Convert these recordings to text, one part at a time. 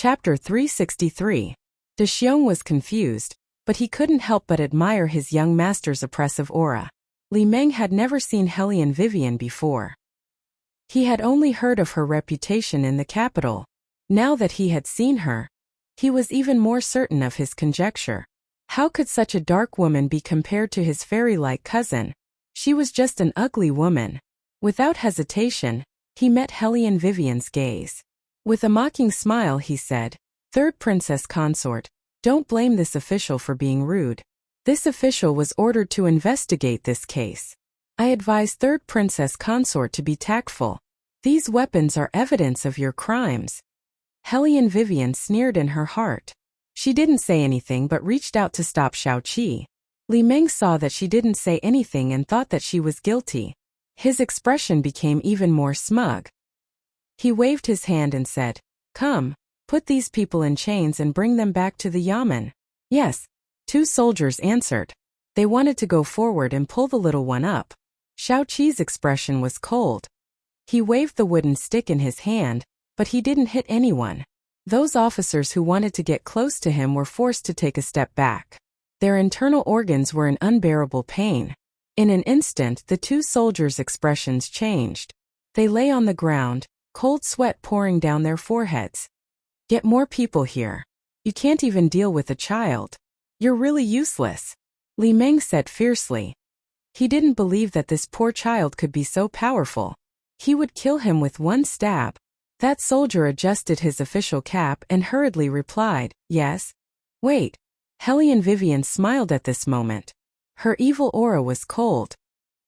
Chapter 363. De Xiong was confused, but he couldn't help but admire his young master's oppressive aura. Li Meng had never seen Hellion Vivian before. He had only heard of her reputation in the capital. Now that he had seen her, he was even more certain of his conjecture. How could such a dark woman be compared to his fairy-like cousin? She was just an ugly woman. Without hesitation, he met Hellion Vivian's gaze. With a mocking smile he said, "Third Princess Consort, don't blame this official for being rude. This official was ordered to investigate this case. I advise Third Princess Consort to be tactful. These weapons are evidence of your crimes." Hellion Vivian sneered in her heart. She didn't say anything but reached out to stop Xiaoqi. Li Meng saw that she didn't say anything and thought that she was guilty. His expression became even more smug. He waved his hand and said, "Come, put these people in chains and bring them back to the yamen." "Yes," 2 soldiers answered. They wanted to go forward and pull the little one up. Xiaoqi's expression was cold. He waved the wooden stick in his hand, but he didn't hit anyone. Those officers who wanted to get close to him were forced to take a step back. Their internal organs were in unbearable pain. In an instant, the 2 soldiers' expressions changed. They lay on the ground, cold sweat pouring down their foreheads. "Get more people here. You can't even deal with a child. You're really useless," Li Meng said fiercely. He didn't believe that this poor child could be so powerful. He would kill him with one stab. That soldier adjusted his official cap and hurriedly replied, "Yes." "Wait." Hellion Vivian smiled at this moment. Her evil aura was cold.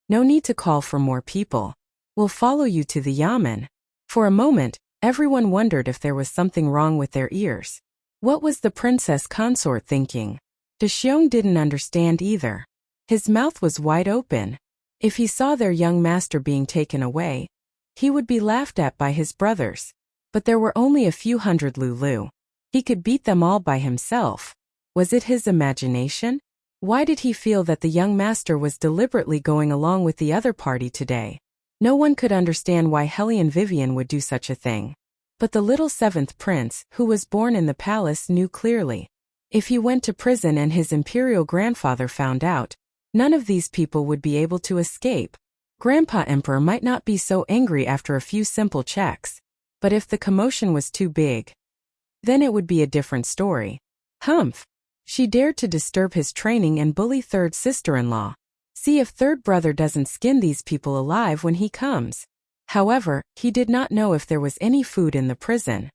"No need to call for more people. We'll follow you to the yamen." For a moment, everyone wondered if there was something wrong with their ears. What was the Princess Consort thinking? De Xiong didn't understand either. His mouth was wide open. If he saw their young master being taken away, he would be laughed at by his brothers. But there were only a few hundred Lulu. He could beat them all by himself. Was it his imagination? Why did he feel that the young master was deliberately going along with the other party today? No one could understand why Hellion Vivian would do such a thing. But the little 7th prince, who was born in the palace, knew clearly. If he went to prison and his imperial grandfather found out, none of these people would be able to escape. Grandpa Emperor might not be so angry after a few simple checks. But if the commotion was too big, then it would be a different story. Humph! She dared to disturb his training and bully 3rd sister-in-law. See if 3rd brother doesn't skin these people alive when he comes. However, he did not know if there was any food in the prison.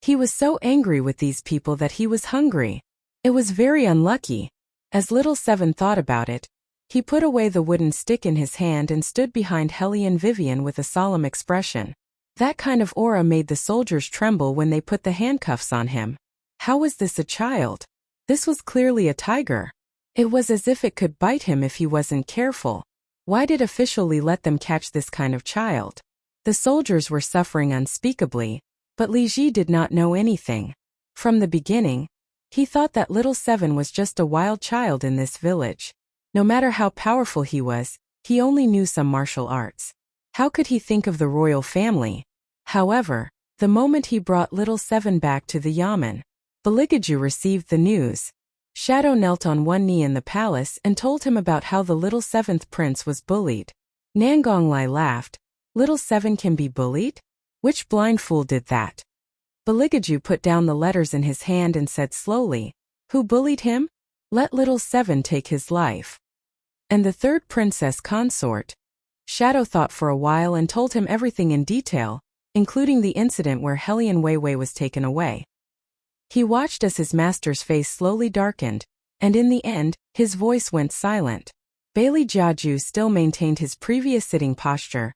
He was so angry with these people that he was hungry. It was very unlucky. As little 7 thought about it, he put away the wooden stick in his hand and stood behind Hellion Vivian with a solemn expression. That kind of aura made the soldiers tremble when they put the handcuffs on him. How was this a child? This was clearly a tiger. It was as if it could bite him if he wasn't careful. Why did officially let them catch this kind of child? The soldiers were suffering unspeakably, but Li Ji did not know anything. From the beginning, he thought that little 7 was just a wild child in this village. No matter how powerful he was, he only knew some martial arts. How could he think of the royal family? However, the moment he brought little 7 back to the yamen, Beligaju received the news. Shadow knelt on one knee in the palace and told him about how the little 7th prince was bullied. Nangonglai laughed. "Little 7 can be bullied? Which blind fool did that?" Beligaju put down the letters in his hand and said slowly, "Who bullied him? Let little 7 take his life." "And the 3rd Princess Consort?" Shadow thought for a while and told him everything in detail, including the incident where Hellion Weiwei was taken away. He watched as his master's face slowly darkened, and in the end, his voice went silent. Bailey Jiaju still maintained his previous sitting posture,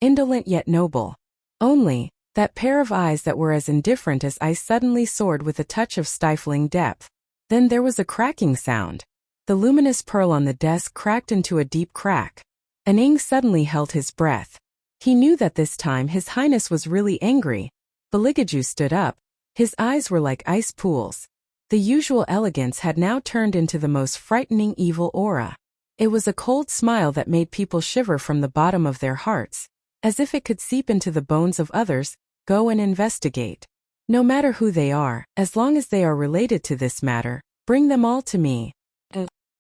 indolent yet noble. Only, that pair of eyes that were as indifferent as ice suddenly soared with a touch of stifling depth. Then there was a cracking sound. The luminous pearl on the desk cracked into a deep crack. Anning suddenly held his breath. He knew that this time His Highness was really angry. Beligaju stood up. His eyes were like ice pools. The usual elegance had now turned into the most frightening evil aura. It was a cold smile that made people shiver from the bottom of their hearts, as if it could seep into the bones of others. "Go and investigate." No matter who they are, as long as they are related to this matter, bring them all to me.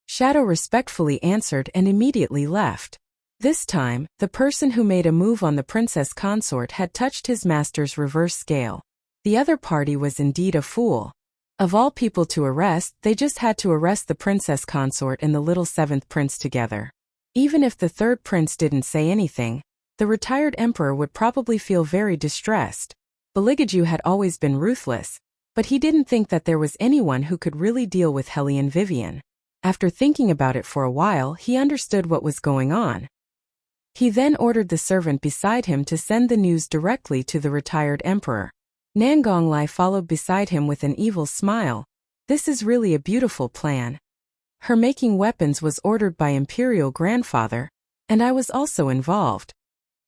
Shadow respectfully answered and immediately left. This time, the person who made a move on the princess consort had touched his master's reverse scale. The other party was indeed a fool. Of all people to arrest, they just had to arrest the princess consort and the little seventh prince together. Even if the third prince didn't say anything, the retired emperor would probably feel very distressed. Beligaju had always been ruthless, but he didn't think that there was anyone who could really deal with Hellion Vivian. After thinking about it for a while, he understood what was going on. He then ordered the servant beside him to send the news directly to the retired emperor. Nangonglai followed beside him with an evil smile. This is really a beautiful plan. Her making weapons was ordered by Imperial Grandfather, and I was also involved.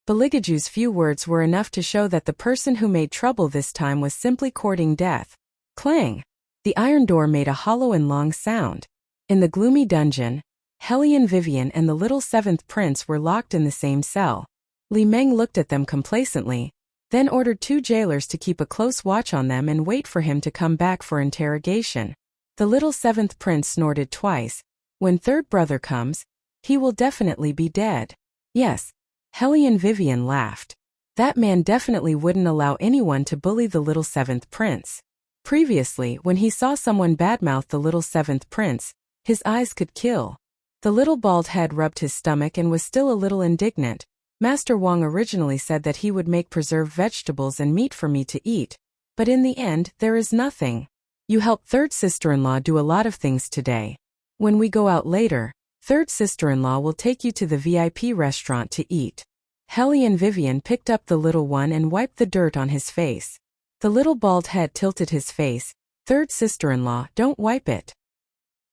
Beligaju's few words were enough to show that the person who made trouble this time was simply courting death. Clang! The iron door made a hollow and long sound. In the gloomy dungeon, Hellion Vivian and the little seventh prince were locked in the same cell. Li Meng looked at them complacently, then ordered 2 jailers to keep a close watch on them and wait for him to come back for interrogation. The little seventh prince snorted twice. When third brother comes, he will definitely be dead. Yes. Hellion Vivian laughed. That man definitely wouldn't allow anyone to bully the little seventh prince. Previously, when he saw someone badmouth the little seventh prince, his eyes could kill. The little bald head rubbed his stomach and was still a little indignant. Master Wang originally said that he would make preserved vegetables and meat for me to eat, but in the end, there is nothing. You helped third sister-in-law do a lot of things today. When we go out later, third sister-in-law will take you to the VIP restaurant to eat. Hellion Vivian picked up the little one and wiped the dirt on his face. The little bald head tilted his face. Third sister-in-law, don't wipe it.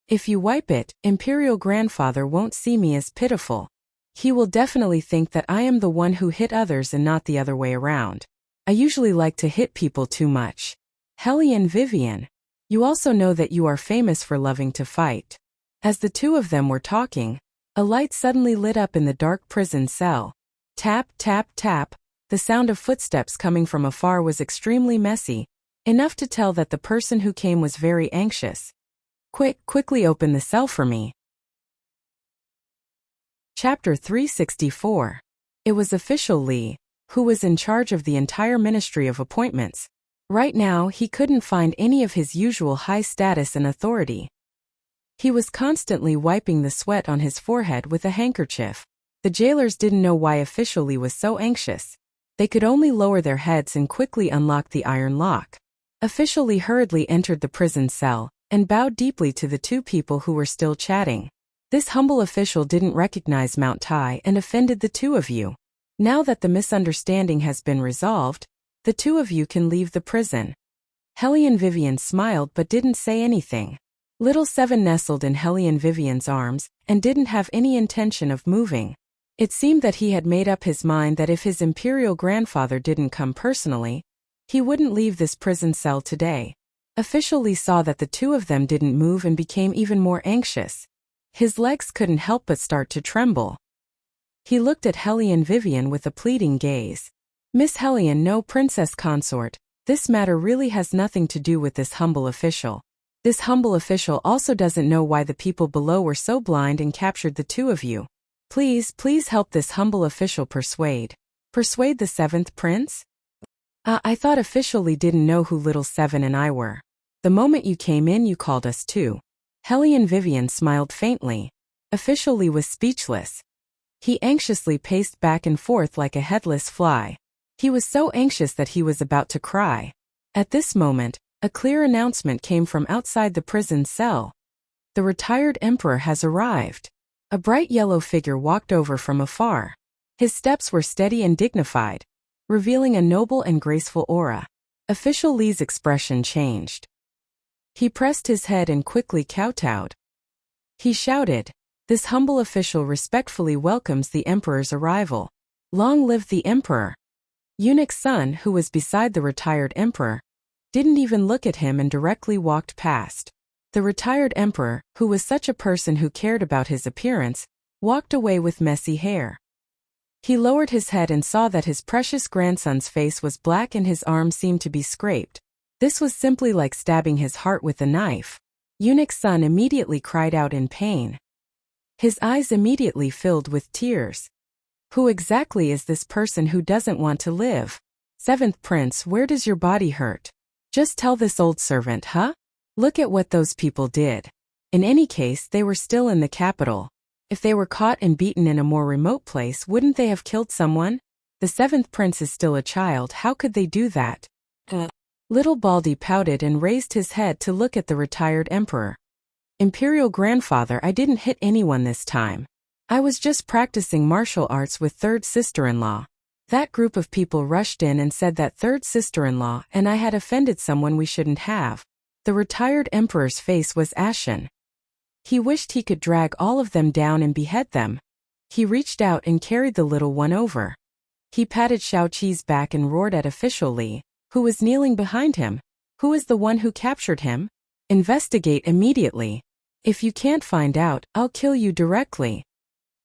If you wipe it, Imperial Grandfather won't see me as pitiful. He will definitely think that I am the one who hit others and not the other way around. I usually like to hit people too much. Hellion Vivian, you also know that you are famous for loving to fight. As the two of them were talking, a light suddenly lit up in the dark prison cell. Tap, tap, tap. The sound of footsteps coming from afar was extremely messy, enough to tell that the person who came was very anxious. Quickly open the cell for me. Chapter 364. It was official Li, who was in charge of the entire Ministry of Appointments. Right now, he couldn't find any of his usual high status and authority. He was constantly wiping the sweat on his forehead with a handkerchief. The jailers didn't know why official Li was so anxious. They could only lower their heads and quickly unlock the iron lock. Official Li hurriedly entered the prison cell and bowed deeply to the 2 people who were still chatting. This humble official didn't recognize Mount Tai and offended the 2 of you. Now that the misunderstanding has been resolved, the 2 of you can leave the prison. Hellion Vivian smiled but didn't say anything. Little Seven nestled in Hellion Vivian's arms and didn't have any intention of moving. It seemed that he had made up his mind that if his imperial grandfather didn't come personally, he wouldn't leave this prison cell today. Official Li saw that the 2 of them didn't move and became even more anxious. His legs couldn't help but start to tremble. He looked at Hellion Vivian with a pleading gaze. Miss Hellion, no princess consort, this matter really has nothing to do with this humble official. This humble official also doesn't know why the people below were so blind and captured the 2 of you. Please help this humble official persuade the 7th prince? I thought official Li didn't know who little Seven and I were. The moment you came in you called us too. Hellion Vivian smiled faintly. Official Li was speechless. He anxiously paced back and forth like a headless fly. He was so anxious that he was about to cry. At this moment, a clear announcement came from outside the prison cell. The retired emperor has arrived. A bright yellow figure walked over from afar. His steps were steady and dignified, revealing a noble and graceful aura. Official Li's expression changed. He pressed his head and quickly kowtowed. He shouted, "This humble official respectfully welcomes the emperor's arrival. Long live the emperor!" Eunuch's son, who was beside the retired emperor, didn't even look at him and directly walked past. The retired emperor, who was such a person who cared about his appearance, walked away with messy hair. He lowered his head and saw that his precious grandson's face was black and his arm seemed to be scraped. This was simply like stabbing his heart with a knife. Eunuch's son immediately cried out in pain. His eyes immediately filled with tears. Who exactly is this person who doesn't want to live? Seventh Prince, where does your body hurt? Just tell this old servant, huh? Look at what those people did. In any case, they were still in the capital. If they were caught and beaten in a more remote place, wouldn't they have killed someone? The seventh prince is still a child, how could they do that? Little Baldy pouted and raised his head to look at the retired emperor. Imperial grandfather, I didn't hit anyone this time. I was just practicing martial arts with third sister-in-law. That group of people rushed in and said that third sister-in-law and I had offended someone we shouldn't have. The retired emperor's face was ashen. He wished he could drag all of them down and behead them. He reached out and carried the little one over. He patted Xiao Qi's back and roared at official Li, who was kneeling behind him. Who is the one who captured him? Investigate immediately. If you can't find out, I'll kill you directly.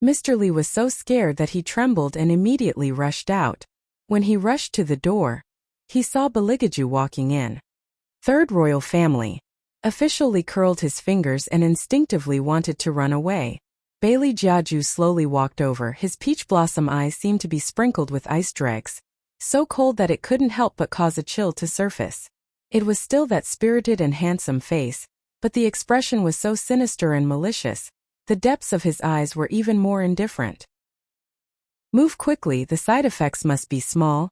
Mr. Li was so scared that he trembled and immediately rushed out. When he rushed to the door, he saw Baligaju walking in. Third royal family. Official Li curled his fingers and instinctively wanted to run away. Bailey Jiaju slowly walked over. His peach blossom eyes seemed to be sprinkled with ice dregs, so cold that it couldn't help but cause a chill to surface. It was still that spirited and handsome face, but the expression was so sinister and malicious. The depths of his eyes were even more indifferent. Move quickly, the side effects must be small.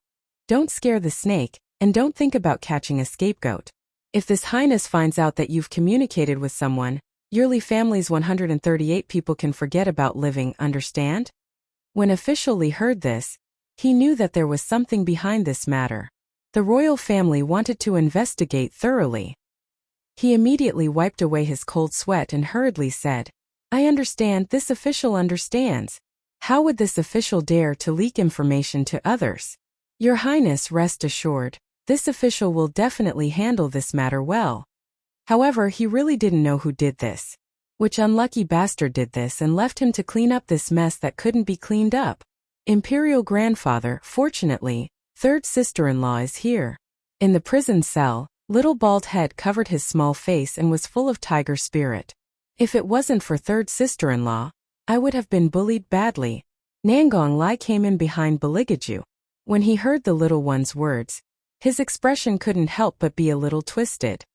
Don't scare the snake, and don't think about catching a scapegoat. If this highness finds out that you've communicated with someone, yearly family's 138 people can forget about living, understand? When official Li heard this, he knew that there was something behind this matter. The royal family wanted to investigate thoroughly. He immediately wiped away his cold sweat and hurriedly said, I understand, this official understands. How would this official dare to leak information to others? Your Highness, rest assured, this official will definitely handle this matter well. However, he really didn't know who did this. Which unlucky bastard did this and left him to clean up this mess that couldn't be cleaned up? Imperial grandfather, fortunately, third sister-in-law is here. In the prison cell, little bald head covered his small face and was full of tiger spirit. If it wasn't for third sister-in-law, I would have been bullied badly. Nangong Lai came in behind Baligaju. When he heard the little one's words, his expression couldn't help but be a little twisted.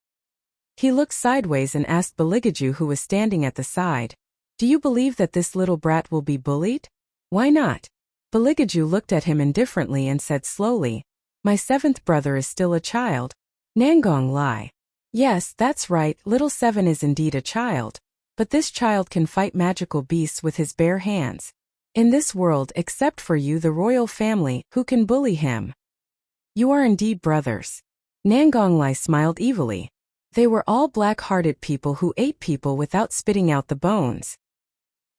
He looked sideways and asked Baligaju, who was standing at the side, Do you believe that this little brat will be bullied? Why not? Baligaju looked at him indifferently and said slowly, My seventh brother is still a child. Nangong Lai. Yes, that's right, little seven is indeed a child. But this child can fight magical beasts with his bare hands. In this world, except for you, the royal family, who can bully him? You are indeed brothers. Nangong Lai smiled evilly. They were all black-hearted people who ate people without spitting out the bones.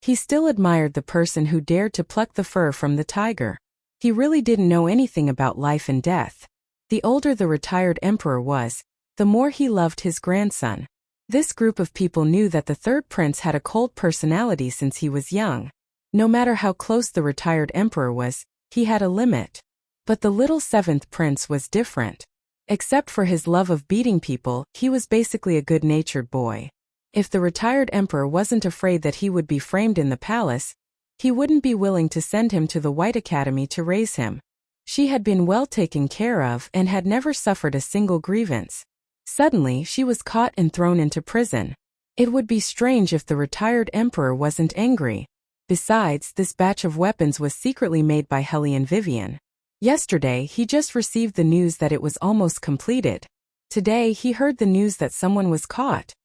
He still admired the person who dared to pluck the fur from the tiger. He really didn't know anything about life and death. The older the retired emperor was, the more he loved his grandson. This group of people knew that the third prince had a cold personality since he was young. No matter how close the retired emperor was, he had a limit. But the little seventh prince was different. Except for his love of beating people, he was basically a good-natured boy. If the retired emperor wasn't afraid that he would be framed in the palace, he wouldn't be willing to send him to the White Academy to raise him. She had been well taken care of and had never suffered a single grievance. Suddenly, she was caught and thrown into prison. It would be strange if the retired emperor wasn't angry. Besides, this batch of weapons was secretly made by Hellion Vivian. Yesterday, he just received the news that it was almost completed. Today, he heard the news that someone was caught.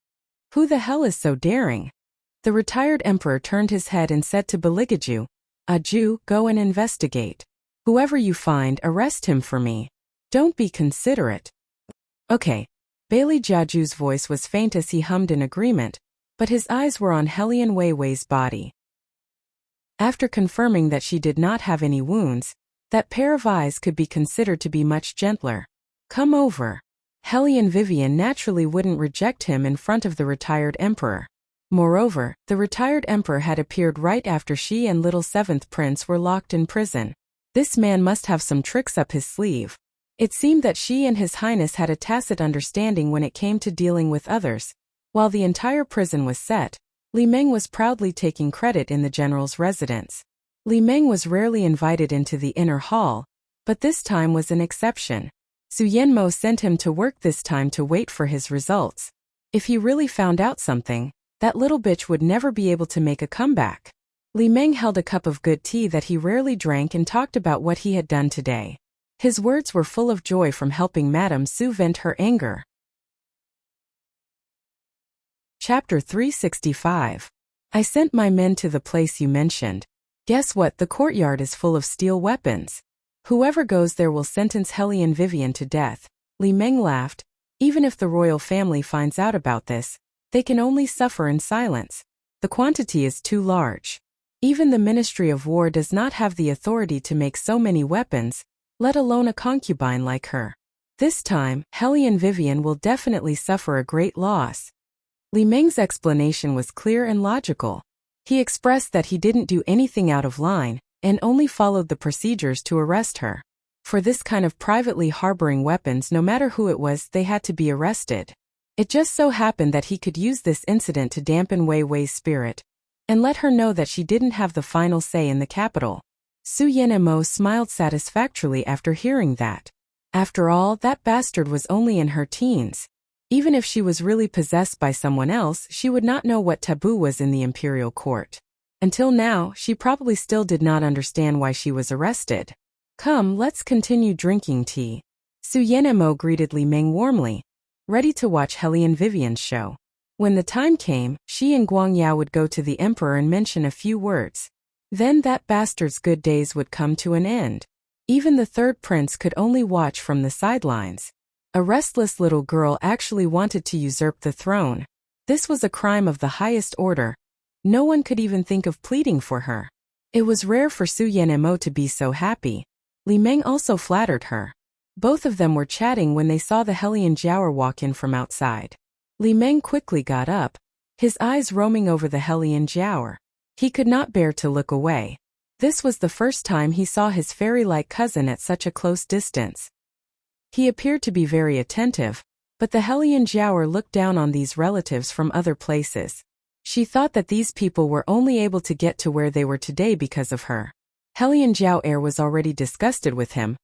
Who the hell is so daring? The retired emperor turned his head and said to Baligaju, Aju, go and investigate. Whoever you find, arrest him for me. Don't be considerate. Okay. Bailey Jiaju's voice was faint as he hummed in agreement, but his eyes were on Hellion Weiwei's body. After confirming that she did not have any wounds, that pair of eyes could be considered to be much gentler. Come over. Hellion Vivian naturally wouldn't reject him in front of the retired emperor. Moreover, the retired emperor had appeared right after she and little seventh prince were locked in prison. This man must have some tricks up his sleeve. It seemed that she and His Highness had a tacit understanding when it came to dealing with others. While the entire prison was set, Li Meng was proudly taking credit in the general's residence. Li Meng was rarely invited into the inner hall, but this time was an exception. Su Yanmo sent him to work this time to wait for his results. If he really found out something, that little bitch would never be able to make a comeback. Li Meng held a cup of good tea that he rarely drank and talked about what he had done today. His words were full of joy from helping Madame Su vent her anger. Chapter 365. I sent my men to the place you mentioned. Guess what? The courtyard is full of steel weapons. Whoever goes there will sentence Hellion Vivian to death. Li Meng laughed. Even if the royal family finds out about this, they can only suffer in silence. The quantity is too large. Even the Ministry of War does not have the authority to make so many weapons, let alone a concubine like her. This time, Hellion Vivian will definitely suffer a great loss. Li Meng's explanation was clear and logical. He expressed that he didn't do anything out of line, and only followed the procedures to arrest her. For this kind of privately harboring weapons, no matter who it was, they had to be arrested. It just so happened that he could use this incident to dampen Wei Wei's spirit, and let her know that she didn't have the final say in the capital. Su Yanmo smiled satisfactorily after hearing that. After all, that bastard was only in her teens. Even if she was really possessed by someone else, she would not know what taboo was in the imperial court. Until now, she probably still did not understand why she was arrested. Come, let's continue drinking tea. Su Yanmo greeted Li Meng warmly, ready to watch Hellion Vivian's show. When the time came, she and Guangyao would go to the emperor and mention a few words. Then that bastard's good days would come to an end. Even the third prince could only watch from the sidelines. A restless little girl actually wanted to usurp the throne. This was a crime of the highest order. No one could even think of pleading for her. It was rare for Su Yanmo to be so happy. Li Meng also flattered her. Both of them were chatting when they saw the Hellion Jiaoer walk in from outside. Li Meng quickly got up, his eyes roaming over the Hellion Jiaoer. He could not bear to look away. This was the first time he saw his fairy-like cousin at such a close distance. He appeared to be very attentive, but the Hellion Jiaoer looked down on these relatives from other places. She thought that these people were only able to get to where they were today because of her. Hellion Jiaoer was already disgusted with him,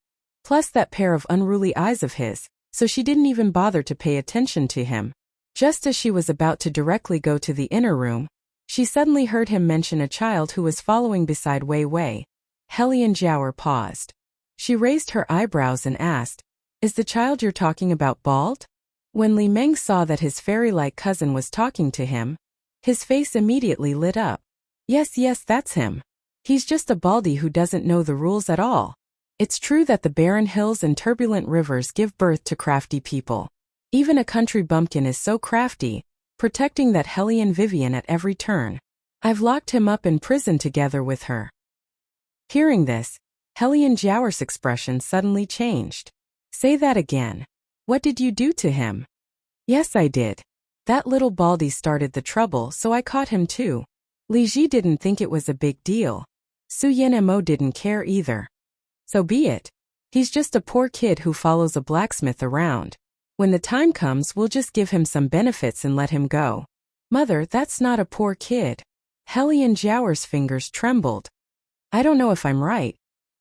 plus that pair of unruly eyes of his, so she didn't even bother to pay attention to him. Just as she was about to directly go to the inner room, she suddenly heard him mention a child who was following beside Wei Wei. Hellion Jiaoer paused. She raised her eyebrows and asked, "Is the child you're talking about bald?" When Li Meng saw that his fairy-like cousin was talking to him, his face immediately lit up. Yes, that's him. He's just a baldy who doesn't know the rules at all. It's true that the barren hills and turbulent rivers give birth to crafty people. Even a country bumpkin is so crafty, protecting that Hellion Vivian at every turn. I've locked him up in prison together with her. Hearing this, Hellion Jiaoer's expression suddenly changed. Say that again. What did you do to him? Yes, I did. That little baldy started the trouble, so I caught him too. Li Ji didn't think it was a big deal. Su Yanmo didn't care either. So be it. He's just a poor kid who follows a blacksmith around. When the time comes, we'll just give him some benefits and let him go. Mother, that's not a poor kid. Hellion Jiaoer's fingers trembled. I don't know if I'm right,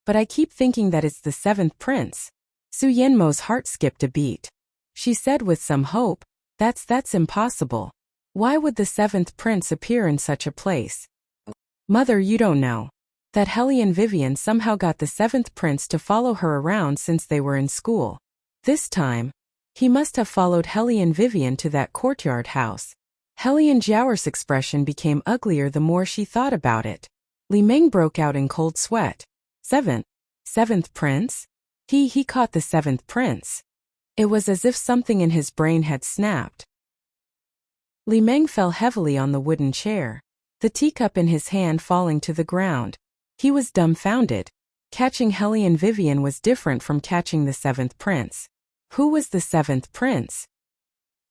but I keep thinking that it's the seventh prince. Su Yanmo's heart skipped a beat. She said with some hope, That's impossible. Why would the seventh prince appear in such a place? Mother, you don't know. That Hellion Vivian somehow got the seventh prince to follow her around since they were in school. This time, he must have followed Hellion Vivian to that courtyard house. Hellion Jiaoer's expression became uglier the more she thought about it. Li Meng broke out in cold sweat. Seventh prince? He caught the seventh prince. It was as if something in his brain had snapped. Li Meng fell heavily on the wooden chair, the teacup in his hand falling to the ground. He was dumbfounded. Catching Hellion Vivian was different from catching the seventh prince. Who was the seventh prince?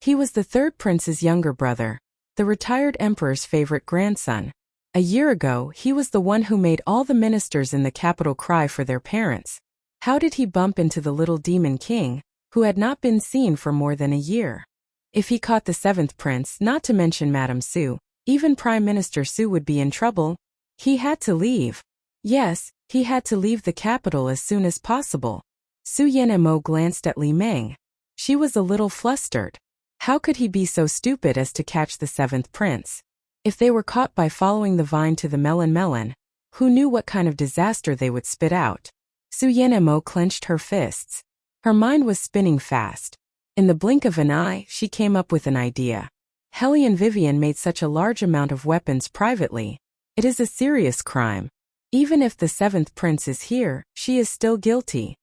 He was the third prince's younger brother, the retired emperor's favorite grandson. A year ago, he was the one who made all the ministers in the capital cry for their parents. How did he bump into the little demon king, who had not been seen for more than a year? If he caught the seventh prince, not to mention Madame Su, even Prime Minister Su would be in trouble. He had to leave. Yes, he had to leave the capital as soon as possible. Su Yanmo glanced at Li Meng. She was a little flustered. How could he be so stupid as to catch the seventh prince? If they were caught by following the vine to the melon, who knew what kind of disaster they would spit out? Su Yanmo clenched her fists. Her mind was spinning fast. In the blink of an eye, she came up with an idea. Hellion Vivian made such a large amount of weapons privately. It is a serious crime. Even if the seventh prince is here, she is still guilty.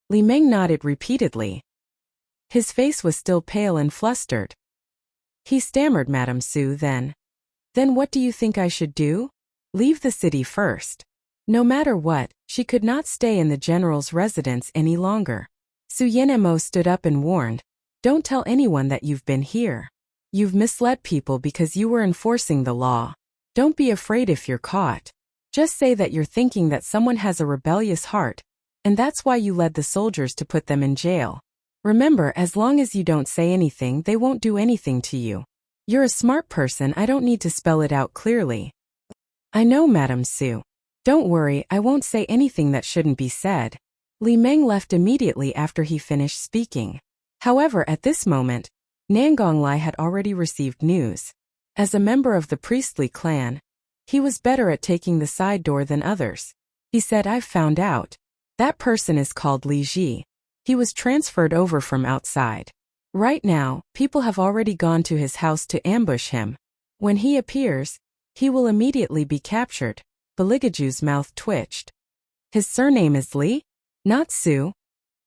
Li Meng nodded repeatedly. His face was still pale and flustered. He stammered, Madame Su, then what do you think I should do? Leave the city first. No matter what, she could not stay in the general's residence any longer. Su Yanmo stood up and warned, don't tell anyone that you've been here. You've misled people because you were enforcing the law. Don't be afraid if you're caught. Just say that you're thinking that someone has a rebellious heart, and that's why you led the soldiers to put them in jail. Remember, as long as you don't say anything, they won't do anything to you. You're a smart person, I don't need to spell it out clearly. I know, Madame Su. Don't worry, I won't say anything that shouldn't be said. Li Meng left immediately after he finished speaking. However, at this moment, Nangonglai had already received news. As a member of the priestly clan, he was better at taking the side door than others. He said, I've found out. That person is called Li Ji. He was transferred over from outside. Right now, people have already gone to his house to ambush him. When he appears, he will immediately be captured. Beligaju's mouth twitched. His surname is Li? Not Su.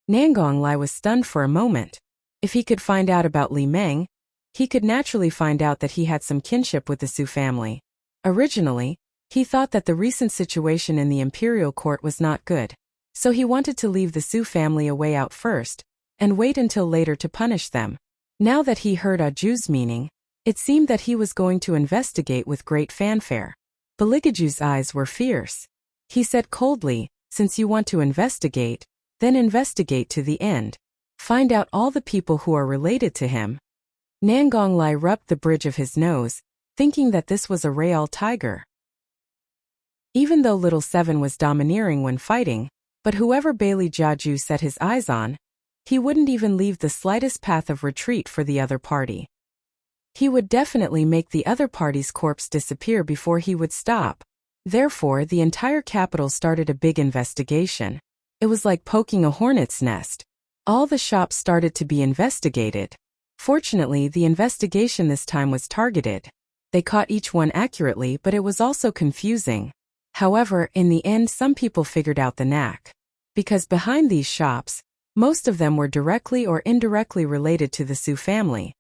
Nangonglai was stunned for a moment. If he could find out about Li Meng, he could naturally find out that he had some kinship with the Su family. Originally, he thought that the recent situation in the imperial court was not good, so he wanted to leave the Su family a way out first, and wait until later to punish them. Now that he heard Aju's meaning, it seemed that he was going to investigate with great fanfare. Beligaju's eyes were fierce. He said coldly, since you want to investigate, then investigate to the end. Find out all the people who are related to him. Nangonglai rubbed the bridge of his nose, thinking that this was a real tiger. Even though Little Seven was domineering when fighting, but whoever Bailey Jiaju set his eyes on, he wouldn't even leave the slightest path of retreat for the other party. He would definitely make the other party's corpse disappear before he would stop. Therefore, the entire capital started a big investigation. It was like poking a hornet's nest. All the shops started to be investigated. Fortunately, the investigation this time was targeted. They caught each one accurately, but it was also confusing. However, in the end, some people figured out the knack. Because behind these shops, most of them were directly or indirectly related to the Su family.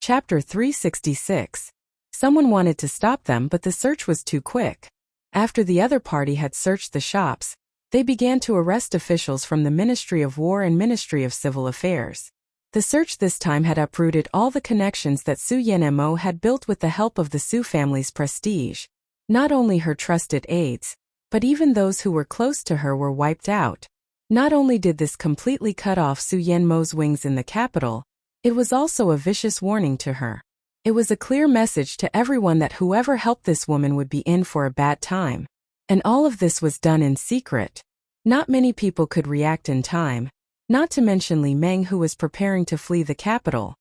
Chapter 366. Someone wanted to stop them, but the search was too quick. After the other party had searched the shops, they began to arrest officials from the Ministry of War and Ministry of Civil Affairs. The search this time had uprooted all the connections that Su Yanmo had built with the help of the Su family's prestige. Not only her trusted aides, but even those who were close to her were wiped out. Not only did this completely cut off Su Yanmo's wings in the capital, it was also a vicious warning to her. It was a clear message to everyone that whoever helped this woman would be in for a bad time. And all of this was done in secret. Not many people could react in time, not to mention Li Meng, who was preparing to flee the capital.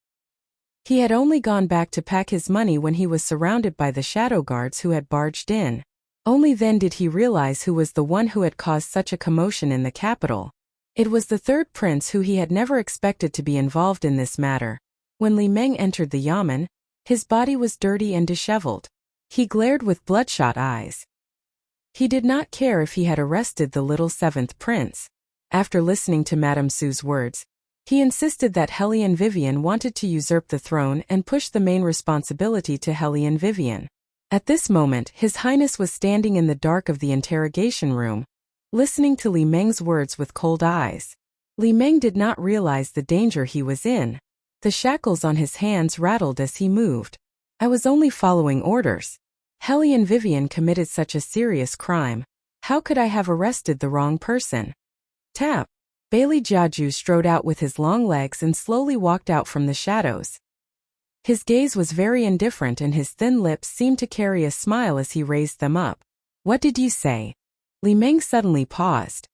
He had only gone back to pack his money when he was surrounded by the shadow guards who had barged in. Only then did he realize who was the one who had caused such a commotion in the capital. It was the third prince who he had never expected to be involved in this matter. When Li Meng entered the yamen, his body was dirty and disheveled. He glared with bloodshot eyes. He did not care if he had arrested the little seventh prince. After listening to Madame Su's words, he insisted that Hellion Vivian wanted to usurp the throne and push the main responsibility to Hellion Vivian. At this moment, His Highness was standing in the dark of the interrogation room, listening to Li Meng's words with cold eyes. Li Meng did not realize the danger he was in. The shackles on his hands rattled as he moved. I was only following orders. Hellion Vivian committed such a serious crime. How could I have arrested the wrong person? Tap. Bailey Jiaju strode out with his long legs and slowly walked out from the shadows. His gaze was very indifferent and his thin lips seemed to carry a smile as he raised them up. What did you say? Li Meng suddenly paused.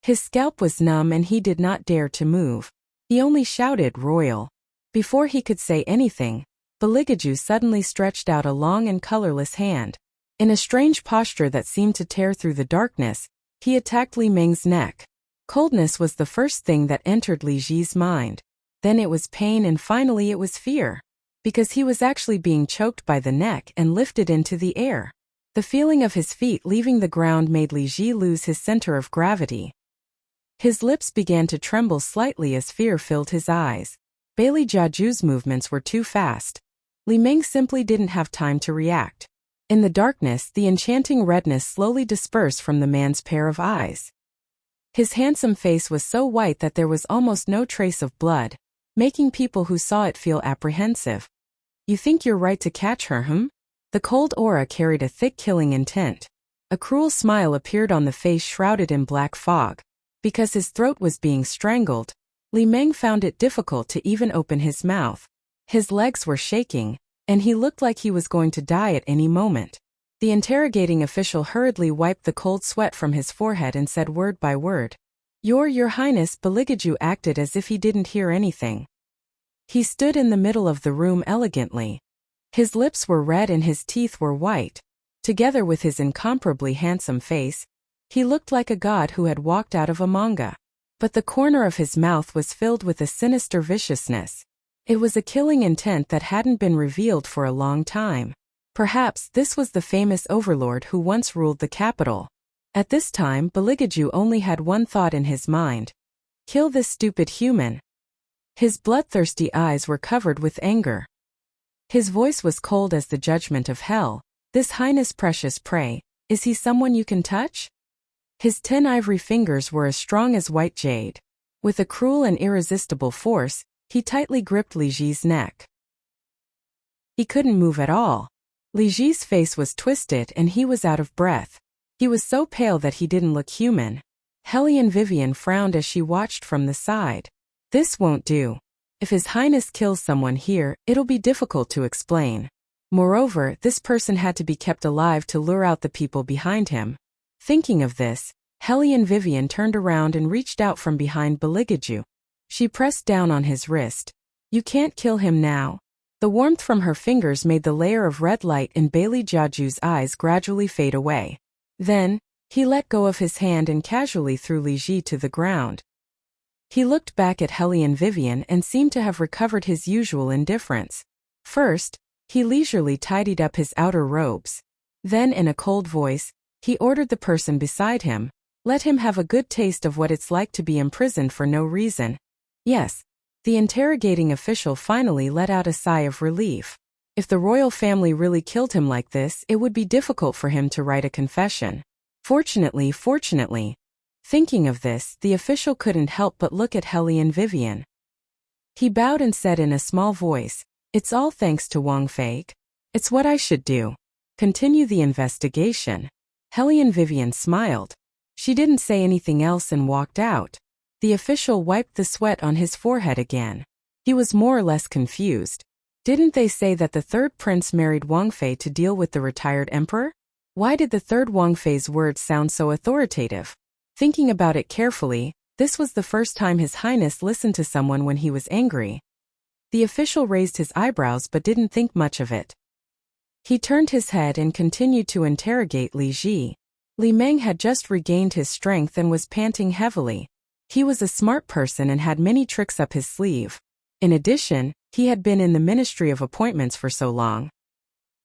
His scalp was numb and he did not dare to move. He only shouted, "Royal." Before he could say anything, Baligaju suddenly stretched out a long and colorless hand. In a strange posture that seemed to tear through the darkness, he attacked Li Meng's neck. Coldness was the first thing that entered Li Ji's mind. Then it was pain and finally it was fear. Because he was actually being choked by the neck and lifted into the air. The feeling of his feet leaving the ground made Li Ji lose his center of gravity. His lips began to tremble slightly as fear filled his eyes. Bailey Jiaju's movements were too fast. Li Meng simply didn't have time to react. In the darkness, the enchanting redness slowly dispersed from the man's pair of eyes. His handsome face was so white that there was almost no trace of blood, making people who saw it feel apprehensive. You think you're right to catch her, hmm? The cold aura carried a thick killing intent. A cruel smile appeared on the face shrouded in black fog. Because his throat was being strangled, Li Meng found it difficult to even open his mouth. His legs were shaking, and he looked like he was going to die at any moment. The interrogating official hurriedly wiped the cold sweat from his forehead and said word by word. Your Highness. Baligaju acted as if he didn't hear anything. He stood in the middle of the room elegantly. His lips were red and his teeth were white. Together with his incomparably handsome face, he looked like a god who had walked out of a manga. But the corner of his mouth was filled with a sinister viciousness. It was a killing intent that hadn't been revealed for a long time. Perhaps this was the famous overlord who once ruled the capital. At this time, Baligaju only had one thought in his mind. Kill this stupid human. His bloodthirsty eyes were covered with anger. His voice was cold as the judgment of hell. This Highness precious prey, is he someone you can touch? His 10 ivory fingers were as strong as white jade. With a cruel and irresistible force, he tightly gripped Li Ji's neck. He couldn't move at all. Li Ji's face was twisted and he was out of breath. He was so pale that he didn't look human. Hellion Vivian frowned as she watched from the side. This won't do. If His Highness kills someone here, it'll be difficult to explain. Moreover, this person had to be kept alive to lure out the people behind him. Thinking of this, Hellion Vivian turned around and reached out from behind Baligaju. She pressed down on his wrist. You can't kill him now. The warmth from her fingers made the layer of red light in Bailey Jiaju's eyes gradually fade away. Then, he let go of his hand and casually threw Li Ji to the ground. He looked back at Hellion Vivian and seemed to have recovered his usual indifference. First, he leisurely tidied up his outer robes. Then in a cold voice, he ordered the person beside him, let him have a good taste of what it's like to be imprisoned for no reason. Yes. The interrogating official finally let out a sigh of relief. If the royal family really killed him like this, it would be difficult for him to write a confession. Fortunately. Thinking of this, the official couldn't help but look at Hellion Vivian. He bowed and said in a small voice, it's all thanks to Wang Fei. It's what I should do. Continue the investigation. Hellion Vivian smiled. She didn't say anything else and walked out. The official wiped the sweat on his forehead again. He was more or less confused. Didn't they say that the third prince married Wang Fei to deal with the retired emperor? Why did the third Wang Fei's words sound so authoritative? Thinking about it carefully, this was the first time His Highness listened to someone when he was angry. The official raised his eyebrows but didn't think much of it. He turned his head and continued to interrogate Li Ji. Li Meng had just regained his strength and was panting heavily. He was a smart person and had many tricks up his sleeve. In addition, he had been in the Ministry of Appointments for so long.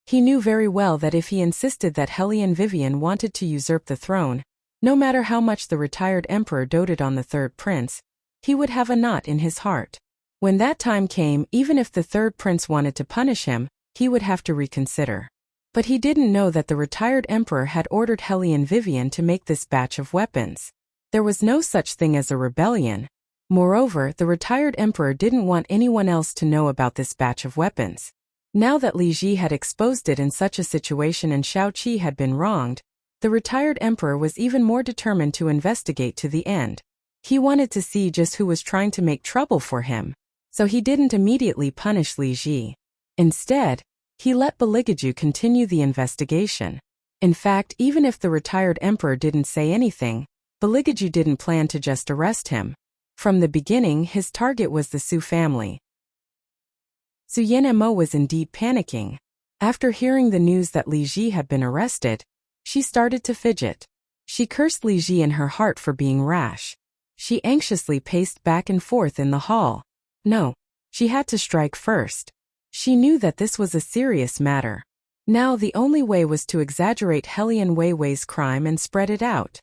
He knew very well that if he insisted that Hellion Vivian wanted to usurp the throne, no matter how much the retired emperor doted on the third prince, he would have a knot in his heart. When that time came, even if the third prince wanted to punish him, he would have to reconsider. But he didn't know that the retired emperor had ordered Hellion Vivian to make this batch of weapons. There was no such thing as a rebellion. Moreover, the retired emperor didn't want anyone else to know about this batch of weapons. Now that Li Ji had exposed it in such a situation and Shao Qi had been wronged, The retired emperor was even more determined to investigate to the end. He wanted to see just who was trying to make trouble for him, so he didn't immediately punish Li Ji. Instead, he let Baligaju continue the investigation. In fact, even if the retired emperor didn't say anything, Baligaju didn't plan to just arrest him. From the beginning, his target was the Su family. Su Yanemo was indeed panicking. After hearing the news that Li Ji had been arrested, she started to fidget. She cursed Li Ji in her heart for being rash. She anxiously paced back and forth in the hall. No, she had to strike first. She knew that this was a serious matter. Now the only way was to exaggerate Helian Weiwei's crime and spread it out.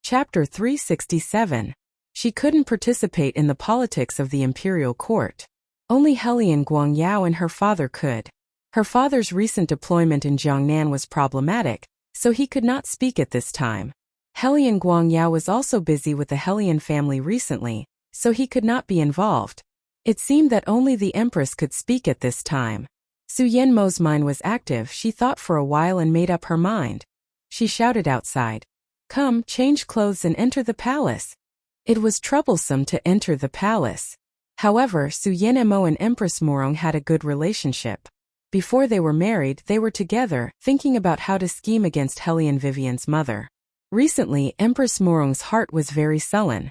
Chapter 367. She couldn't participate in the politics of the imperial court. Only Helian Guangyao and her father could. Her father's recent deployment in Jiangnan was problematic, so he could not speak at this time. Helian Guangyao was also busy with the Helian family recently, so he could not be involved. It seemed that only the empress could speak at this time. Su Yanmo's mind was active. She thought for a while and made up her mind. She shouted outside, "Come, change clothes and enter the palace." It was troublesome to enter the palace. However, Su Yanmo and Empress Morong had a good relationship. Before they were married, they were together, thinking about how to scheme against Helian Vivian's mother. Recently, Empress Morong's heart was very sullen.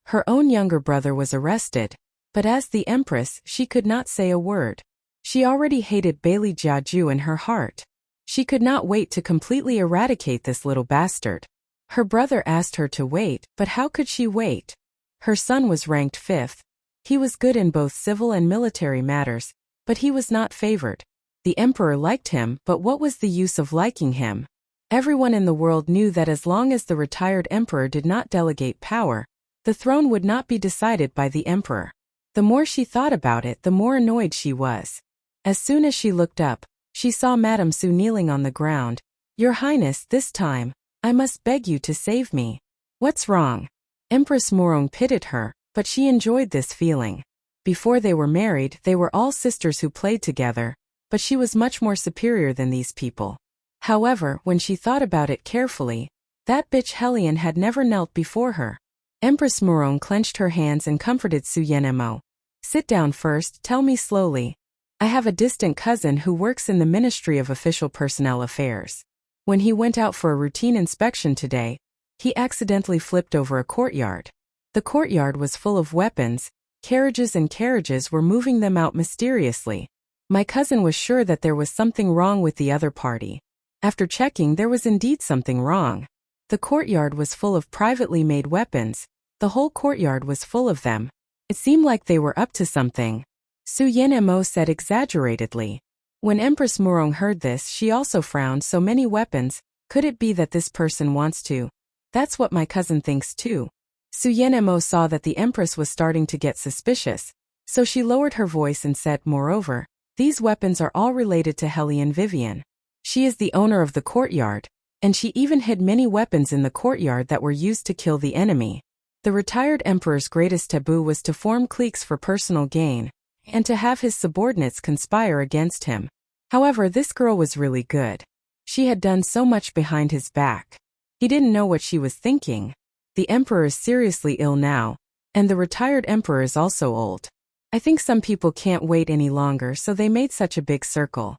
Her own younger brother was arrested, but as the empress, she could not say a word. She already hated Bailey Jiaju in her heart. She could not wait to completely eradicate this little bastard. Her brother asked her to wait, but how could she wait? Her son was ranked 5th. He was good in both civil and military matters, but he was not favored. The emperor liked him, but what was the use of liking him? Everyone in the world knew that as long as the retired emperor did not delegate power, the throne would not be decided by the emperor. The more she thought about it, the more annoyed she was. As soon as she looked up, she saw Madame Su kneeling on the ground. "Your Highness, this time, I must beg you to save me." "What's wrong?" Empress Morong pitied her, but she enjoyed this feeling. Before they were married, they were all sisters who played together, but she was much more superior than these people. However, when she thought about it carefully, that bitch Helian had never knelt before her. Empress Morong clenched her hands and comforted Su Yanmo. "Sit down first, tell me slowly. I have a distant cousin who works in the Ministry of Official Personnel Affairs. When he went out for a routine inspection today, he accidentally flipped over a courtyard. The courtyard was full of weapons, carriages and carriages were moving them out mysteriously. My cousin was sure that there was something wrong with the other party. After checking, there was indeed something wrong. The courtyard was full of privately made weapons. The whole courtyard was full of them. It seemed like they were up to something," Su Yanmo said exaggeratedly. When Empress Morong heard this, she also frowned. "So many weapons, could it be that this person wants to?" "That's what my cousin thinks too." Su Yanmo saw that the empress was starting to get suspicious, so she lowered her voice and said, "Moreover, these weapons are all related to Helian Vivian. She is the owner of the courtyard, and she even hid many weapons in the courtyard that were used to kill the enemy." The retired emperor's greatest taboo was to form cliques for personal gain, and to have his subordinates conspire against him. However, this girl was really good. She had done so much behind his back. He didn't know what she was thinking. The emperor is seriously ill now, and the retired emperor is also old. I think some people can't wait any longer, so they made such a big circle.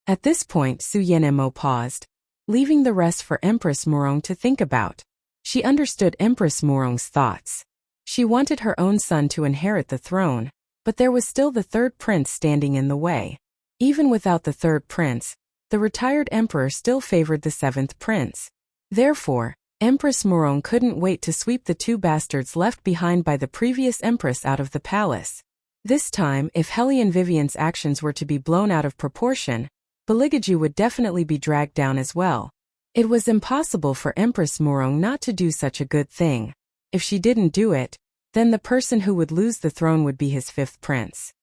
At this point, Su Yanmo paused, leaving the rest for Empress Morong to think about. She understood Empress Morong's thoughts. She wanted her own son to inherit the throne, but there was still the third prince standing in the way. Even without the third prince, the retired emperor still favored the 7th prince. Therefore, Empress Morong couldn't wait to sweep the 2 bastards left behind by the previous empress out of the palace. This time, if Helian Vivian's actions were to be blown out of proportion, Baligaju would definitely be dragged down as well. It was impossible for Empress Morong not to do such a good thing. If she didn't do it, then the person who would lose the throne would be his 5th prince.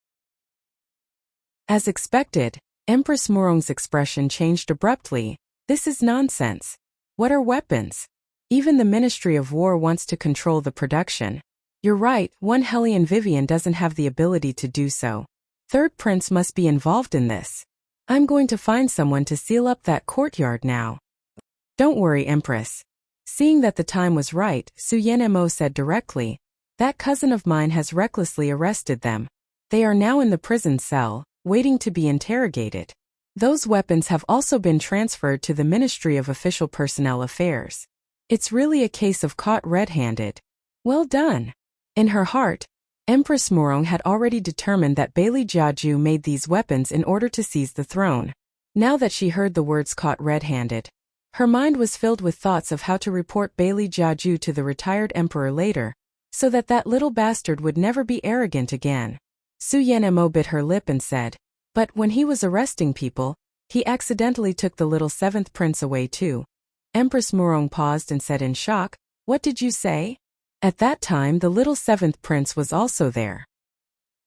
As expected, Empress Morong's expression changed abruptly. "This is nonsense. What are weapons? Even the Ministry of War wants to control the production. You're right, one Helian Vivian doesn't have the ability to do so. Third prince must be involved in this." I'm going to find someone to seal up that courtyard now. Don't worry, Empress. Seeing that the time was right, Su Yanmo said directly, that cousin of mine has recklessly arrested them. They are now in the prison cell, waiting to be interrogated. Those weapons have also been transferred to the Ministry of Official Personnel Affairs. It's really a case of caught red-handed. Well done. In her heart, Empress Murong had already determined that Bailey Jiaju made these weapons in order to seize the throne. Now that she heard the words caught red-handed, her mind was filled with thoughts of how to report Bailey Jiaju to the retired emperor later, so that that little bastard would never be arrogant again. Su Yanmo bit her lip and said, but when he was arresting people, he accidentally took the little seventh prince away too. Empress Murong paused and said in shock, what did you say? At that time the little seventh prince was also there.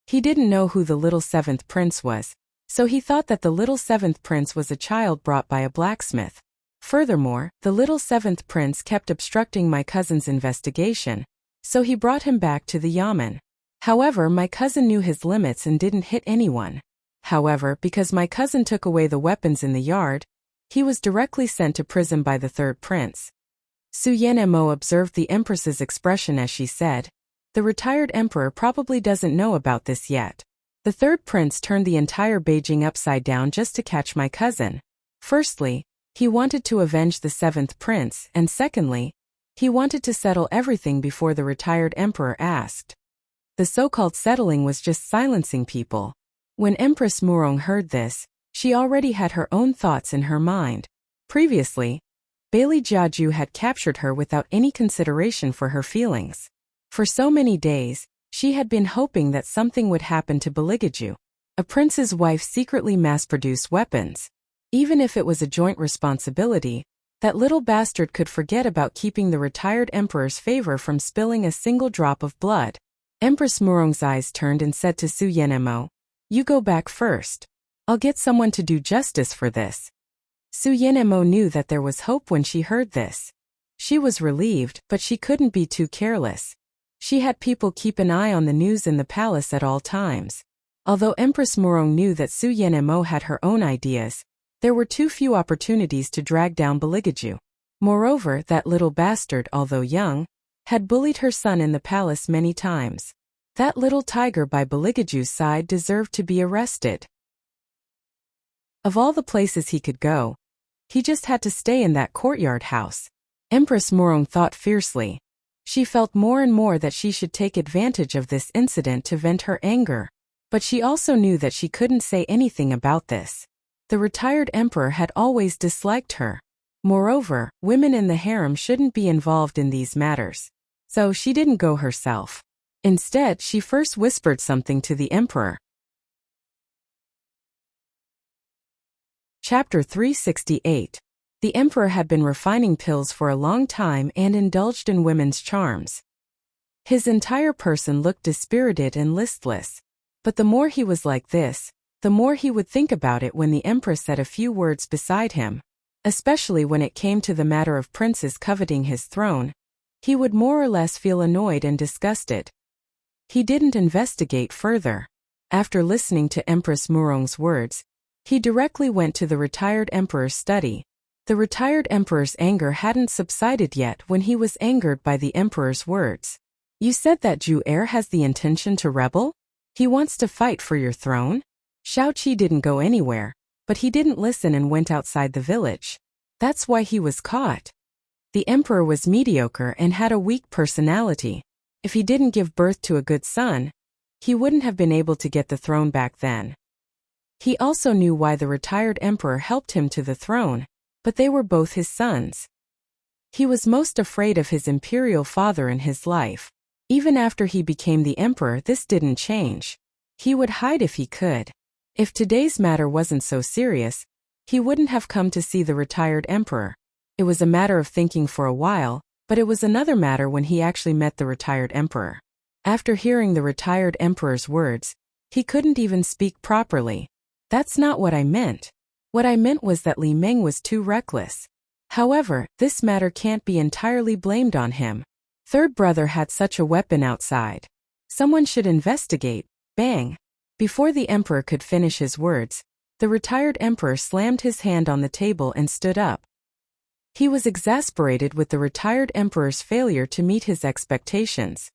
He didn't know who the little seventh prince was, so he thought that the little seventh prince was a child brought by a blacksmith. Furthermore, the little seventh prince kept obstructing my cousin's investigation, so he brought him back to the yamen. However, my cousin knew his limits and didn't hit anyone. However, because my cousin took away the weapons in the yard, he was directly sent to prison by the third prince. Su Yanmo observed the empress's expression as she said, the retired emperor probably doesn't know about this yet. The third prince turned the entire Beijing upside down just to catch my cousin. Firstly, he wanted to avenge the seventh prince, and secondly, he wanted to settle everything before the retired emperor asked. The so-called settling was just silencing people. When Empress Murong heard this, she already had her own thoughts in her mind. Previously, Bailey Jiaju had captured her without any consideration for her feelings. For so many days, she had been hoping that something would happen to Baligaju. A prince's wife secretly mass-produce weapons. Even if it was a joint responsibility, that little bastard could forget about keeping the retired emperor's favor from spilling a single drop of blood. Empress Murong's eyes turned and said to Su Yanmo, you go back first. I'll get someone to do justice for this. Su Yanmo knew that there was hope when she heard this. She was relieved, but she couldn't be too careless. She had people keep an eye on the news in the palace at all times. Although Empress Murong knew that Su Yanmo had her own ideas, there were too few opportunities to drag down Baligaju. Moreover, that little bastard, although young, had bullied her son in the palace many times. That little tiger by Baligaju's side deserved to be arrested. Of all the places he could go, he just had to stay in that courtyard house. Empress Murong thought fiercely. She felt more and more that she should take advantage of this incident to vent her anger. But she also knew that she couldn't say anything about this. The retired emperor had always disliked her. Moreover, women in the harem shouldn't be involved in these matters. So she didn't go herself. Instead, she first whispered something to the emperor. Chapter 368. The emperor had been refining pills for a long time and indulged in women's charms. His entire person looked dispirited and listless. But the more he was like this, the more he would think about it when the empress said a few words beside him. Especially when it came to the matter of princes coveting his throne, he would more or less feel annoyed and disgusted. He didn't investigate further. After listening to Empress Murong's words, he directly went to the retired emperor's study. The retired emperor's anger hadn't subsided yet when he was angered by the emperor's words. You said that Zhu heir has the intention to rebel? He wants to fight for your throne? Shaoqi didn't go anywhere, but he didn't listen and went outside the village. That's why he was caught. The emperor was mediocre and had a weak personality. If he didn't give birth to a good son, he wouldn't have been able to get the throne back then. He also knew why the retired emperor helped him to the throne, but they were both his sons. He was most afraid of his imperial father in his life. Even after he became the emperor, this didn't change. He would hide if he could. If today's matter wasn't so serious, he wouldn't have come to see the retired emperor. It was a matter of thinking for a while, but it was another matter when he actually met the retired emperor. After hearing the retired emperor's words, he couldn't even speak properly. That's not what I meant. What I meant was that Li Meng was too reckless. However, this matter can't be entirely blamed on him. Third brother had such a weapon outside. Someone should investigate. Bang! Before the emperor could finish his words, The retired emperor slammed his hand on the table and stood up. He was exasperated with the retired emperor's failure to meet his expectations.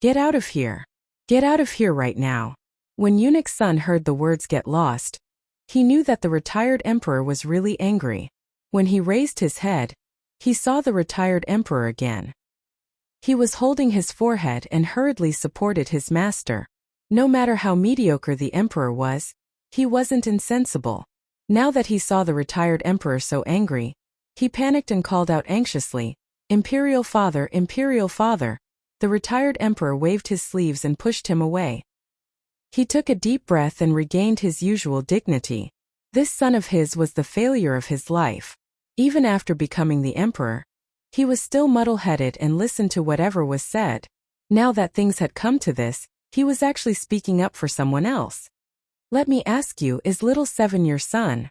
Get out of here. Get out of here right now. When Eunuch's son heard the words "get lost," he knew that the retired emperor was really angry. When he raised his head, he saw the retired emperor again. He was holding his forehead and hurriedly supported his master. No matter how mediocre the emperor was, he wasn't insensible. Now that he saw the retired emperor so angry, he panicked and called out anxiously, "Imperial father, imperial father." The retired emperor waved his sleeves and pushed him away. He took a deep breath and regained his usual dignity. This son of his was the failure of his life. Even after becoming the emperor, he was still muddle-headed and listened to whatever was said. Now that things had come to this, he was actually speaking up for someone else. "Let me ask you, is little Seven your son?"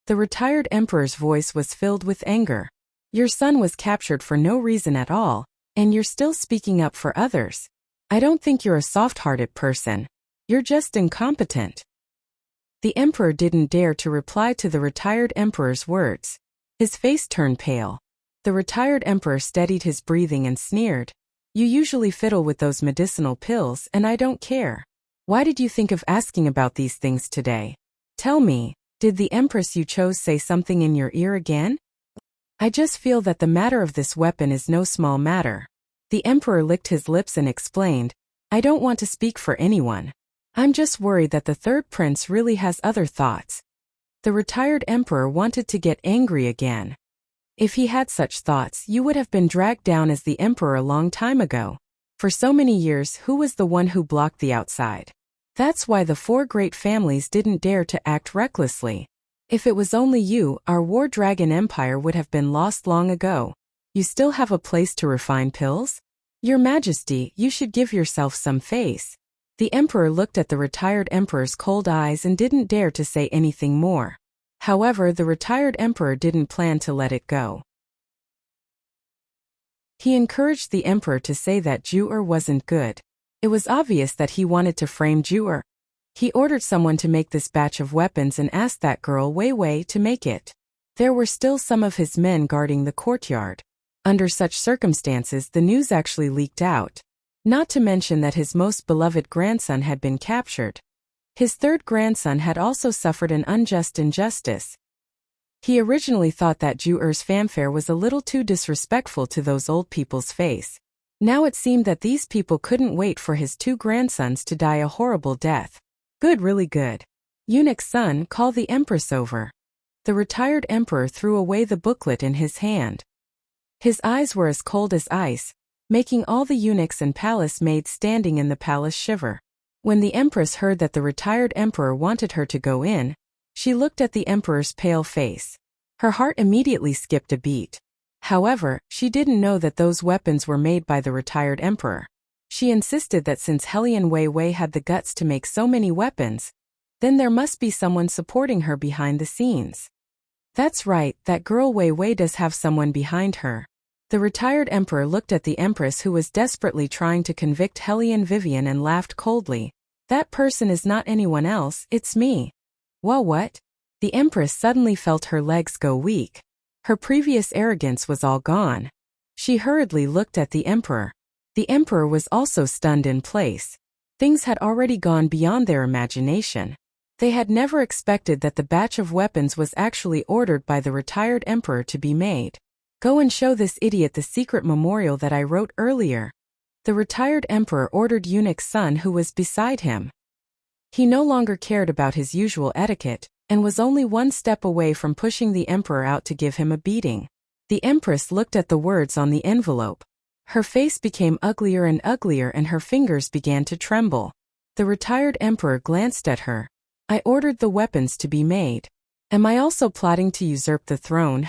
The retired emperor's voice was filled with anger. "Your son was captured for no reason at all, and you're still speaking up for others. I don't think you're a soft-hearted person. You're just incompetent." The emperor didn't dare to reply to the retired emperor's words. His face turned pale. The retired emperor steadied his breathing and sneered. "You usually fiddle with those medicinal pills, and I don't care. Why did you think of asking about these things today? Tell me, did the empress you chose say something in your ear again? I just feel that the matter of this weapon is no small matter." The emperor licked his lips and explained, "I don't want to speak for anyone. I'm just worried that the third prince really has other thoughts." The retired emperor wanted to get angry again. If he had such thoughts, you would have been dragged down as the emperor a long time ago. For so many years, who was the one who blocked the outside? That's why the four great families didn't dare to act recklessly. If it was only you, our war dragon empire would have been lost long ago. You still have a place to refine pills? Your Majesty, you should give yourself some face. The emperor looked at the retired emperor's cold eyes and didn't dare to say anything more. However, the retired emperor didn't plan to let it go. He encouraged the emperor to say that Ju'er wasn't good. It was obvious that he wanted to frame Ju'er. He ordered someone to make this batch of weapons and asked that girl Wei Wei to make it. There were still some of his men guarding the courtyard. Under such circumstances, the news actually leaked out. Not to mention that his most beloved grandson had been captured. His third grandson had also suffered an unjust injustice. He originally thought that Ju'er's fanfare was a little too disrespectful to those old people's face. Now it seemed that these people couldn't wait for his two grandsons to die a horrible death. Good, really good. Eunuch's son, call the empress over. The retired emperor threw away the booklet in his hand. His eyes were as cold as ice, making all the eunuchs and palace maids standing in the palace shiver. When the empress heard that the retired emperor wanted her to go in, she looked at the emperor's pale face. Her heart immediately skipped a beat. However, she didn't know that those weapons were made by the retired emperor. She insisted that since Hellion Wei Wei had the guts to make so many weapons, then there must be someone supporting her behind the scenes. That's right, that girl Wei Wei does have someone behind her. The retired emperor looked at the empress who was desperately trying to convict Hellion Vivian and laughed coldly. That person is not anyone else, it's me. Well, what? The empress suddenly felt her legs go weak. Her previous arrogance was all gone. She hurriedly looked at the emperor. The emperor was also stunned in place. Things had already gone beyond their imagination. They had never expected that the batch of weapons was actually ordered by the retired emperor to be made. Go and show this idiot the secret memorial that I wrote earlier. The retired emperor ordered Eunuch's son who was beside him. He no longer cared about his usual etiquette, and was only one step away from pushing the emperor out to give him a beating. The empress looked at the words on the envelope. Her face became uglier and uglier and her fingers began to tremble. The retired emperor glanced at her. I ordered the weapons to be made. Am I also plotting to usurp the throne,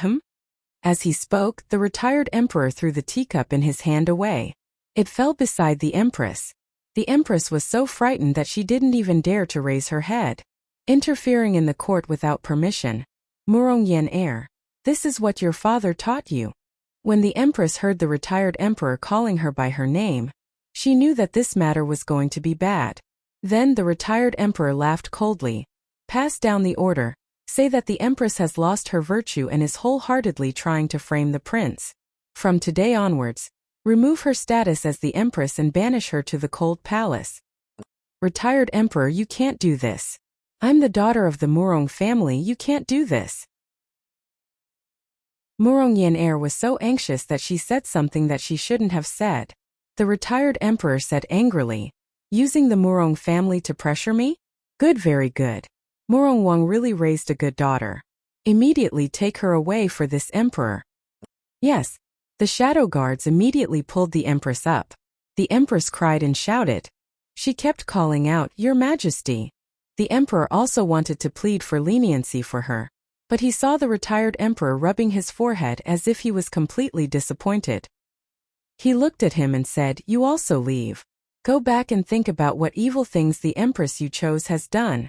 As he spoke, the retired emperor threw the teacup in his hand away. It fell beside the empress. The empress was so frightened that she didn't even dare to raise her head. Interfering in the court without permission. Murong Yen heir. This is what your father taught you. When the empress heard the retired emperor calling her by her name, she knew that this matter was going to be bad. Then the retired emperor laughed coldly. Pass down the order. Say that the Empress has lost her virtue and is wholeheartedly trying to frame the prince. From today onwards, remove her status as the Empress and banish her to the cold palace. Retired Emperor, you can't do this. I'm the daughter of the Murong family, you can't do this. Murong Yan'er was so anxious that she said something that she shouldn't have said. The retired emperor said angrily, "Using the Murong family to pressure me? Good, very good. Murong Wang really raised a good daughter. Immediately take her away for this emperor." Yes. The shadow guards immediately pulled the empress up. The empress cried and shouted. She kept calling out, "Your Majesty." The emperor also wanted to plead for leniency for her, but he saw the retired emperor rubbing his forehead as if he was completely disappointed. He looked at him and said, "You also leave. Go back and think about what evil things the empress you chose has done."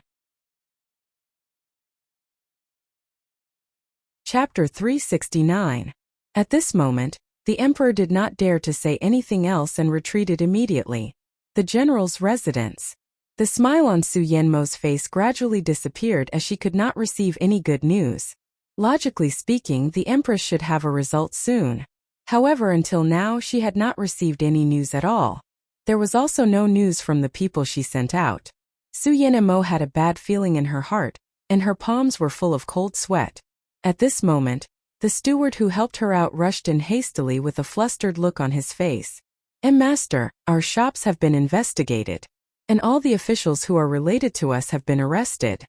Chapter 369. At this moment, the emperor did not dare to say anything else and retreated immediately. The general's residence. The smile on Su Yanmo's face gradually disappeared as she could not receive any good news. Logically speaking, the empress should have a result soon. However, until now she had not received any news at all. There was also no news from the people she sent out. Su Yanmo had a bad feeling in her heart, and her palms were full of cold sweat. At this moment, the steward who helped her out rushed in hastily with a flustered look on his face. "Master, our shops have been investigated, and all the officials who are related to us have been arrested."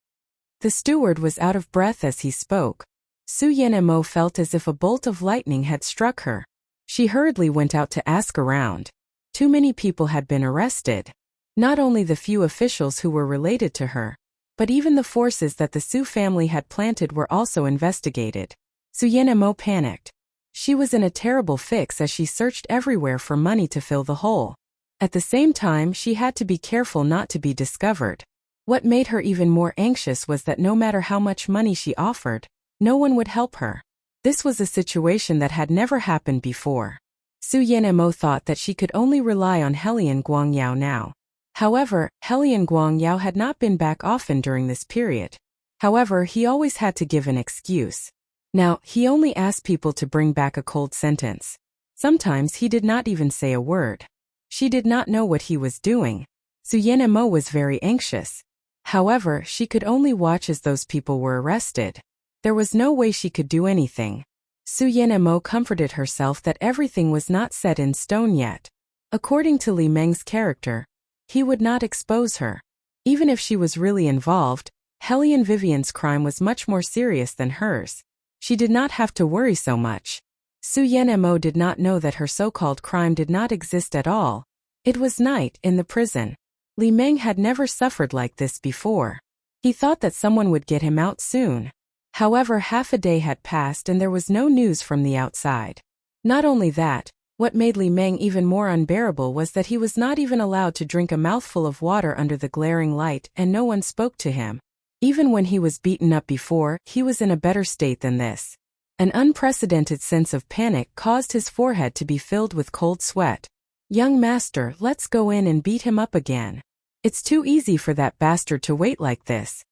The steward was out of breath as he spoke. Su Yanmo felt as if a bolt of lightning had struck her. She hurriedly went out to ask around. Too many people had been arrested. Not only the few officials who were related to her, but even the forces that the Su family had planted were also investigated. Su Yanmo panicked. She was in a terrible fix as she searched everywhere for money to fill the hole. At the same time, she had to be careful not to be discovered. What made her even more anxious was that no matter how much money she offered, no one would help her. This was a situation that had never happened before. Su Yanmo thought that she could only rely on Helian Guangyao now. However, Helian Guangyao had not been back often during this period. However, he always had to give an excuse. Now, he only asked people to bring back a cold sentence. Sometimes he did not even say a word. She did not know what he was doing. Su Yanmo was very anxious. However, she could only watch as those people were arrested. There was no way she could do anything. Su Yanmo comforted herself that everything was not set in stone yet. According to Li Meng's character, he would not expose her. Even if she was really involved, Helian Vivian's crime was much more serious than hers. She did not have to worry so much. Su Yanmo did not know that her so-called crime did not exist at all. It was night in the prison. Li Meng had never suffered like this before. He thought that someone would get him out soon. However, half a day had passed and there was no news from the outside. Not only that, what made Li Meng even more unbearable was that he was not even allowed to drink a mouthful of water under the glaring light and no one spoke to him. Even when he was beaten up before, he was in a better state than this. An unprecedented sense of panic caused his forehead to be filled with cold sweat. "Young master, let's go in and beat him up again. It's too easy for that bastard to wait like this."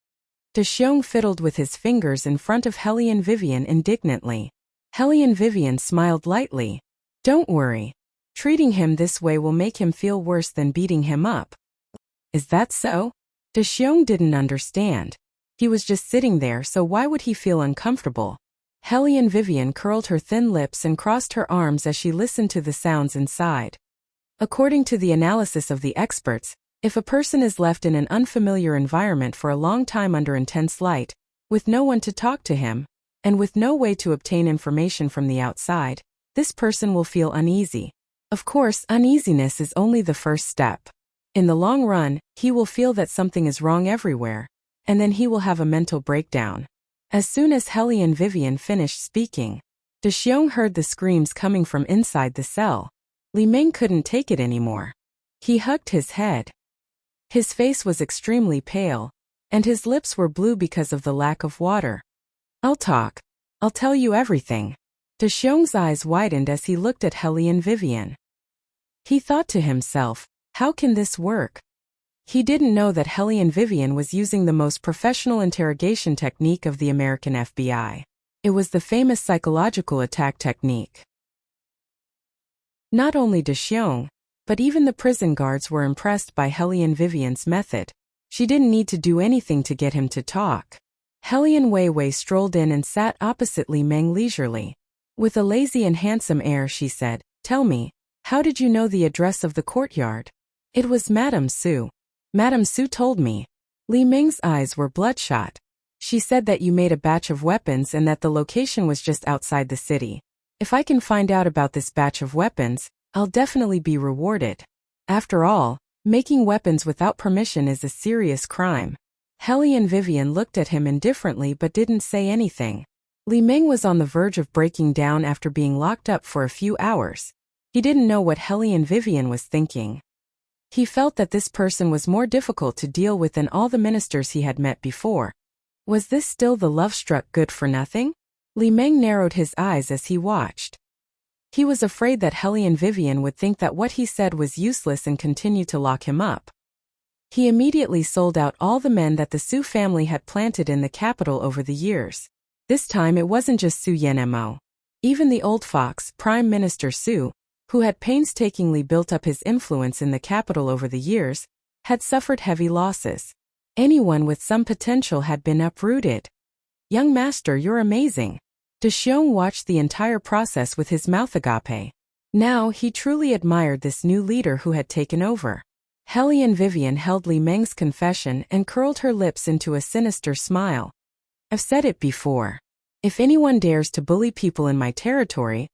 De Xiong fiddled with his fingers in front of Helian Vivian indignantly. Helian Vivian smiled lightly. "Don't worry. Treating him this way will make him feel worse than beating him up." "Is that so?" De Xiong didn't understand. He was just sitting there, so why would he feel uncomfortable? Helian Vivian curled her thin lips and crossed her arms as she listened to the sounds inside. According to the analysis of the experts, if a person is left in an unfamiliar environment for a long time under intense light, with no one to talk to him, and with no way to obtain information from the outside, this person will feel uneasy. Of course, uneasiness is only the first step. In the long run, he will feel that something is wrong everywhere, and then he will have a mental breakdown. As soon as Helian Vivian finished speaking, De Xiong heard the screams coming from inside the cell. Li Meng couldn't take it anymore. He hugged his head. His face was extremely pale, and his lips were blue because of the lack of water. "I'll talk. I'll tell you everything." De Xiong's eyes widened as he looked at Helian Vivian. He thought to himself, how can this work? He didn't know that Hellion Vivian was using the most professional interrogation technique of the American FBI. It was the famous psychological attack technique. Not only De Xiong, but even the prison guards were impressed by Hellion Vivian's method. She didn't need to do anything to get him to talk. Hellion Weiwei strolled in and sat opposite Li Meng leisurely. With a lazy and handsome air she said, "Tell me, how did you know the address of the courtyard?" "It was Madame Su. Madame Su told me." Li Meng's eyes were bloodshot. "She said that you made a batch of weapons and that the location was just outside the city. If I can find out about this batch of weapons, I'll definitely be rewarded. After all, making weapons without permission is a serious crime." Hellion Vivian looked at him indifferently but didn't say anything. Li Meng was on the verge of breaking down after being locked up for a few hours. He didn't know what Hellion Vivian was thinking. He felt that this person was more difficult to deal with than all the ministers he had met before. Was this still the love-struck good-for-nothing? Li Meng narrowed his eyes as he watched. He was afraid that Hellion Vivian would think that what he said was useless and continue to lock him up. He immediately sold out all the men that the Su family had planted in the capital over the years. This time it wasn't just Su Yanmo. Even the old fox, Prime Minister Su, who had painstakingly built up his influence in the capital over the years, had suffered heavy losses. Anyone with some potential had been uprooted. "Young master, you're amazing." De Xiong watched the entire process with his mouth agape. Now he truly admired this new leader who had taken over. Hellion Vivian held Li Meng's confession and curled her lips into a sinister smile. "I've said it before. If anyone dares to bully people in my territory,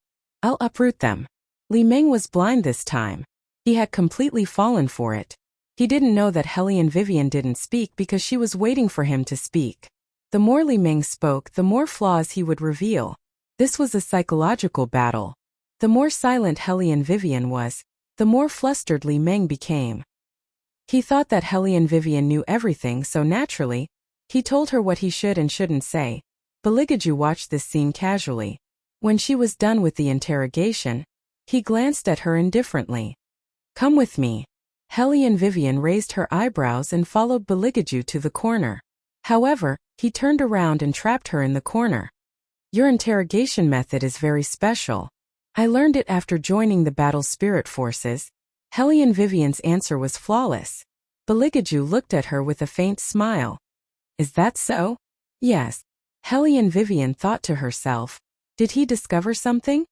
I'll uproot them." Li Meng was blind this time. He had completely fallen for it. He didn't know that Hellion Vivian didn't speak because she was waiting for him to speak. The more Li Meng spoke, the more flaws he would reveal. This was a psychological battle. The more silent Hellion Vivian was, the more flustered Li Meng became. He thought that Hellion Vivian knew everything, so naturally, he told her what he should and shouldn't say. Beligaju watched this scene casually. When she was done with the interrogation, he glanced at her indifferently. "Come with me." Hellion Vivian raised her eyebrows and followed Beligaju to the corner. However, he turned around and trapped her in the corner. "Your interrogation method is very special. I learned it after joining the Battle Spirit Forces." Hellion Vivian's answer was flawless. Beligaju looked at her with a faint smile. "Is that so?" "Yes." Hellion Vivian thought to herself. Did he discover something?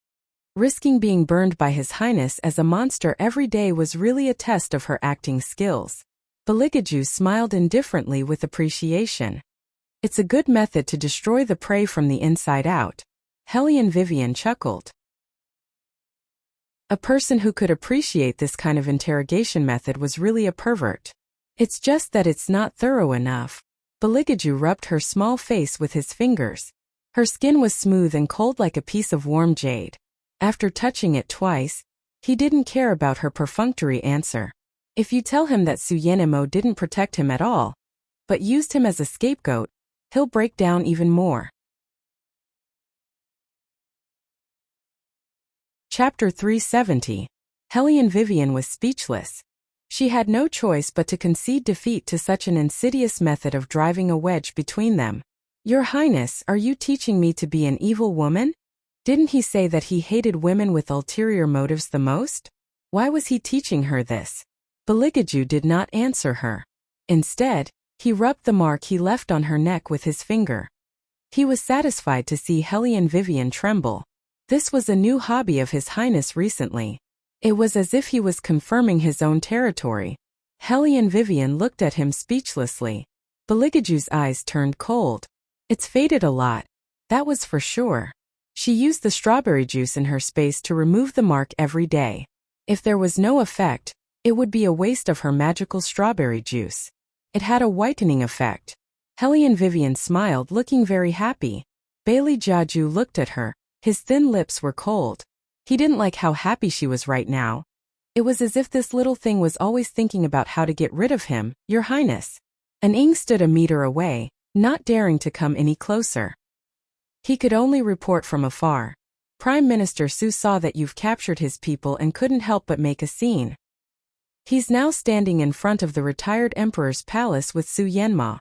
Risking being burned by His Highness as a monster every day was really a test of her acting skills. Beligaju smiled indifferently with appreciation. "It's a good method to destroy the prey from the inside out." Hellion Vivian chuckled. A person who could appreciate this kind of interrogation method was really a pervert. It's just that it's not thorough enough. Beligaju rubbed her small face with his fingers. Her skin was smooth and cold like a piece of warm jade. After touching it twice, he didn't care about her perfunctory answer. If you tell him that Su Yanmo didn't protect him at all, but used him as a scapegoat, he'll break down even more. Chapter 370. Hellion Vivian was speechless. She had no choice but to concede defeat to such an insidious method of driving a wedge between them. "Your Highness, are you teaching me to be an evil woman? Didn't he say that he hated women with ulterior motives the most? Why was he teaching her this?" Beligaju did not answer her. Instead, he rubbed the mark he left on her neck with his finger. He was satisfied to see Hellion Vivian tremble. This was a new hobby of His Highness recently. It was as if he was confirming his own territory. Hellion Vivian looked at him speechlessly. Beligaju's eyes turned cold. "It's faded a lot. That was for sure." She used the strawberry juice in her space to remove the mark every day. If there was no effect, it would be a waste of her magical strawberry juice. It had a whitening effect. Hellion Vivian smiled, looking very happy. Bailey Jiaju looked at her. His thin lips were cold. He didn't like how happy she was right now. It was as if this little thing was always thinking about how to get rid of him. "Your Highness." An Ing stood a meter away, not daring to come any closer. He could only report from afar. "Prime Minister Su saw that you've captured his people and couldn't help but make a scene." He's now standing in front of the retired emperor's palace with Su Yanma.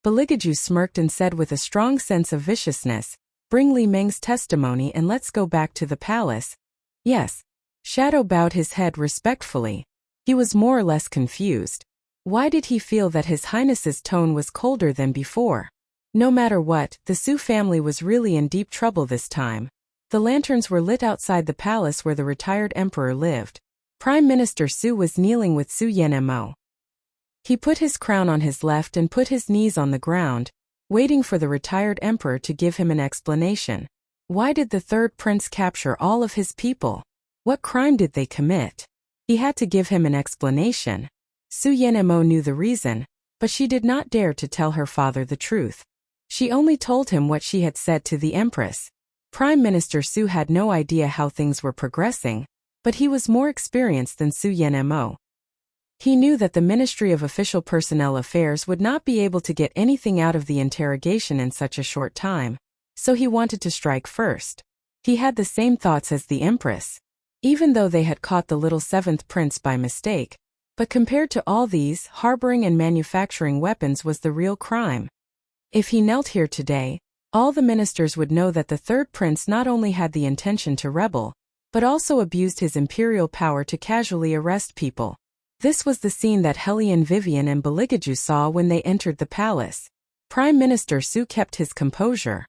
Beligaju smirked and said with a strong sense of viciousness, "Bring Li Meng's testimony and let's go back to the palace." "Yes." Shadow bowed his head respectfully. He was more or less confused. Why did he feel that His Highness's tone was colder than before? No matter what, the Su family was really in deep trouble this time. The lanterns were lit outside the palace where the retired emperor lived. Prime Minister Su was kneeling with Su Yanmo. He put his crown on his left and put his knees on the ground, waiting for the retired emperor to give him an explanation. Why did the third prince capture all of his people? What crime did they commit? He had to give him an explanation. Su Yanmo knew the reason, but she did not dare to tell her father the truth. She only told him what she had said to the empress. Prime Minister Su had no idea how things were progressing, but he was more experienced than Su Yanmo. He knew that the Ministry of Official Personnel Affairs would not be able to get anything out of the interrogation in such a short time, so he wanted to strike first. He had the same thoughts as the empress. Even though they had caught the little seventh prince by mistake, but compared to all these, harboring and manufacturing weapons was the real crime. If he knelt here today, all the ministers would know that the third prince not only had the intention to rebel, but also abused his imperial power to casually arrest people. This was the scene that Hellion Vivian and Beligaju saw when they entered the palace. Prime Minister Su kept his composure.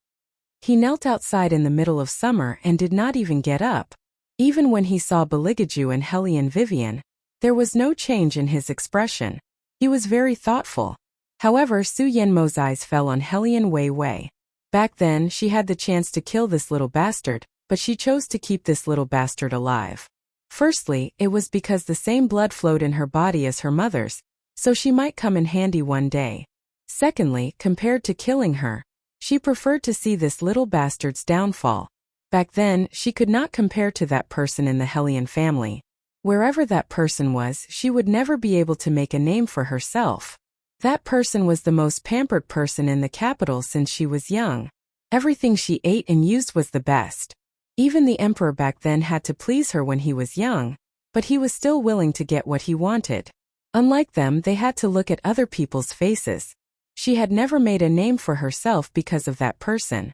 He knelt outside in the middle of summer and did not even get up. Even when he saw Beligaju and Hellion Vivian, there was no change in his expression. He was very thoughtful. However, Su Yanmo's eyes fell on Hellion Wei Wei. Back then, she had the chance to kill this little bastard, but she chose to keep this little bastard alive. Firstly, it was because the same blood flowed in her body as her mother's, so she might come in handy one day. Secondly, compared to killing her, she preferred to see this little bastard's downfall. Back then, she could not compare to that person in the Hellion family. Wherever that person was, she would never be able to make a name for herself. That person was the most pampered person in the capital since she was young. Everything she ate and used was the best. Even the emperor back then had to please her when he was young, but he was still willing to get what he wanted. Unlike them, they had to look at other people's faces. She had never made a name for herself because of that person.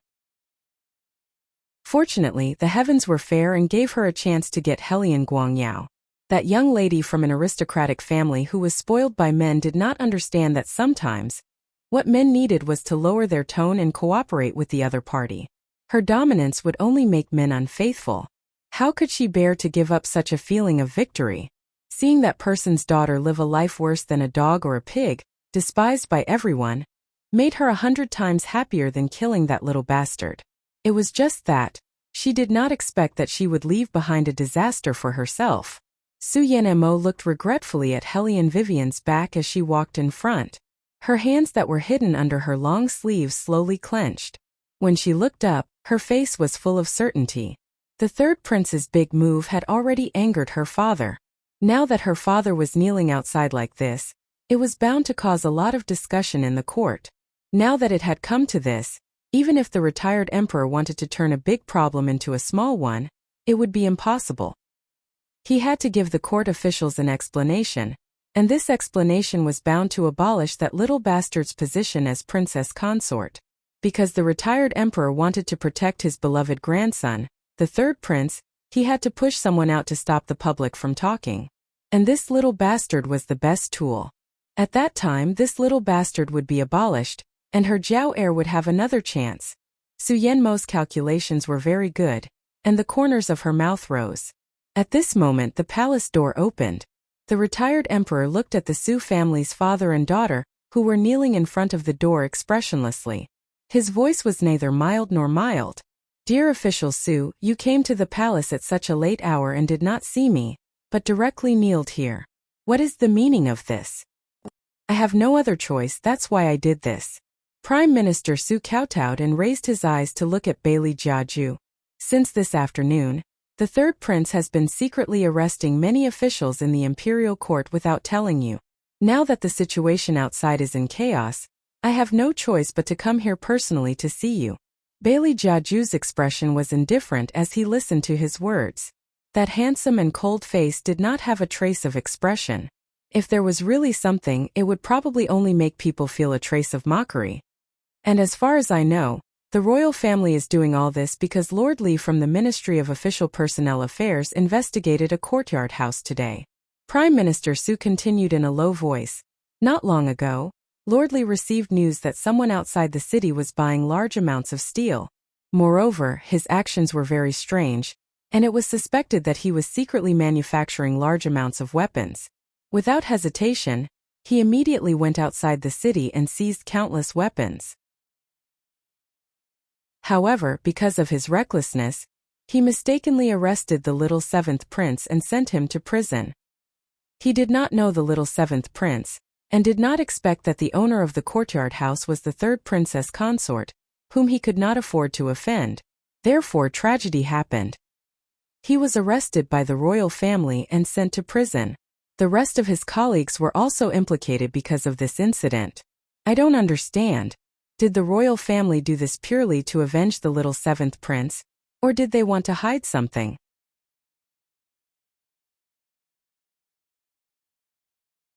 Fortunately, the heavens were fair and gave her a chance to get Hellion Guangyao. That young lady from an aristocratic family who was spoiled by men did not understand that sometimes, what men needed was to lower their tone and cooperate with the other party. Her dominance would only make men unfaithful. How could she bear to give up such a feeling of victory? Seeing that person's daughter live a life worse than a dog or a pig, despised by everyone, made her 100 times happier than killing that little bastard. It was just that. She did not expect that she would leave behind a disaster for herself. Su Yanmo looked regretfully at Hellion Vivian's back as she walked in front. Her hands that were hidden under her long sleeves slowly clenched. When she looked up, her face was full of certainty. The third prince's big move had already angered her father. Now that her father was kneeling outside like this, it was bound to cause a lot of discussion in the court. Now that it had come to this, even if the retired emperor wanted to turn a big problem into a small one, it would be impossible. He had to give the court officials an explanation, and this explanation was bound to abolish that little bastard's position as princess consort. Because the retired emperor wanted to protect his beloved grandson, the third prince, he had to push someone out to stop the public from talking. And this little bastard was the best tool. At that time, this little bastard would be abolished, and her Jiao heir would have another chance. Su Yanmo's calculations were very good, and the corners of her mouth rose. At this moment, the palace door opened. The retired emperor looked at the Su family's father and daughter, who were kneeling in front of the door expressionlessly. His voice was neither mild nor mild. "Dear official Su, you came to the palace at such a late hour and did not see me, but directly kneeled here. What is the meaning of this?" "I have no other choice, that's why I did this." Prime Minister Su kowtowed and raised his eyes to look at Bailey Jiaju. "Since this afternoon, the third prince has been secretly arresting many officials in the imperial court without telling you. Now that the situation outside is in chaos, I have no choice but to come here personally to see you." Bailey Jiaju's expression was indifferent as he listened to his words. That handsome and cold face did not have a trace of expression. If there was really something, it would probably only make people feel a trace of mockery. And as far as I know, the royal family is doing all this because Lord Li from the Ministry of Official Personnel Affairs investigated a courtyard house today. Prime Minister Su continued in a low voice. Not long ago, Lord Li received news that someone outside the city was buying large amounts of steel. Moreover, his actions were very strange, and it was suspected that he was secretly manufacturing large amounts of weapons. Without hesitation, he immediately went outside the city and seized countless weapons. However, because of his recklessness, he mistakenly arrested the little seventh prince and sent him to prison. He did not know the little seventh prince, and did not expect that the owner of the courtyard house was the third princess Consort, whom he could not afford to offend. Therefore, tragedy happened. He was arrested by the royal family and sent to prison. The rest of his colleagues were also implicated because of this incident. I don't understand. Did the royal family do this purely to avenge the little seventh prince, or did they want to hide something?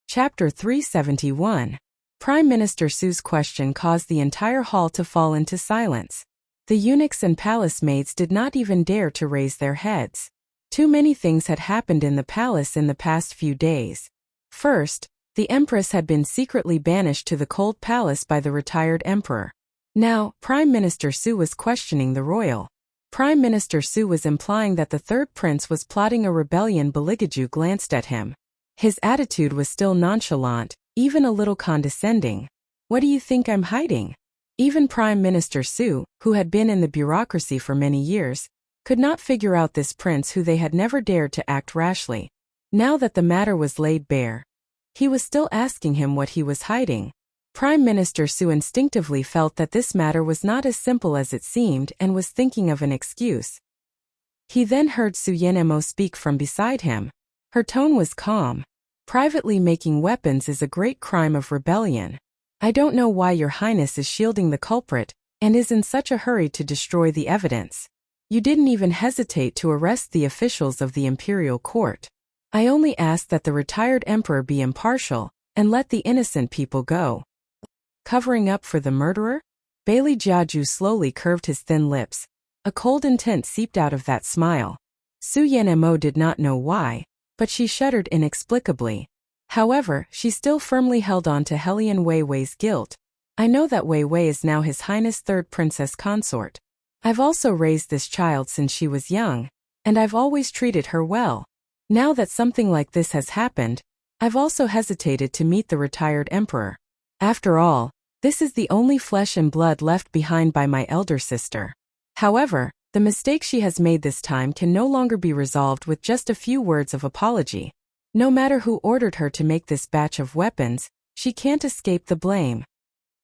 Chapter 371. Prime Minister Su's question caused the entire hall to fall into silence. The eunuchs and palace maids did not even dare to raise their heads. Too many things had happened in the palace in the past few days. First, the empress had been secretly banished to the cold palace by the retired emperor. Now, Prime Minister Su was questioning the royal. Prime Minister Su was implying that the third prince was plotting a rebellion. Beligaju glanced at him. His attitude was still nonchalant, even a little condescending. What do you think I'm hiding? Even Prime Minister Su, who had been in the bureaucracy for many years, could not figure out this prince who they had never dared to act rashly. Now that the matter was laid bare, he was still asking him what he was hiding. Prime Minister Su instinctively felt that this matter was not as simple as it seemed and was thinking of an excuse. He then heard Su Yanemo speak from beside him. Her tone was calm. Privately making weapons is a great crime of rebellion. I don't know why Your Highness is shielding the culprit and is in such a hurry to destroy the evidence. You didn't even hesitate to arrest the officials of the imperial court. I only ask that the retired emperor be impartial and let the innocent people go. Covering up for the murderer? Bailey Jiaju slowly curved his thin lips. A cold intent seeped out of that smile. Su Yanemo did not know why, but she shuddered inexplicably. However, she still firmly held on to Helian Weiwei's guilt. I know that Weiwei is now His Highness Third Princess Consort. I've also raised this child since she was young, and I've always treated her well. Now that something like this has happened, I've also hesitated to meet the retired emperor. After all, this is the only flesh and blood left behind by my elder sister. However, the mistake she has made this time can no longer be resolved with just a few words of apology. No matter who ordered her to make this batch of weapons, she can't escape the blame.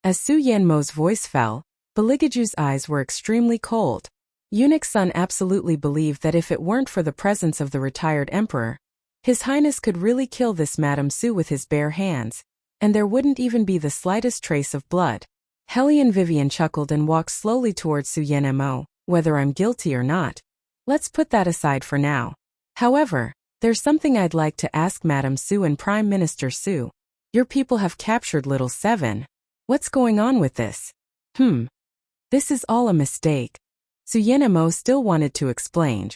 As Su Yanmo's voice fell, Beligaju's eyes were extremely cold. Eunuch Sun absolutely believed that if it weren't for the presence of the retired emperor, His Highness could really kill this Madame Su with his bare hands, and there wouldn't even be the slightest trace of blood. Helian Vivian chuckled and walked slowly towards Su Yanemo. Whether I'm guilty or not, let's put that aside for now. However, there's something I'd like to ask Madame Su and Prime Minister Su. Your people have captured Little Seven. What's going on with this? This is all a mistake. Su Yanemo still wanted to explain.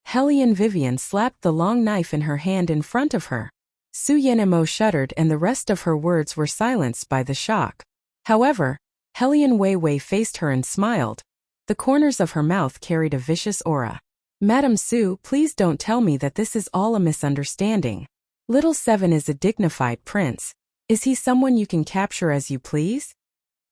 Helian Vivian slapped the long knife in her hand in front of her. Su Yanemo shuddered and the rest of her words were silenced by the shock. However, Helian Weiwei faced her and smiled. The corners of her mouth carried a vicious aura. Madame Su, please don't tell me that this is all a misunderstanding. Little Seven is a dignified prince. Is he someone you can capture as you please?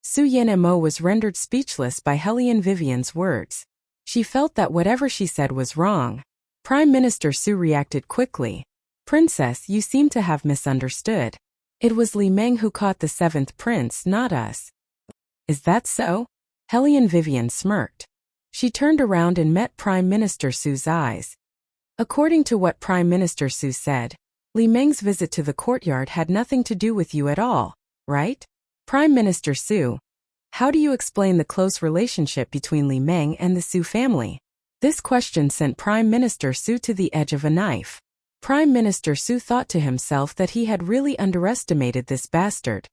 Su Yanemo was rendered speechless by Helian Vivian's words. She felt that whatever she said was wrong. Prime Minister Su reacted quickly. Princess, you seem to have misunderstood. It was Li Meng who caught the seventh prince, not us. Is that so? Helian Vivian smirked. She turned around and met Prime Minister Su's eyes. According to what Prime Minister Su said, Li Meng's visit to the courtyard had nothing to do with you at all, right? Prime Minister Su, how do you explain the close relationship between Li Meng and the Su family? This question sent Prime Minister Su to the edge of a knife. Prime Minister Su thought to himself that he had really underestimated this bastard.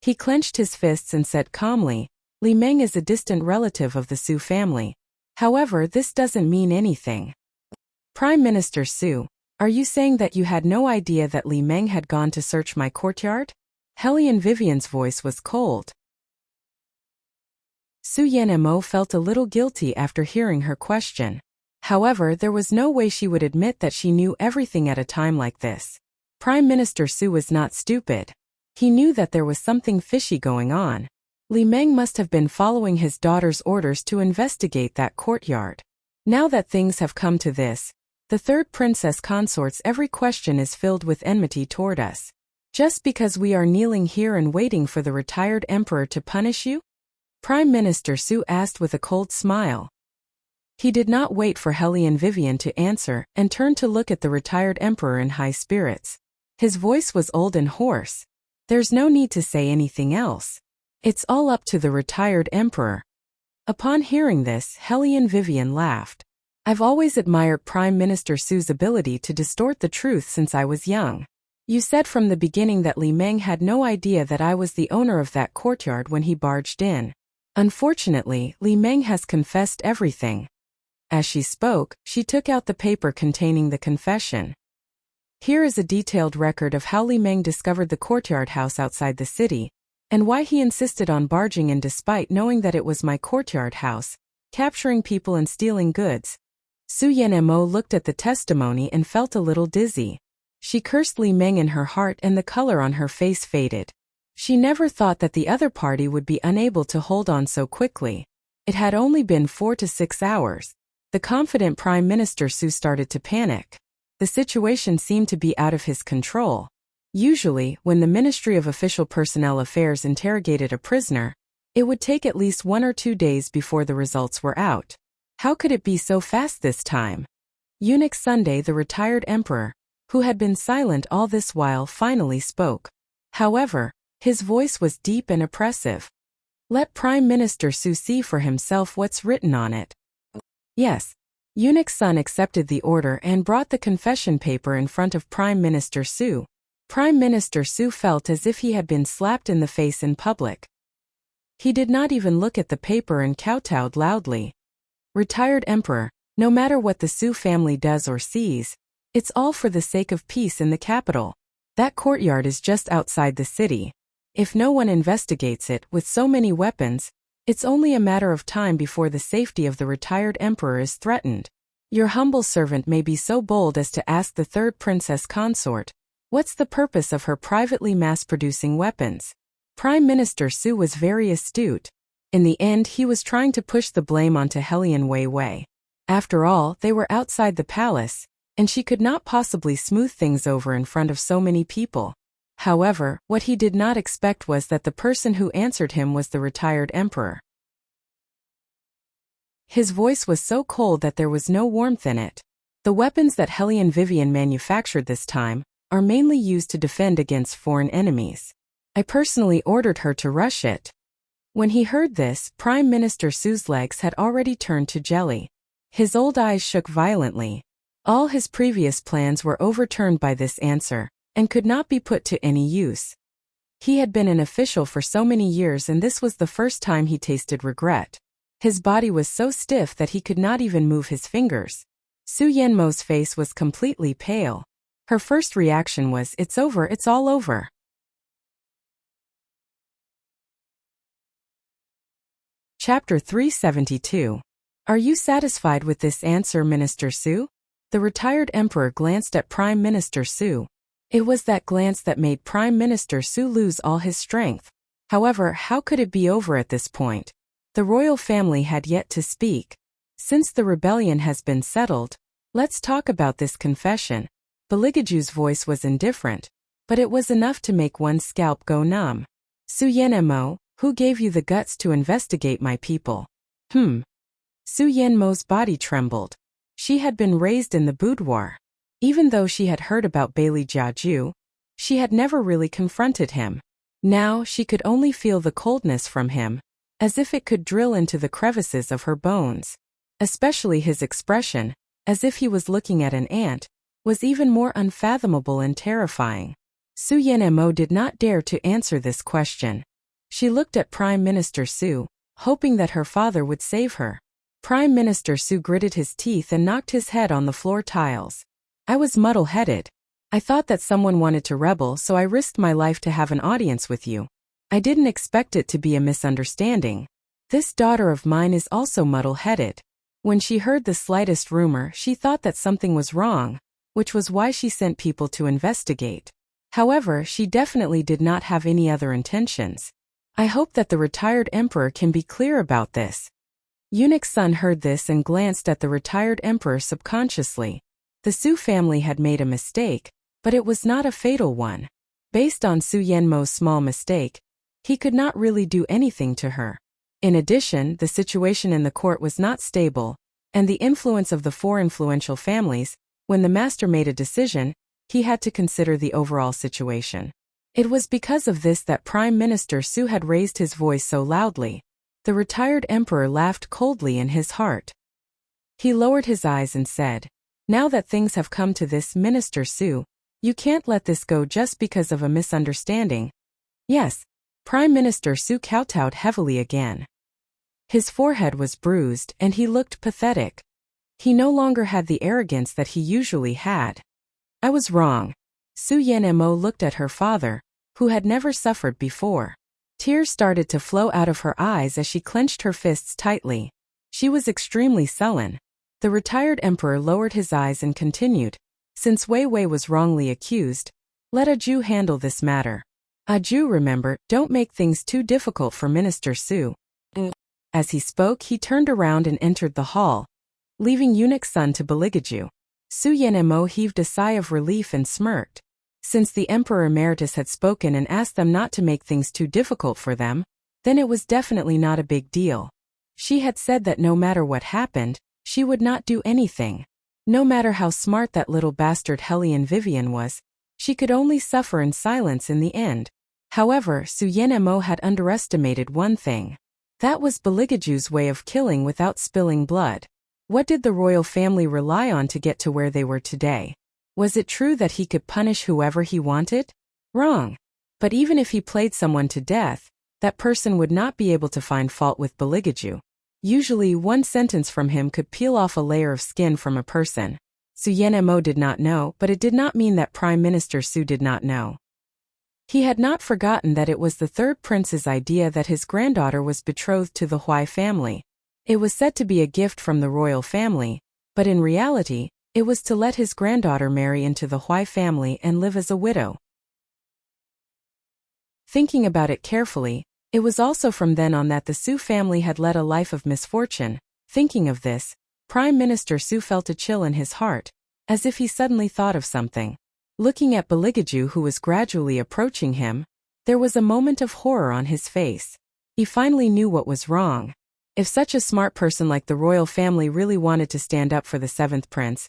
He clenched his fists and said calmly, Li Meng is a distant relative of the Su family. However, this doesn't mean anything. Prime Minister Su, are you saying that you had no idea that Li Meng had gone to search my courtyard? Hellion Vivian's voice was cold. Su Yanmo felt a little guilty after hearing her question. However, there was no way she would admit that she knew everything at a time like this. Prime Minister Su was not stupid. He knew that there was something fishy going on. Li Meng must have been following his daughter's orders to investigate that courtyard. Now that things have come to this, the third princess consort's every question is filled with enmity toward us. Just because we are kneeling here and waiting for the retired emperor to punish you? Prime Minister Su asked with a cold smile. He did not wait for Hellion Vivian to answer and turned to look at the retired emperor in high spirits. His voice was old and hoarse. There's no need to say anything else. It's all up to the retired emperor. Upon hearing this, Hellion Vivian laughed. I've always admired Prime Minister Su's ability to distort the truth since I was young. You said from the beginning that Li Meng had no idea that I was the owner of that courtyard when he barged in. Unfortunately, Li Meng has confessed everything. As she spoke, she took out the paper containing the confession. Here is a detailed record of how Li Meng discovered the courtyard house outside the city, and why he insisted on barging in despite knowing that it was my courtyard house, capturing people and stealing goods. Su Yanmo looked at the testimony and felt a little dizzy. She cursed Li Meng in her heart and the color on her face faded. She never thought that the other party would be unable to hold on so quickly. It had only been 4 to 6 hours. The confident Prime Minister Su started to panic. The situation seemed to be out of his control. Usually, when the Ministry of Official Personnel Affairs interrogated a prisoner, it would take at least 1 or 2 days before the results were out. How could it be so fast this time? Eunuch Sunday, the retired emperor, who had been silent all this while, finally spoke. However, his voice was deep and oppressive. Let Prime Minister Su see for himself what's written on it. Yes. Eunuch Sun accepted the order and brought the confession paper in front of Prime Minister Su. Prime Minister Su felt as if he had been slapped in the face in public. He did not even look at the paper and kowtowed loudly. Retired Emperor, no matter what the Su family does or sees, it's all for the sake of peace in the capital. That courtyard is just outside the city. If no one investigates it with so many weapons, it's only a matter of time before the safety of the retired emperor is threatened. Your humble servant may be so bold as to ask the third princess consort, what's the purpose of her privately mass-producing weapons? Prime Minister Su was very astute. In the end, he was trying to push the blame onto Hellion Wei. After all, they were outside the palace, and she could not possibly smooth things over in front of so many people. However, what he did not expect was that the person who answered him was the retired emperor. His voice was so cold that there was no warmth in it. The weapons that Hellion Vivian manufactured this time are mainly used to defend against foreign enemies. I personally ordered her to rush it. When he heard this, Prime Minister Su's legs had already turned to jelly. His old eyes shook violently. All his previous plans were overturned by this answer, and could not be put to any use. He had been an official for so many years, and this was the first time he tasted regret. His body was so stiff that he could not even move his fingers. Su Yanmo's face was completely pale. Her first reaction was, "It's over, it's all over." Chapter 372. Are you satisfied with this answer, Minister Su? The retired emperor glanced at Prime Minister Su. It was that glance that made Prime Minister Su lose all his strength. However, how could it be over at this point? The royal family had yet to speak. Since the rebellion has been settled, let's talk about this confession. Beligaju's voice was indifferent, but it was enough to make one's scalp go numb. Su Yanmo, who gave you the guts to investigate my people? Su Yanmo's body trembled. She had been raised in the boudoir. Even though she had heard about Bailey Jiaju, she had never really confronted him. Now she could only feel the coldness from him, as if it could drill into the crevices of her bones. Especially his expression, as if he was looking at an ant, was even more unfathomable and terrifying. Su Yanmo did not dare to answer this question. She looked at Prime Minister Su, hoping that her father would save her. Prime Minister Su gritted his teeth and knocked his head on the floor tiles. I was muddle-headed. I thought that someone wanted to rebel, so I risked my life to have an audience with you. I didn't expect it to be a misunderstanding. This daughter of mine is also muddle-headed. When she heard the slightest rumor, she thought that something was wrong, which was why she sent people to investigate. However, she definitely did not have any other intentions. I hope that the retired emperor can be clear about this. Eunuch's son heard this and glanced at the retired emperor subconsciously. The Su family had made a mistake, but it was not a fatal one. Based on Su Yanmo's small mistake, he could not really do anything to her. In addition, the situation in the court was not stable, and the influence of the four influential families. When the master made a decision, he had to consider the overall situation. It was because of this that Prime Minister Su had raised his voice so loudly. The retired emperor laughed coldly in his heart. He lowered his eyes and said, "Now that things have come to this, Minister Su, you can't let this go just because of a misunderstanding." Yes. Prime Minister Su kowtowed heavily again. His forehead was bruised and he looked pathetic. He no longer had the arrogance that he usually had. I was wrong. Su Yanmo looked at her father, who had never suffered before. Tears started to flow out of her eyes as she clenched her fists tightly. She was extremely sullen. The retired emperor lowered his eyes and continued, "Since Wei Wei was wrongly accused, let a Jew handle this matter. A Jew, remember, don't make things too difficult for Minister Su." As he spoke, he turned around and entered the hall, leaving Eunuch's son to Beligaju. Su Yanmo heaved a sigh of relief and smirked. Since the Emperor Emeritus had spoken and asked them not to make things too difficult for them, then it was definitely not a big deal. She had said that no matter what happened, she would not do anything. No matter how smart that little bastard Hellion Vivian was, she could only suffer in silence in the end. However, Su Yanmo had underestimated one thing. That was Beligaju's way of killing without spilling blood. What did the royal family rely on to get to where they were today? Was it true that he could punish whoever he wanted? Wrong. But even if he played someone to death, that person would not be able to find fault with Beligaju. Usually, one sentence from him could peel off a layer of skin from a person. Su Yanmo did not know, but it did not mean that Prime Minister Su did not know. He had not forgotten that it was the third prince's idea that his granddaughter was betrothed to the Huai family. It was said to be a gift from the royal family, but in reality, it was to let his granddaughter marry into the Huai family and live as a widow. Thinking about it carefully, it was also from then on that the Su family had led a life of misfortune. Thinking of this, Prime Minister Su felt a chill in his heart, as if he suddenly thought of something. Looking at Beligaju, who was gradually approaching him, there was a moment of horror on his face. He finally knew what was wrong. If such a smart person like the royal family really wanted to stand up for the seventh prince,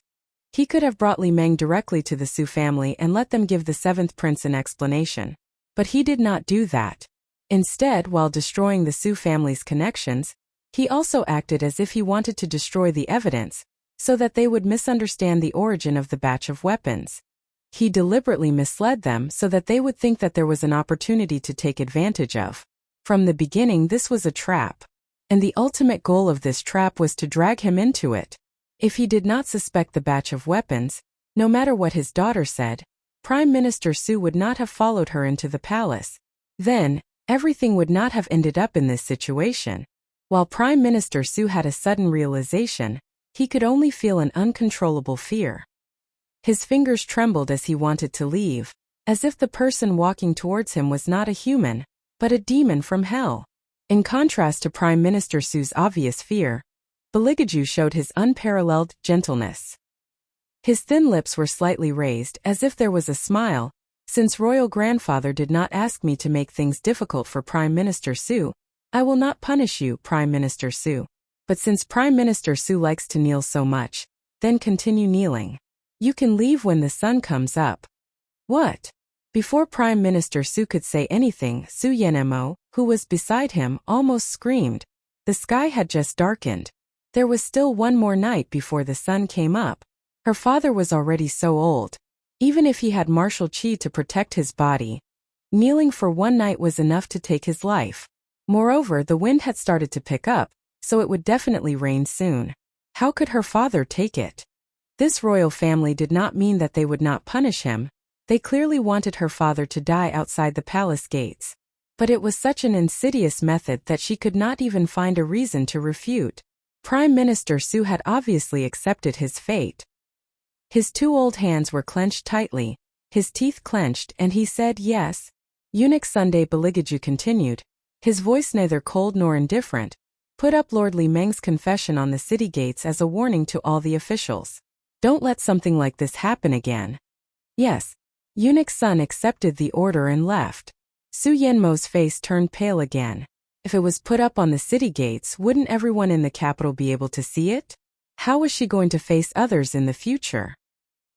he could have brought Li Meng directly to the Su family and let them give the seventh prince an explanation. But he did not do that. Instead, while destroying the Su family's connections, he also acted as if he wanted to destroy the evidence, so that they would misunderstand the origin of the batch of weapons. He deliberately misled them so that they would think that there was an opportunity to take advantage of. From the beginning, this was a trap. And the ultimate goal of this trap was to drag him into it. If he did not suspect the batch of weapons, no matter what his daughter said, Prime Minister Su would not have followed her into the palace. Then, everything would not have ended up in this situation. While Prime Minister Su had a sudden realization, he could only feel an uncontrollable fear. His fingers trembled as he wanted to leave, as if the person walking towards him was not a human, but a demon from hell. In contrast to Prime Minister Su's obvious fear, Beligaju showed his unparalleled gentleness. His thin lips were slightly raised as if there was a smile. Since royal grandfather did not ask me to make things difficult for Prime Minister Su, I will not punish you, Prime Minister Su. But since Prime Minister Su likes to kneel so much, then continue kneeling. You can leave when the sun comes up. What? Before Prime Minister Su could say anything, Su Yanmo, who was beside him, almost screamed. The sky had just darkened. There was still one more night before the sun came up. Her father was already so old. Even if he had martial qi to protect his body, kneeling for one night was enough to take his life. Moreover, the wind had started to pick up, so it would definitely rain soon. How could her father take it? This royal family did not mean that they would not punish him. They clearly wanted her father to die outside the palace gates. But it was such an insidious method that she could not even find a reason to refute. Prime Minister Su had obviously accepted his fate. His two old hands were clenched tightly, his teeth clenched, and he said yes. Eunuch Sunday Baligaju continued, his voice neither cold nor indifferent, put up Lord Li Meng's confession on the city gates as a warning to all the officials. Don't let something like this happen again. Yes. Eunuch Sun accepted the order and left. Su Yanmo's face turned pale again. If it was put up on the city gates, wouldn't everyone in the capital be able to see it? How was she going to face others in the future?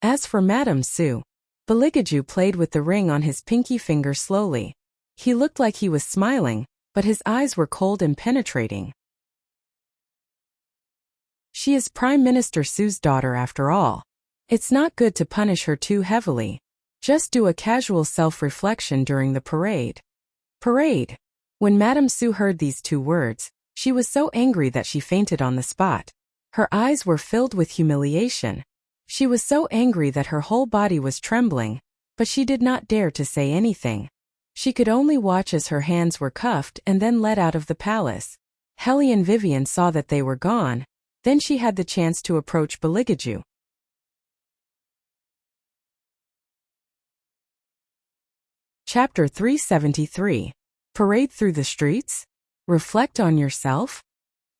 As for Madame Su, Baligaju played with the ring on his pinky finger slowly. He looked like he was smiling, but his eyes were cold and penetrating. She is Prime Minister Su's daughter after all. It's not good to punish her too heavily. Just do a casual self-reflection during the parade. Parade. When Madame Su heard these two words, she was so angry that she fainted on the spot. Her eyes were filled with humiliation. She was so angry that her whole body was trembling, but she did not dare to say anything. She could only watch as her hands were cuffed and then led out of the palace. Hellion Vivian saw that they were gone. Then she had the chance to approach Baligaju. Chapter 373. Parade through the streets? Reflect on yourself?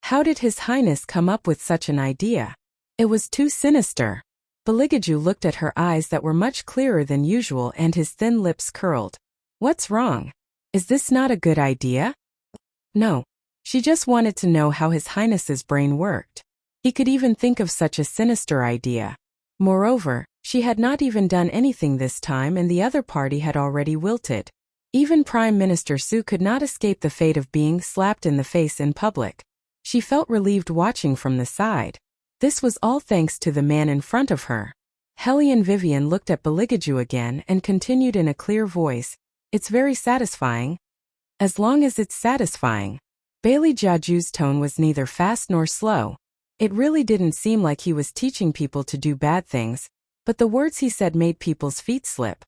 How did His Highness come up with such an idea? It was too sinister. Baligaju looked at her eyes that were much clearer than usual and his thin lips curled. What's wrong? Is this not a good idea? No. She just wanted to know how His Highness's brain worked. He could even think of such a sinister idea. Moreover, she had not even done anything this time and the other party had already wilted. Even Prime Minister Su could not escape the fate of being slapped in the face in public. She felt relieved watching from the side. This was all thanks to the man in front of her. Hellion Vivian looked at Baligaju again and continued in a clear voice, "It's very satisfying. As long as it's satisfying." Bailey Jiaju's tone was neither fast nor slow. It really didn't seem like he was teaching people to do bad things, but the words he said made people's feet slip.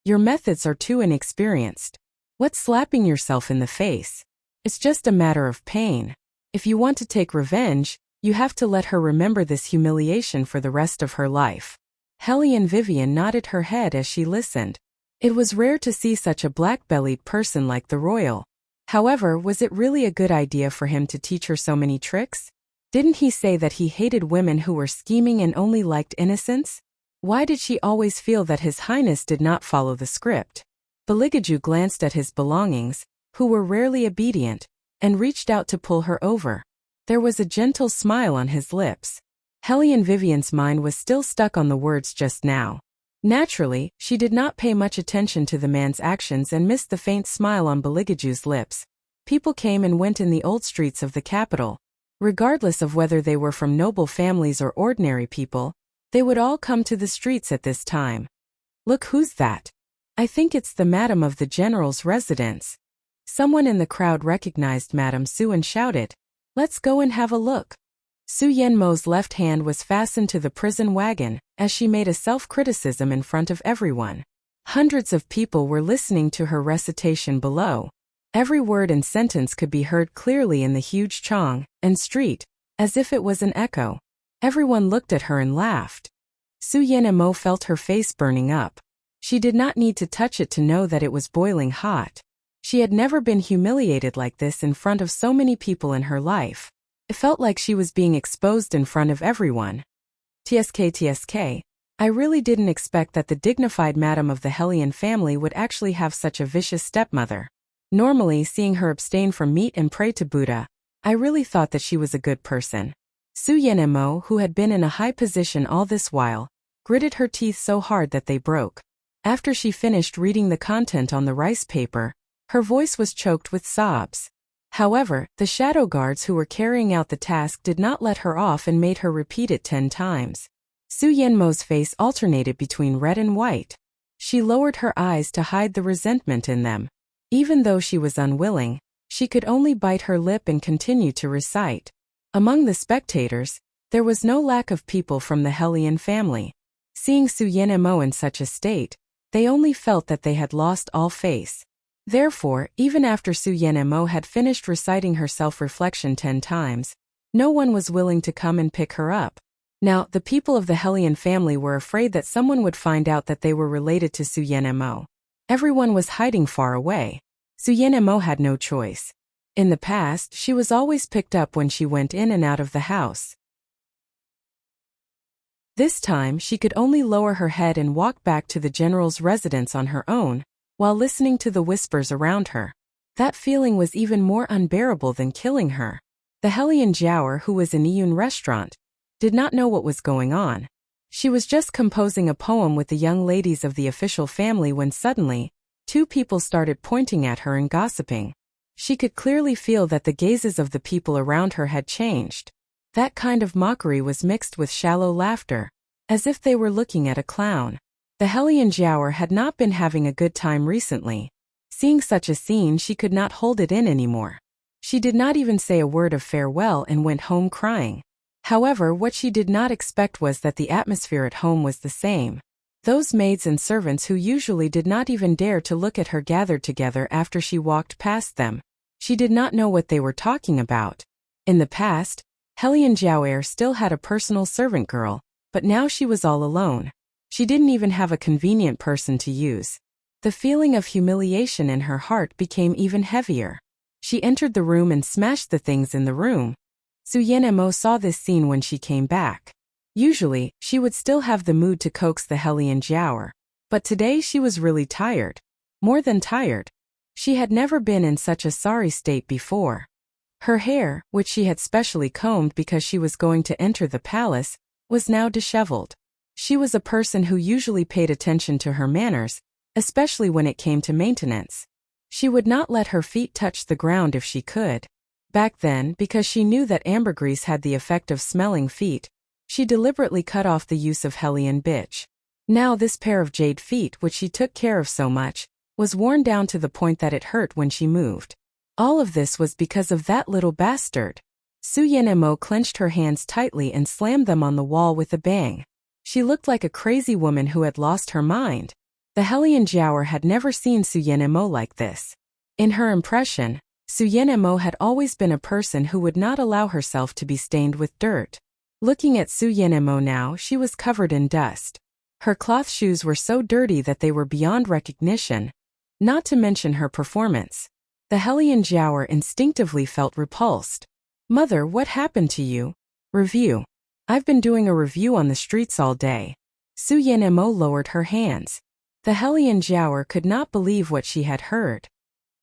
Your methods are too inexperienced. What's slapping yourself in the face? It's just a matter of pain. If you want to take revenge, you have to let her remember this humiliation for the rest of her life. Hellion Vivian nodded her head as she listened. It was rare to see such a black-bellied person like the royal. However, was it really a good idea for him to teach her so many tricks? Didn't he say that he hated women who were scheming and only liked innocence? Why did she always feel that His Highness did not follow the script? Baligaju glanced at his belongings, who were rarely obedient, and reached out to pull her over. There was a gentle smile on his lips. Hellion Vivian's mind was still stuck on the words just now. Naturally, she did not pay much attention to the man's actions and missed the faint smile on Baligaju's lips. People came and went in the old streets of the capital. Regardless of whether they were from noble families or ordinary people, they would all come to the streets at this time. Look, who's that? I think it's the madam of the general's residence. Someone in the crowd recognized Madame Su and shouted, "Let's go and have a look." Su Yanmo's left hand was fastened to the prison wagon, as she made a self-criticism in front of everyone. Hundreds of people were listening to her recitation below. Every word and sentence could be heard clearly in the huge chong and street, as if it was an echo. Everyone looked at her and laughed. Su Yanmo felt her face burning up. She did not need to touch it to know that it was boiling hot. She had never been humiliated like this in front of so many people in her life. It felt like she was being exposed in front of everyone. TSK, I really didn't expect that the dignified madam of the Hellion family would actually have such a vicious stepmother. Normally, seeing her abstain from meat and pray to Buddha, I really thought that she was a good person. Su Yanmo, who had been in a high position all this while, gritted her teeth so hard that they broke. After she finished reading the content on the rice paper, her voice was choked with sobs. However, the shadow guards who were carrying out the task did not let her off and made her repeat it 10 times. Su Yanmo's face alternated between red and white. She lowered her eyes to hide the resentment in them. Even though she was unwilling, she could only bite her lip and continue to recite. Among the spectators, there was no lack of people from the Hellion family. Seeing Su Yanmo in such a state, they only felt that they had lost all face. Therefore, even after Su Yanmo had finished reciting her self-reflection 10 times, no one was willing to come and pick her up. Now, the people of the Hellion family were afraid that someone would find out that they were related to Su Yanmo. Everyone was hiding far away. Su Yanmo had no choice. In the past, she was always picked up when she went in and out of the house. This time, she could only lower her head and walk back to the general's residence on her own, while listening to the whispers around her. That feeling was even more unbearable than killing her. The Hellion Jiaoer, who was in Iyun restaurant, did not know what was going on. She was just composing a poem with the young ladies of the official family when suddenly, 2 people started pointing at her and gossiping. She could clearly feel that the gazes of the people around her had changed. That kind of mockery was mixed with shallow laughter, as if they were looking at a clown. The Hellion Jiaoer had not been having a good time recently. Seeing such a scene, she could not hold it in anymore. She did not even say a word of farewell and went home crying. However, what she did not expect was that the atmosphere at home was the same. Those maids and servants who usually did not even dare to look at her gathered together after she walked past them. She did not know what they were talking about. In the past, Hellion Jiaoer still had a personal servant girl, but now she was all alone. She didn't even have a convenient person to use. The feeling of humiliation in her heart became even heavier. She entered the room and smashed the things in the room. Su Yanmo saw this scene when she came back. Usually, she would still have the mood to coax the Hellion Jiaoer, but today she was really tired. More than tired. She had never been in such a sorry state before. Her hair, which she had specially combed because she was going to enter the palace, was now disheveled. She was a person who usually paid attention to her manners, especially when it came to maintenance. She would not let her feet touch the ground if she could. Back then, because she knew that ambergris had the effect of smelling feet, she deliberately cut off the use of Hellion bitch. Now this pair of jade feet, which she took care of so much, was worn down to the point that it hurt when she moved. All of this was because of that little bastard. Su Yanmo clenched her hands tightly and slammed them on the wall with a bang. She looked like a crazy woman who had lost her mind. The Hellion Jiaoer had never seen Su Yanmo like this. In her impression, Su Yanmo had always been a person who would not allow herself to be stained with dirt. Looking at Su Yanmo now, she was covered in dust. Her cloth shoes were so dirty that they were beyond recognition, not to mention her performance. The Hellion Jiaoer instinctively felt repulsed. "Mother, what happened to you?" "Review. I've been doing a review on the streets all day." Su Yanmo lowered her hands. The Hellion Jiaoer could not believe what she had heard.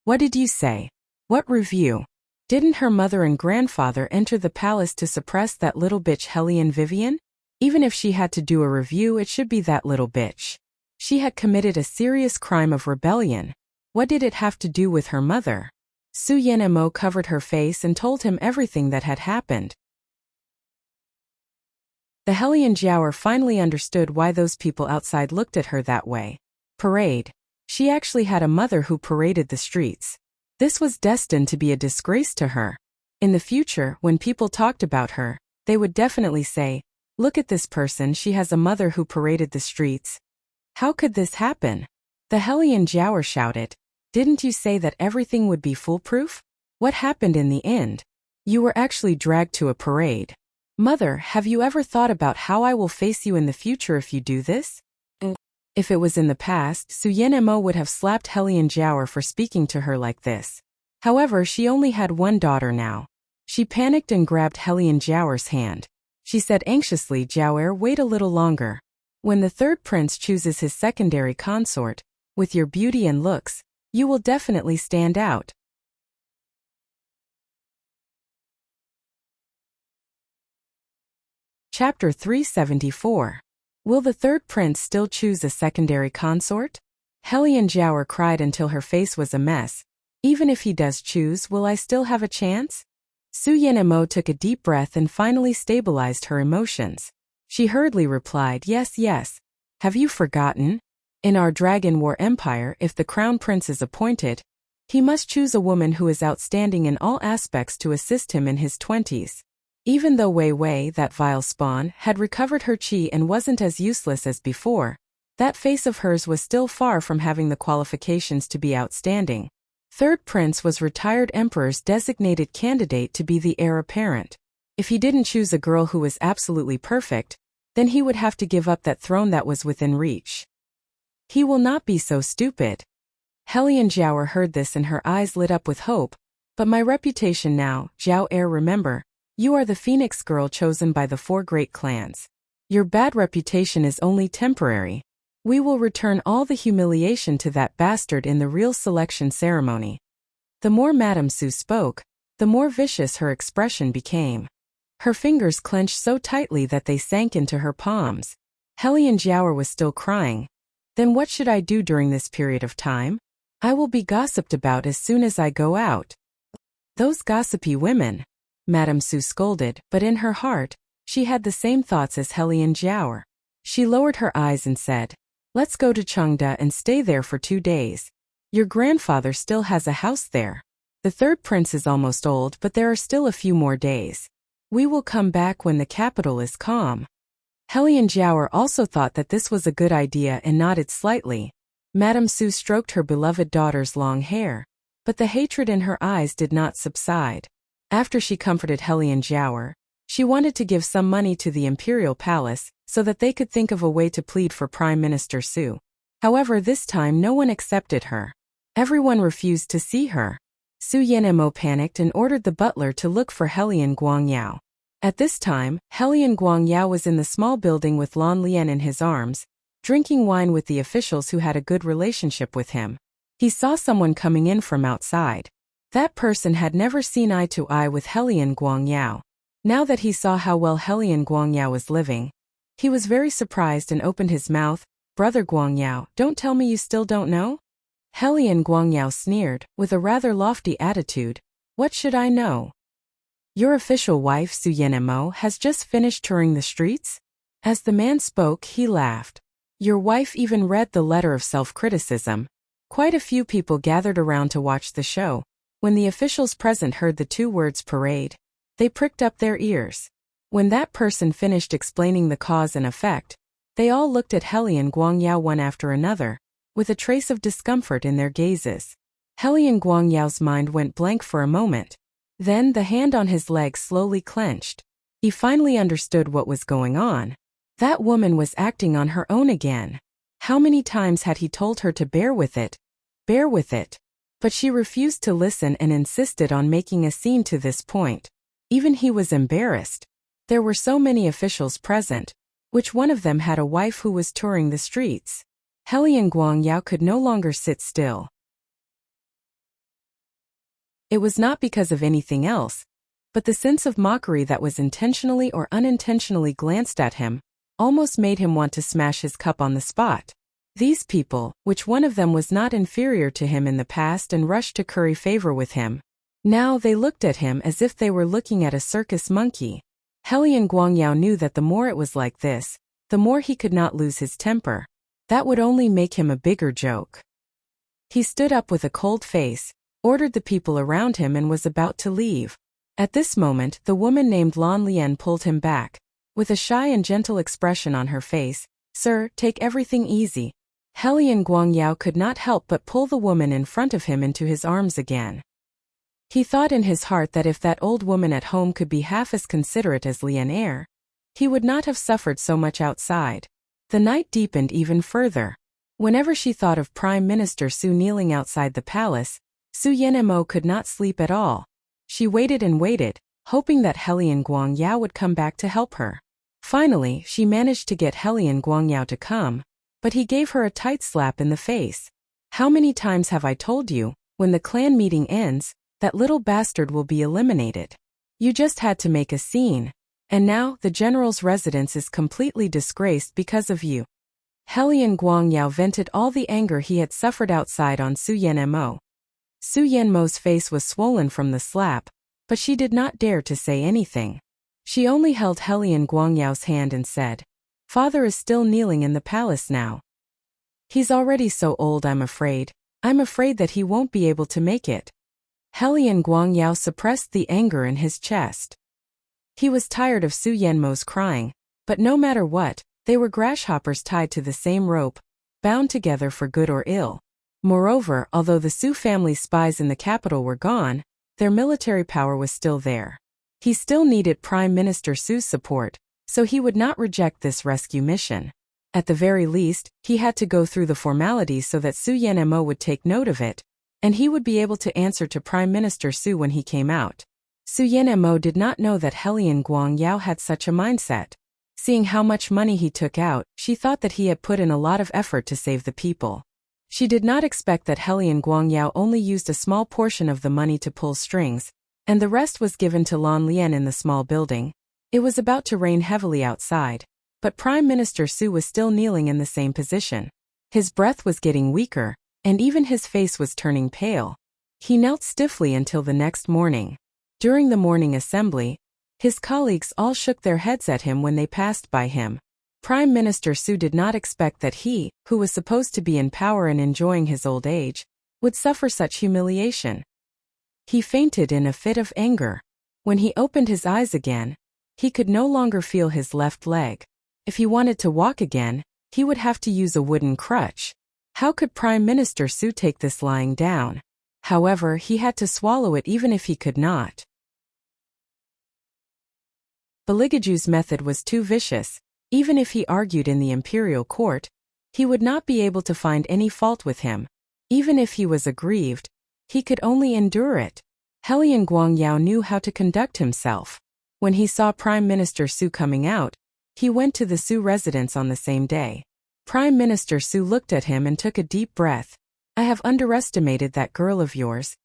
"What did you say? What review? Didn't her mother and grandfather enter the palace to suppress that little bitch Hellion Vivian? Even if she had to do a review, it should be that little bitch. She had committed a serious crime of rebellion. What did it have to do with her mother?" Su Yanmo covered her face and told him everything that had happened. The Hellion Jiaoer finally understood why those people outside looked at her that way. Parade. She actually had a mother who paraded the streets. This was destined to be a disgrace to her. In the future, when people talked about her, they would definitely say, "Look at this person, she has a mother who paraded the streets." How could this happen? The Hellion Jiaoer shouted, "Didn't you say that everything would be foolproof? What happened in the end? You were actually dragged to a parade. Mother, have you ever thought about how I will face you in the future if you do this?" If it was in the past, Su Yanmo would have slapped Hellion Jiaoer for speaking to her like this. However, she only had one daughter now. She panicked and grabbed Hellion Jiaoer's hand. She said anxiously, "Jiaoer, wait a little longer. When the third prince chooses his secondary consort, with your beauty and looks, you will definitely stand out." Chapter 374. Will the third prince still choose a secondary consort? Hellion Jiaoer cried until her face was a mess. "Even if he does choose, will I still have a chance?" Su Yanmo took a deep breath and finally stabilized her emotions. She hurriedly replied, yes, yes. Have you forgotten? In our Dragon War Empire, if the crown prince is appointed, he must choose a woman who is outstanding in all aspects to assist him in his 20s. Even though Wei Wei, that vile spawn, had recovered her chi and wasn't as useless as before, that face of hers was still far from having the qualifications to be outstanding. Third prince was retired emperor's designated candidate to be the heir apparent. If he didn't choose a girl who was absolutely perfect, then he would have to give up that throne that was within reach. He will not be so stupid. Helian Jiao heard this and her eyes lit up with hope. But my reputation now, Jiao heir, remember, you are the phoenix girl chosen by the 4 great clans. Your bad reputation is only temporary. We will return all the humiliation to that bastard in the real selection ceremony. The more Madame Su spoke, the more vicious her expression became. Her fingers clenched so tightly that they sank into her palms. Helian Jiao was still crying. Then what should I do during this period of time? I will be gossiped about as soon as I go out. Those gossipy women, Madame Su scolded, but in her heart, she had the same thoughts as Helian Jiao. She lowered her eyes and said, let's go to Chengde and stay there for 2 days. Your grandfather still has a house there. The third prince is almost old, but there are still a few more days. We will come back when the capital is calm. Helian Jiao also thought that this was a good idea and nodded slightly. Madame Su stroked her beloved daughter's long hair, but the hatred in her eyes did not subside. After she comforted Helian Jiao, she wanted to give some money to the imperial palace so that they could think of a way to plead for Prime Minister Su. However, this time no one accepted her. Everyone refused to see her. Su Yanmo panicked and ordered the butler to look for Helian Guangyao. At this time, Helian Guangyao was in the small building with Lan Lian in his arms, drinking wine with the officials who had a good relationship with him. He saw someone coming in from outside. That person had never seen eye to eye with Helian Guangyao. Now that he saw how well Helian Guangyao was living, he was very surprised and opened his mouth. Brother Guangyao, don't tell me you still don't know? Helian Guangyao sneered, with a rather lofty attitude. What should I know? Your official wife Su Yanmo has just finished touring the streets? As the man spoke, he laughed. Your wife even read the letter of self-criticism. Quite a few people gathered around to watch the show. When the officials present heard the 2 words parade, they pricked up their ears. When that person finished explaining the cause and effect, they all looked at Helian Guangyao one after another, with a trace of discomfort in their gazes. Helian Guangyao's mind went blank for a moment. Then the hand on his leg slowly clenched. He finally understood what was going on. That woman was acting on her own again. How many times had he told her to bear with it? Bear with it. But she refused to listen and insisted on making a scene to this point. Even he was embarrassed. There were so many officials present. Which one of them had a wife who was touring the streets? Helian Guangyao could no longer sit still. It was not because of anything else, but the sense of mockery that was intentionally or unintentionally glanced at him, almost made him want to smash his cup on the spot. These people, which one of them was not inferior to him in the past and rushed to curry favor with him. Now they looked at him as if they were looking at a circus monkey. Helian Guangyao knew that the more it was like this, the more he could not lose his temper. That would only make him a bigger joke. He stood up with a cold face, ordered the people around him and was about to leave. At this moment, the woman named Lan Lian pulled him back. With a shy and gentle expression on her face, "Sir, take everything easy." Helian Guangyao could not help but pull the woman in front of him into his arms again. He thought in his heart that if that old woman at home could be half as considerate as Lian Er, he would not have suffered so much outside. The night deepened even further. Whenever she thought of Prime Minister Su kneeling outside the palace, Su Yanmo could not sleep at all. She waited and waited, hoping that Helian Guangyao would come back to help her. Finally, she managed to get Helian Guangyao to come, but he gave her a tight slap in the face. "How many times have I told you, when the clan meeting ends, that little bastard will be eliminated? You just had to make a scene. And now, the general's residence is completely disgraced because of you." Helian Guangyao vented all the anger he had suffered outside on Su Yanmo. Su Yanmo's face was swollen from the slap, but she did not dare to say anything. She only held Helian Guangyao's hand and said, "Father is still kneeling in the palace now. He's already so old, I'm afraid. I'm afraid that he won't be able to make it." Helian Guangyao suppressed the anger in his chest. He was tired of Su Yanmo's crying, but no matter what, they were grasshoppers tied to the same rope, bound together for good or ill. Moreover, although the Su family's spies in the capital were gone, their military power was still there. He still needed Prime Minister Su's support, so he would not reject this rescue mission. At the very least, he had to go through the formalities so that Su Yanmo would take note of it, and he would be able to answer to Prime Minister Su when he came out. Su Yanmo did not know that Helian Guangyao had such a mindset. Seeing how much money he took out, she thought that he had put in a lot of effort to save the people. She did not expect that Helian Guangyao only used a small portion of the money to pull strings, and the rest was given to Lan Lian in the small building. It was about to rain heavily outside, but Prime Minister Su was still kneeling in the same position. His breath was getting weaker, and even his face was turning pale. He knelt stiffly until the next morning. During the morning assembly, his colleagues all shook their heads at him when they passed by him. Prime Minister Su did not expect that he, who was supposed to be in power and enjoying his old age, would suffer such humiliation. He fainted in a fit of anger. When he opened his eyes again, he could no longer feel his left leg. If he wanted to walk again, he would have to use a wooden crutch. How could Prime Minister Su take this lying down? However, he had to swallow it even if he could not. Baligaju's method was too vicious. Even if he argued in the imperial court, he would not be able to find any fault with him. Even if he was aggrieved, he could only endure it. Helian Guangyao knew how to conduct himself. When he saw Prime Minister Su coming out, he went to the Su residence on the same day. Prime Minister Su looked at him and took a deep breath. "I have underestimated that girl of yours.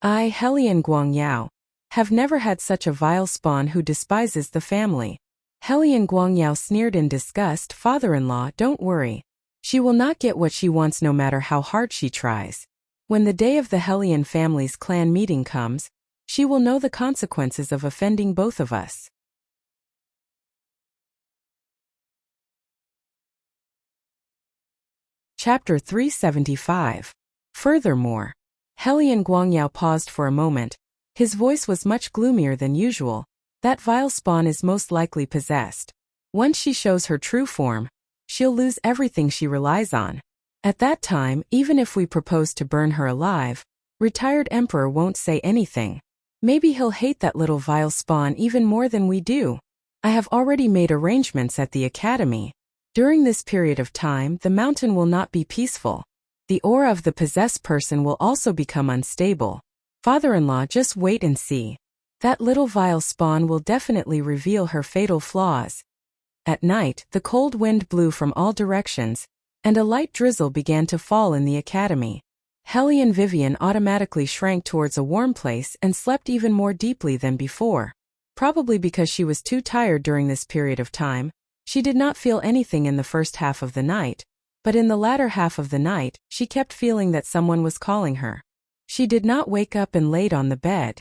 I, Helian Guangyao, have never had such a vile spawn who despises the family." Helian Guangyao sneered in disgust. "Father-in-law, don't worry. She will not get what she wants no matter how hard she tries. When the day of the Helian family's clan meeting comes, she will know the consequences of offending both of us." Chapter 375. Furthermore. Helian Guangyao paused for a moment. His voice was much gloomier than usual. "That vile spawn is most likely possessed. Once she shows her true form, she'll lose everything she relies on. At that time, even if we propose to burn her alive, retired emperor won't say anything. Maybe he'll hate that little vile spawn even more than we do. I have already made arrangements at the academy. During this period of time, the mountain will not be peaceful. The aura of the possessed person will also become unstable. Father-in-law, just wait and see. That little vile spawn will definitely reveal her fatal flaws." At night, the cold wind blew from all directions, and a light drizzle began to fall in the academy. Helian Vivian automatically shrank towards a warm place and slept even more deeply than before. Probably because she was too tired during this period of time, she did not feel anything in the first half of the night, but in the latter half of the night, she kept feeling that someone was calling her. She did not wake up and laid on the bed.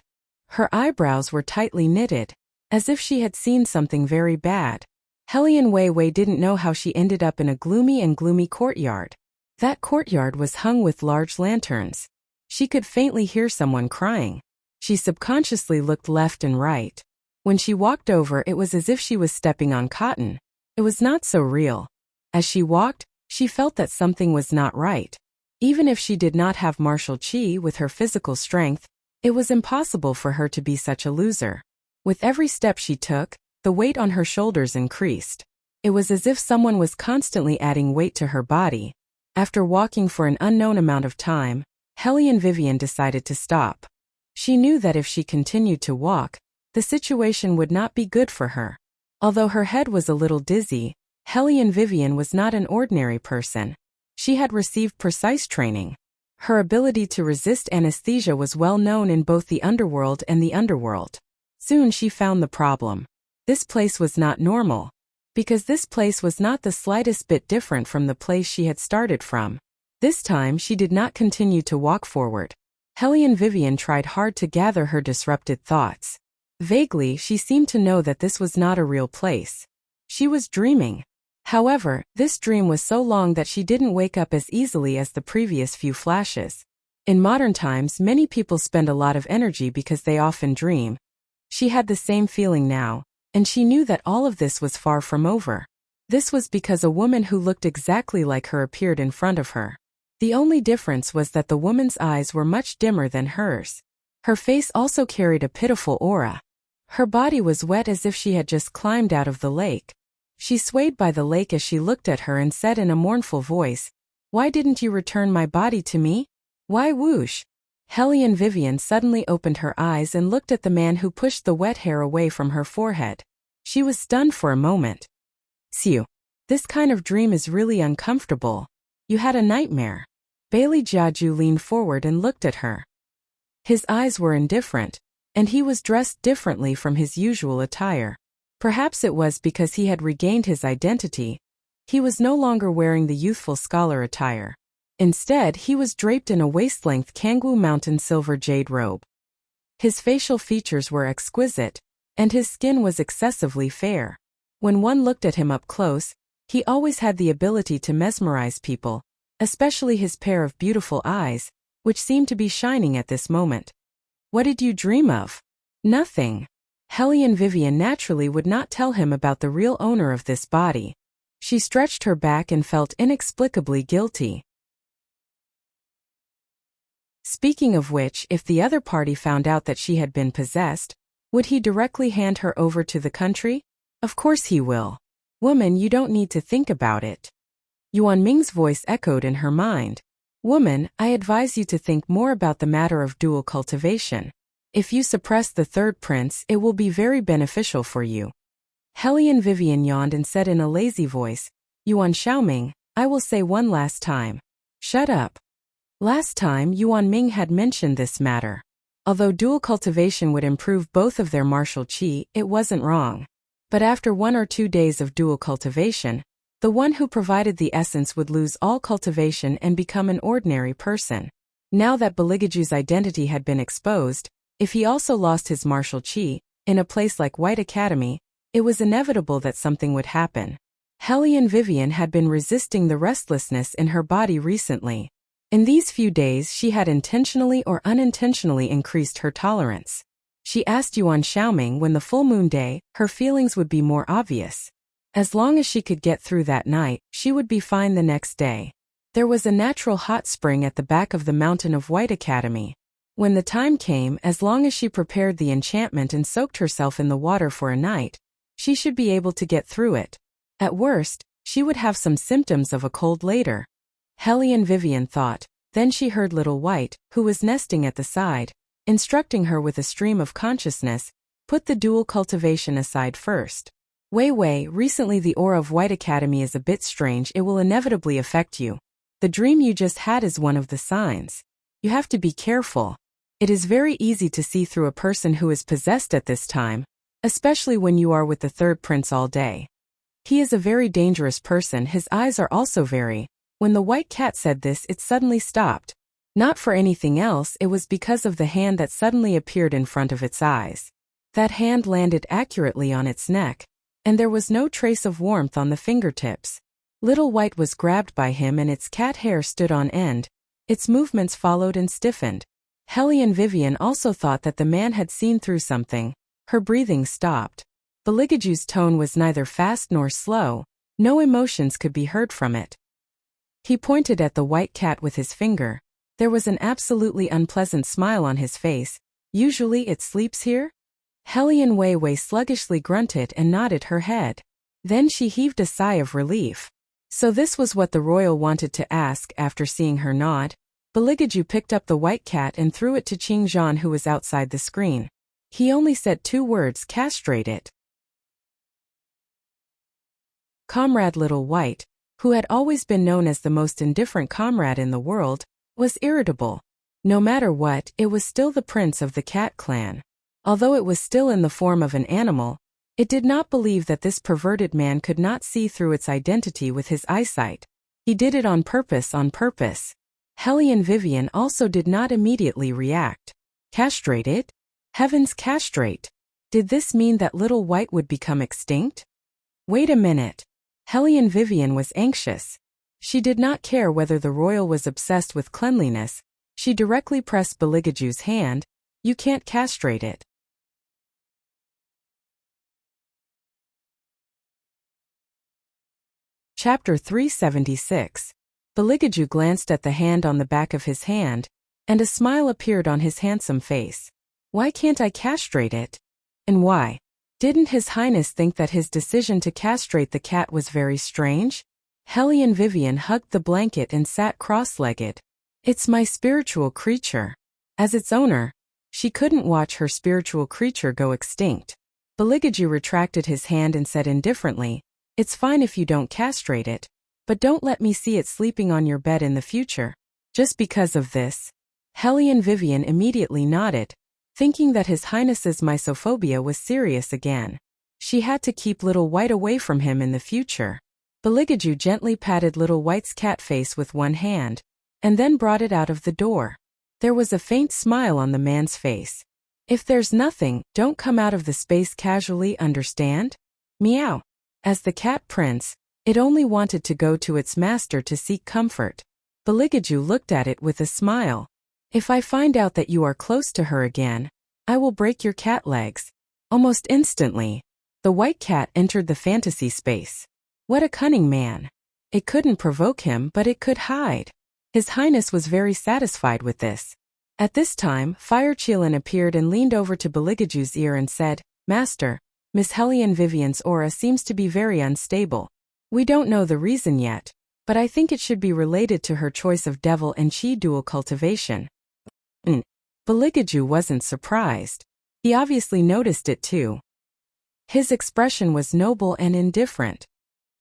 Her eyebrows were tightly knitted, as if she had seen something very bad. Helian Weiwei didn't know how she ended up in a gloomy courtyard. That courtyard was hung with large lanterns. She could faintly hear someone crying. She subconsciously looked left and right. When she walked over, it was as if she was stepping on cotton. It was not so real. As she walked, she felt that something was not right. Even if she did not have martial qi with her physical strength, it was impossible for her to be such a loser. With every step she took, the weight on her shoulders increased. It was as if someone was constantly adding weight to her body. After walking for an unknown amount of time, Helian Vivian decided to stop. She knew that if she continued to walk, the situation would not be good for her. Although her head was a little dizzy, Helian Vivian was not an ordinary person. She had received precise training. Her ability to resist anesthesia was well known in both the underworld and the underworld. Soon she found the problem. This place was not normal. Because this place was not the slightest bit different from the place she had started from. This time she did not continue to walk forward. Helian Vivian tried hard to gather her disrupted thoughts. Vaguely, she seemed to know that this was not a real place. She was dreaming. However, this dream was so long that she didn't wake up as easily as the previous few flashes. In modern times, many people spend a lot of energy because they often dream. She had the same feeling now, and she knew that all of this was far from over. This was because a woman who looked exactly like her appeared in front of her. The only difference was that the woman's eyes were much dimmer than hers. Her face also carried a pitiful aura. Her body was wet as if she had just climbed out of the lake. She swayed by the lake as she looked at her and said in a mournful voice, "Why didn't you return my body to me? Why whoosh?" Hellion Vivian suddenly opened her eyes and looked at the man who pushed the wet hair away from her forehead. She was stunned for a moment. "Siu, this kind of dream is really uncomfortable. You had a nightmare." Bailey Jiaju leaned forward and looked at her. His eyes were indifferent, and he was dressed differently from his usual attire. Perhaps it was because he had regained his identity. He was no longer wearing the youthful scholar attire. Instead, he was draped in a waist-length Kangwu Mountain silver jade robe. His facial features were exquisite, and his skin was excessively fair. When one looked at him up close, he always had the ability to mesmerize people, especially his pair of beautiful eyes, which seemed to be shining at this moment. "What did you dream of?" "Nothing." Hellion Vivian naturally would not tell him about the real owner of this body. She stretched her back and felt inexplicably guilty. Speaking of which, if the other party found out that she had been possessed, would he directly hand her over to the country? Of course he will. "Woman, you don't need to think about it." Yuan Ming's voice echoed in her mind. "Woman, I advise you to think more about the matter of dual cultivation. If you suppress the third prince, it will be very beneficial for you." Hellion Vivian yawned and said in a lazy voice, "Yuan Xiaoming, I will say one last time. Shut up." Last time Yuan Ming had mentioned this matter. Although dual cultivation would improve both of their martial qi, it wasn't wrong. But after 1 or 2 days of dual cultivation, the one who provided the essence would lose all cultivation and become an ordinary person. Now that Beligaju's identity had been exposed, if he also lost his martial qi, in a place like White Academy, it was inevitable that something would happen. Hellion Vivian had been resisting the restlessness in her body recently. In these few days she had intentionally or unintentionally increased her tolerance. She asked Yuan Xiaoming when the full moon day, her feelings would be more obvious. As long as she could get through that night, she would be fine the next day. There was a natural hot spring at the back of the mountain of White Academy. When the time came, as long as she prepared the enchantment and soaked herself in the water for a night, she should be able to get through it. At worst, she would have some symptoms of a cold later. Hellion Vivian thought. Then she heard Little White, who was nesting at the side, instructing her with a stream of consciousness, "Put the dual cultivation aside first. Wei, recently the aura of White Academy is a bit strange. It will inevitably affect you. The dream you just had is one of the signs. You have to be careful. It is very easy to see through a person who is possessed at this time, especially when you are with the third prince all day. He is a very dangerous person. His eyes are also very..." When the white cat said this, it suddenly stopped. Not for anything else, it was because of the hand that suddenly appeared in front of its eyes. That hand landed accurately on its neck, and there was no trace of warmth on the fingertips. Little White was grabbed by him and its cat hair stood on end. Its movements followed and stiffened. Hellion Vivian also thought that the man had seen through something. Her breathing stopped. Beligaju's tone was neither fast nor slow. No emotions could be heard from it. He pointed at the white cat with his finger. There was an absolutely unpleasant smile on his face. "Usually it sleeps here?" Hellion Wei sluggishly grunted and nodded her head. Then she heaved a sigh of relief. So this was what the royal wanted to ask. After seeing her nod, Beligaju picked up the white cat and threw it to Qing Zhan, who was outside the screen. He only said 2 words: "Castrate it." Comrade Little White, who had always been known as the most indifferent comrade in the world, was irritable. No matter what, it was still the prince of the cat clan. Although it was still in the form of an animal, it did not believe that this perverted man could not see through its identity with his eyesight. He did it on purpose. Hellion Vivian also did not immediately react. "Castrate it? Heavens, castrate! Did this mean that Little White would become extinct? Wait a minute. Hellion Vivian was anxious. She did not care whether the royal was obsessed with cleanliness. She directly pressed Beligaju's hand. You can't castrate it. Chapter 376. Beligaju glanced at the hand on the back of his hand, and a smile appeared on his handsome face. Why can't I castrate it? And why? Didn't His Highness think that his decision to castrate the cat was very strange? Hellion Vivian hugged the blanket and sat cross-legged. It's my spiritual creature. As its owner, she couldn't watch her spiritual creature go extinct. Beligaju retracted his hand and said indifferently, It's fine if you don't castrate it, but don't let me see it sleeping on your bed in the future. Just because of this. Hellion Vivian immediately nodded, thinking that His Highness's misophobia was serious again. She had to keep Little White away from him in the future. Beligaju gently patted Little White's cat face with one hand, and then brought it out of the door. There was a faint smile on the man's face. If there's nothing, don't come out of the space casually, understand? Meow. As the cat prince, it only wanted to go to its master to seek comfort. Beligaju looked at it with a smile. If I find out that you are close to her again, I will break your cat legs. Almost instantly, the white cat entered the fantasy space. What a cunning man. It couldn't provoke him, but it could hide. His Highness was very satisfied with this. At this time, Fire Chilin appeared and leaned over to Beligaju's ear and said, Master, Miss Hellion Vivian's aura seems to be very unstable. We don't know the reason yet, but I think it should be related to her choice of devil and chi dual cultivation. Beligaju wasn't surprised. He obviously noticed it too. His expression was noble and indifferent.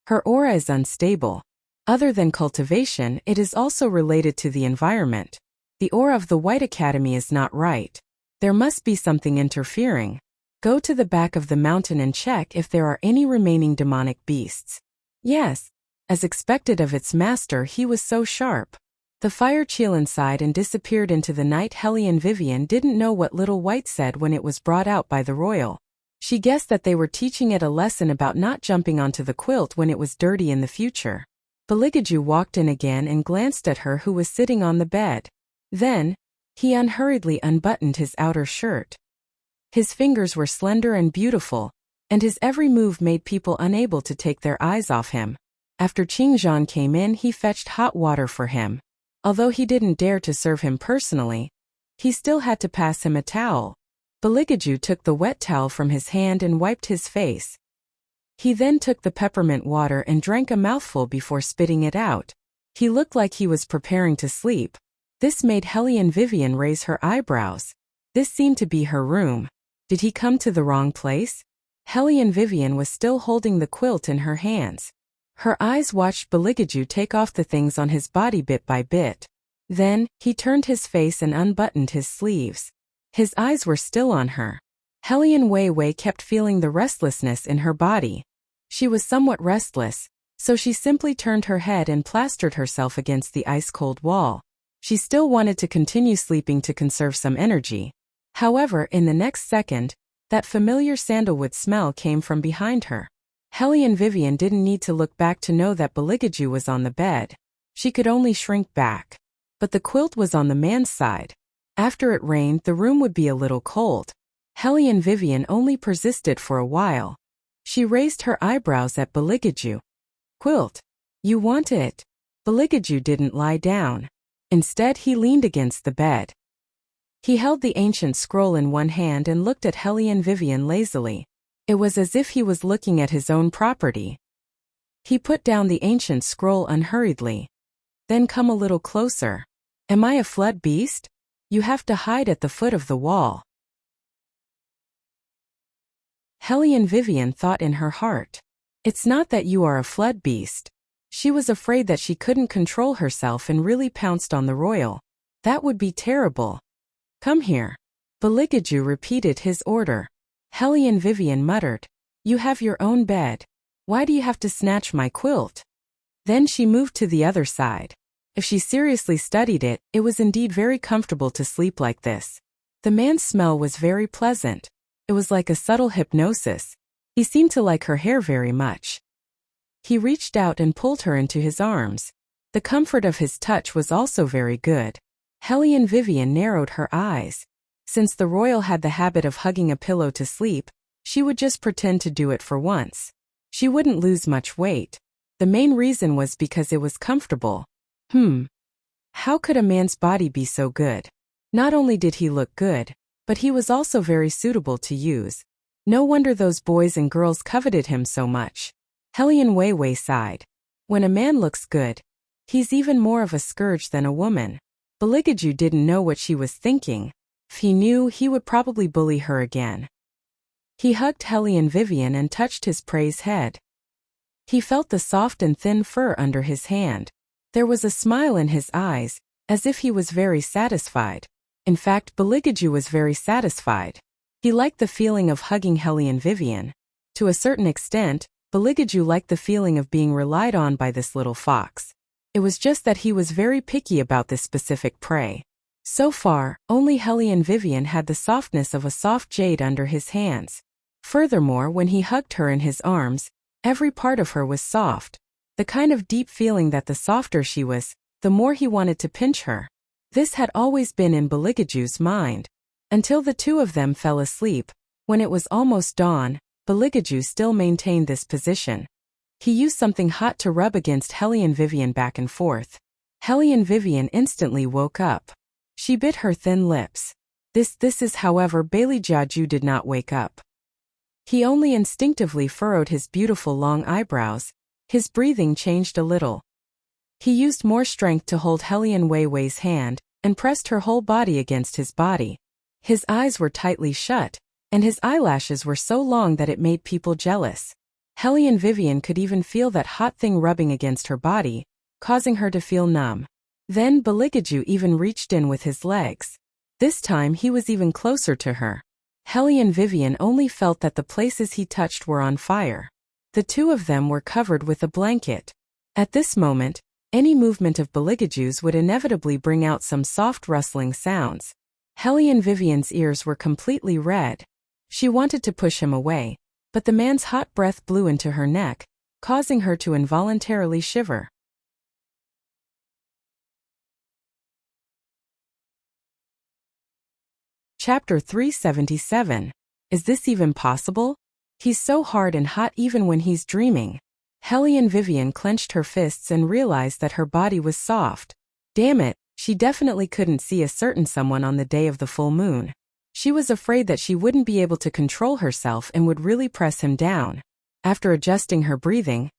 Her aura is unstable. Other than cultivation, it is also related to the environment. The aura of the White Academy is not right. There must be something interfering. Go to the back of the mountain and check if there are any remaining demonic beasts. Yes. As expected of its master, he was so sharp. The Fire Chilin sighed and disappeared into the night. Hellion Vivian didn't know what Little White said when it was brought out by the royal. She guessed that they were teaching it a lesson about not jumping onto the quilt when it was dirty in the future. Beligaju walked in again and glanced at her who was sitting on the bed. Then, he unhurriedly unbuttoned his outer shirt. His fingers were slender and beautiful, and his every move made people unable to take their eyes off him. After Qingzhan came in, he fetched hot water for him. Although he didn't dare to serve him personally, he still had to pass him a towel. Beligaju took the wet towel from his hand and wiped his face. He then took the peppermint water and drank a mouthful before spitting it out. He looked like he was preparing to sleep. This made Hellion Vivian raise her eyebrows. This seemed to be her room. Did he come to the wrong place? Hellion Vivian was still holding the quilt in her hands. Her eyes watched Beligaju take off the things on his body bit by bit. Then, he turned his face and unbuttoned his sleeves. His eyes were still on her. Hellion Wei kept feeling the restlessness in her body. She was somewhat restless, so she simply turned her head and plastered herself against the ice-cold wall. She still wanted to continue sleeping to conserve some energy. However, in the next second, that familiar sandalwood smell came from behind her. Hellion Vivian didn't need to look back to know that Beligaju was on the bed. She could only shrink back. But the quilt was on the man's side. After it rained, the room would be a little cold. Hellion Vivian only persisted for a while. She raised her eyebrows at Beligaju. Quilt. You want it? Beligaju didn't lie down. Instead, he leaned against the bed. He held the ancient scroll in one hand and looked at Hellion Vivian lazily. It was as if he was looking at his own property. He put down the ancient scroll unhurriedly. Then come a little closer. Am I a flood beast? You have to hide at the foot of the wall. Hellion Vivian thought in her heart. It's not that you are a flood beast. She was afraid that she couldn't control herself and really pounced on the royal. That would be terrible. Come here. Beligaju repeated his order. Hellion Vivian muttered. You have your own bed. Why do you have to snatch my quilt? Then she moved to the other side. If she seriously studied it, it was indeed very comfortable to sleep like this. The man's smell was very pleasant. It was like a subtle hypnosis. He seemed to like her hair very much. He reached out and pulled her into his arms. The comfort of his touch was also very good. Hellion Vivian narrowed her eyes. Since the royal had the habit of hugging a pillow to sleep, she would just pretend to do it for once. She wouldn't lose much weight. The main reason was because it was comfortable. How could a man's body be so good? Not only did he look good, but he was also very suitable to use. No wonder those boys and girls coveted him so much. Hellion Weiwei sighed. When a man looks good, he's even more of a scourge than a woman. Beligaju didn't know what she was thinking. If he knew, he would probably bully her again. He hugged Hellion Vivian and touched his prey's head. He felt the soft and thin fur under his hand. There was a smile in his eyes, as if he was very satisfied. In fact, Beligaju was very satisfied. He liked the feeling of hugging Hellion Vivian. To a certain extent, Beligaju liked the feeling of being relied on by this little fox. It was just that he was very picky about this specific prey. So far, only Hellion Vivian had the softness of a soft jade under his hands. Furthermore, when he hugged her in his arms, every part of her was soft. The kind of deep feeling that the softer she was, the more he wanted to pinch her. This had always been in Beligaju's mind. Until the two of them fell asleep. When it was almost dawn, Beligaju still maintained this position. He used something hot to rub against Hellion Vivian back and forth. Hellion Vivian instantly woke up. She bit her thin lips. This is however Beligaju did not wake up. He only instinctively furrowed his beautiful long eyebrows. His breathing changed a little. He used more strength to hold Hellion Weiwei's hand, and pressed her whole body against his body. His eyes were tightly shut, and his eyelashes were so long that it made people jealous. Hellion Vivian could even feel that hot thing rubbing against her body, causing her to feel numb. Then Beligaju even reached in with his legs. This time he was even closer to her. Hellion Vivian only felt that the places he touched were on fire. The two of them were covered with a blanket. At this moment, any movement of Beligaju's would inevitably bring out some soft rustling sounds. Hellion Vivian's ears were completely red. She wanted to push him away, but the man's hot breath blew into her neck, causing her to involuntarily shiver. Chapter 377. Is this even possible? He's so hard and hot even when he's dreaming. Hellion Vivian clenched her fists and realized that her body was soft. Damn it, she definitely couldn't see a certain someone on the day of the full moon. She was afraid that she wouldn't be able to control herself and would really press him down. After adjusting her breathing,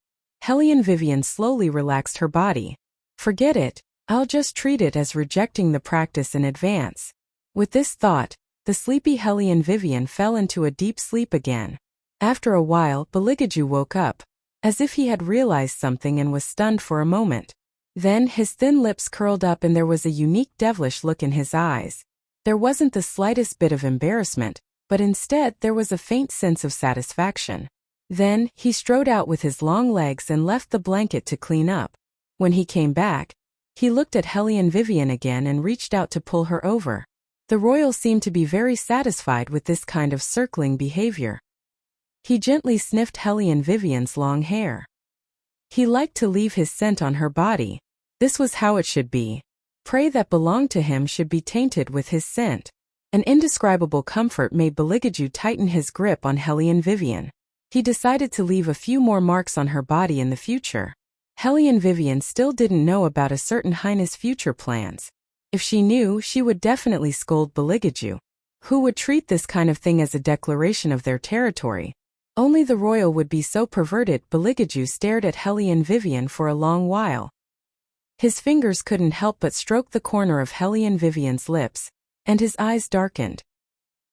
Hellion Vivian slowly relaxed her body. Forget it, I'll just treat it as rejecting the practice in advance. With this thought, the sleepy Hellion Vivian fell into a deep sleep again. After a while, Beligaju woke up, as if he had realized something and was stunned for a moment. Then his thin lips curled up and there was a unique devilish look in his eyes. There wasn't the slightest bit of embarrassment, but instead there was a faint sense of satisfaction. Then, he strode out with his long legs and left the blanket to clean up. When he came back, he looked at Hellion Vivian again and reached out to pull her over. The royal seemed to be very satisfied with this kind of circling behavior. He gently sniffed Hellion Vivian's long hair. He liked to leave his scent on her body. This was how it should be. Prey that belonged to him should be tainted with his scent. An indescribable comfort made Beligaju tighten his grip on Hellion Vivian. He decided to leave a few more marks on her body in the future. Hellion Vivian still didn't know about a certain highness' future plans. If she knew, she would definitely scold Beligaju, who would treat this kind of thing as a declaration of their territory. Only the royal would be so perverted. Beligaju stared at Hellion Vivian for a long while. His fingers couldn't help but stroke the corner of Hellion Vivian's lips, and his eyes darkened.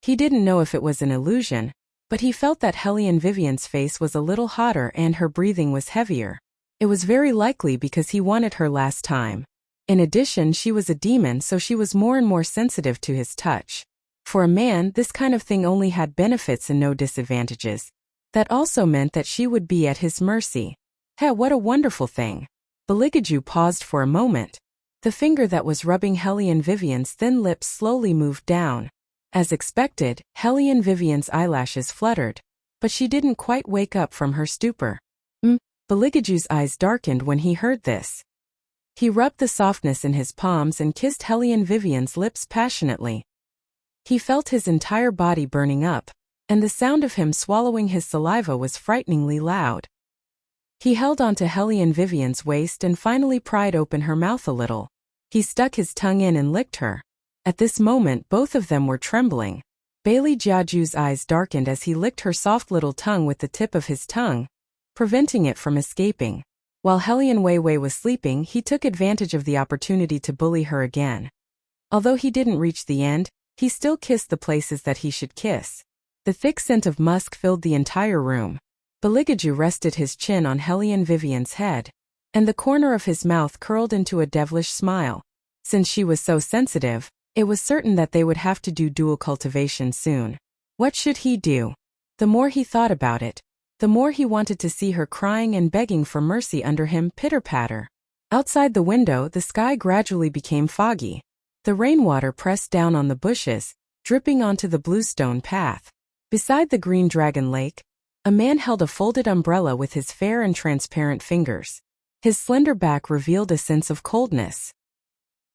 He didn't know if it was an illusion, but he felt that Hellion Vivian's face was a little hotter and her breathing was heavier. It was very likely because he wanted her last time. In addition, she was a demon, so she was more and more sensitive to his touch. For a man, this kind of thing only had benefits and no disadvantages. That also meant that she would be at his mercy. Hey, what a wonderful thing. Beligaju paused for a moment. The finger that was rubbing Hellion Vivian's thin lips slowly moved down. As expected, Hellion Vivian's eyelashes fluttered, but she didn't quite wake up from her stupor. Beligaju's eyes darkened when he heard this. He rubbed the softness in his palms and kissed Hellion Vivian's lips passionately. He felt his entire body burning up, and the sound of him swallowing his saliva was frighteningly loud. He held onto Hellion Vivian's waist and finally pried open her mouth a little. He stuck his tongue in and licked her. At this moment both of them were trembling. Bailey Jiaju's eyes darkened as he licked her soft little tongue with the tip of his tongue, preventing it from escaping. While Hellion Weiwei was sleeping, he took advantage of the opportunity to bully her again. Although he didn't reach the end, he still kissed the places that he should kiss. The thick scent of musk filled the entire room. Beligaju rested his chin on Hellion Vivian's head, and the corner of his mouth curled into a devilish smile. Since she was so sensitive, it was certain that they would have to do dual cultivation soon. What should he do? The more he thought about it, the more he wanted to see her crying and begging for mercy under him pitter-patter. Outside the window, the sky gradually became foggy. The rainwater pressed down on the bushes, dripping onto the bluestone path. Beside the green dragon lake, a man held a folded umbrella with his fair and transparent fingers. His slender back revealed a sense of coldness.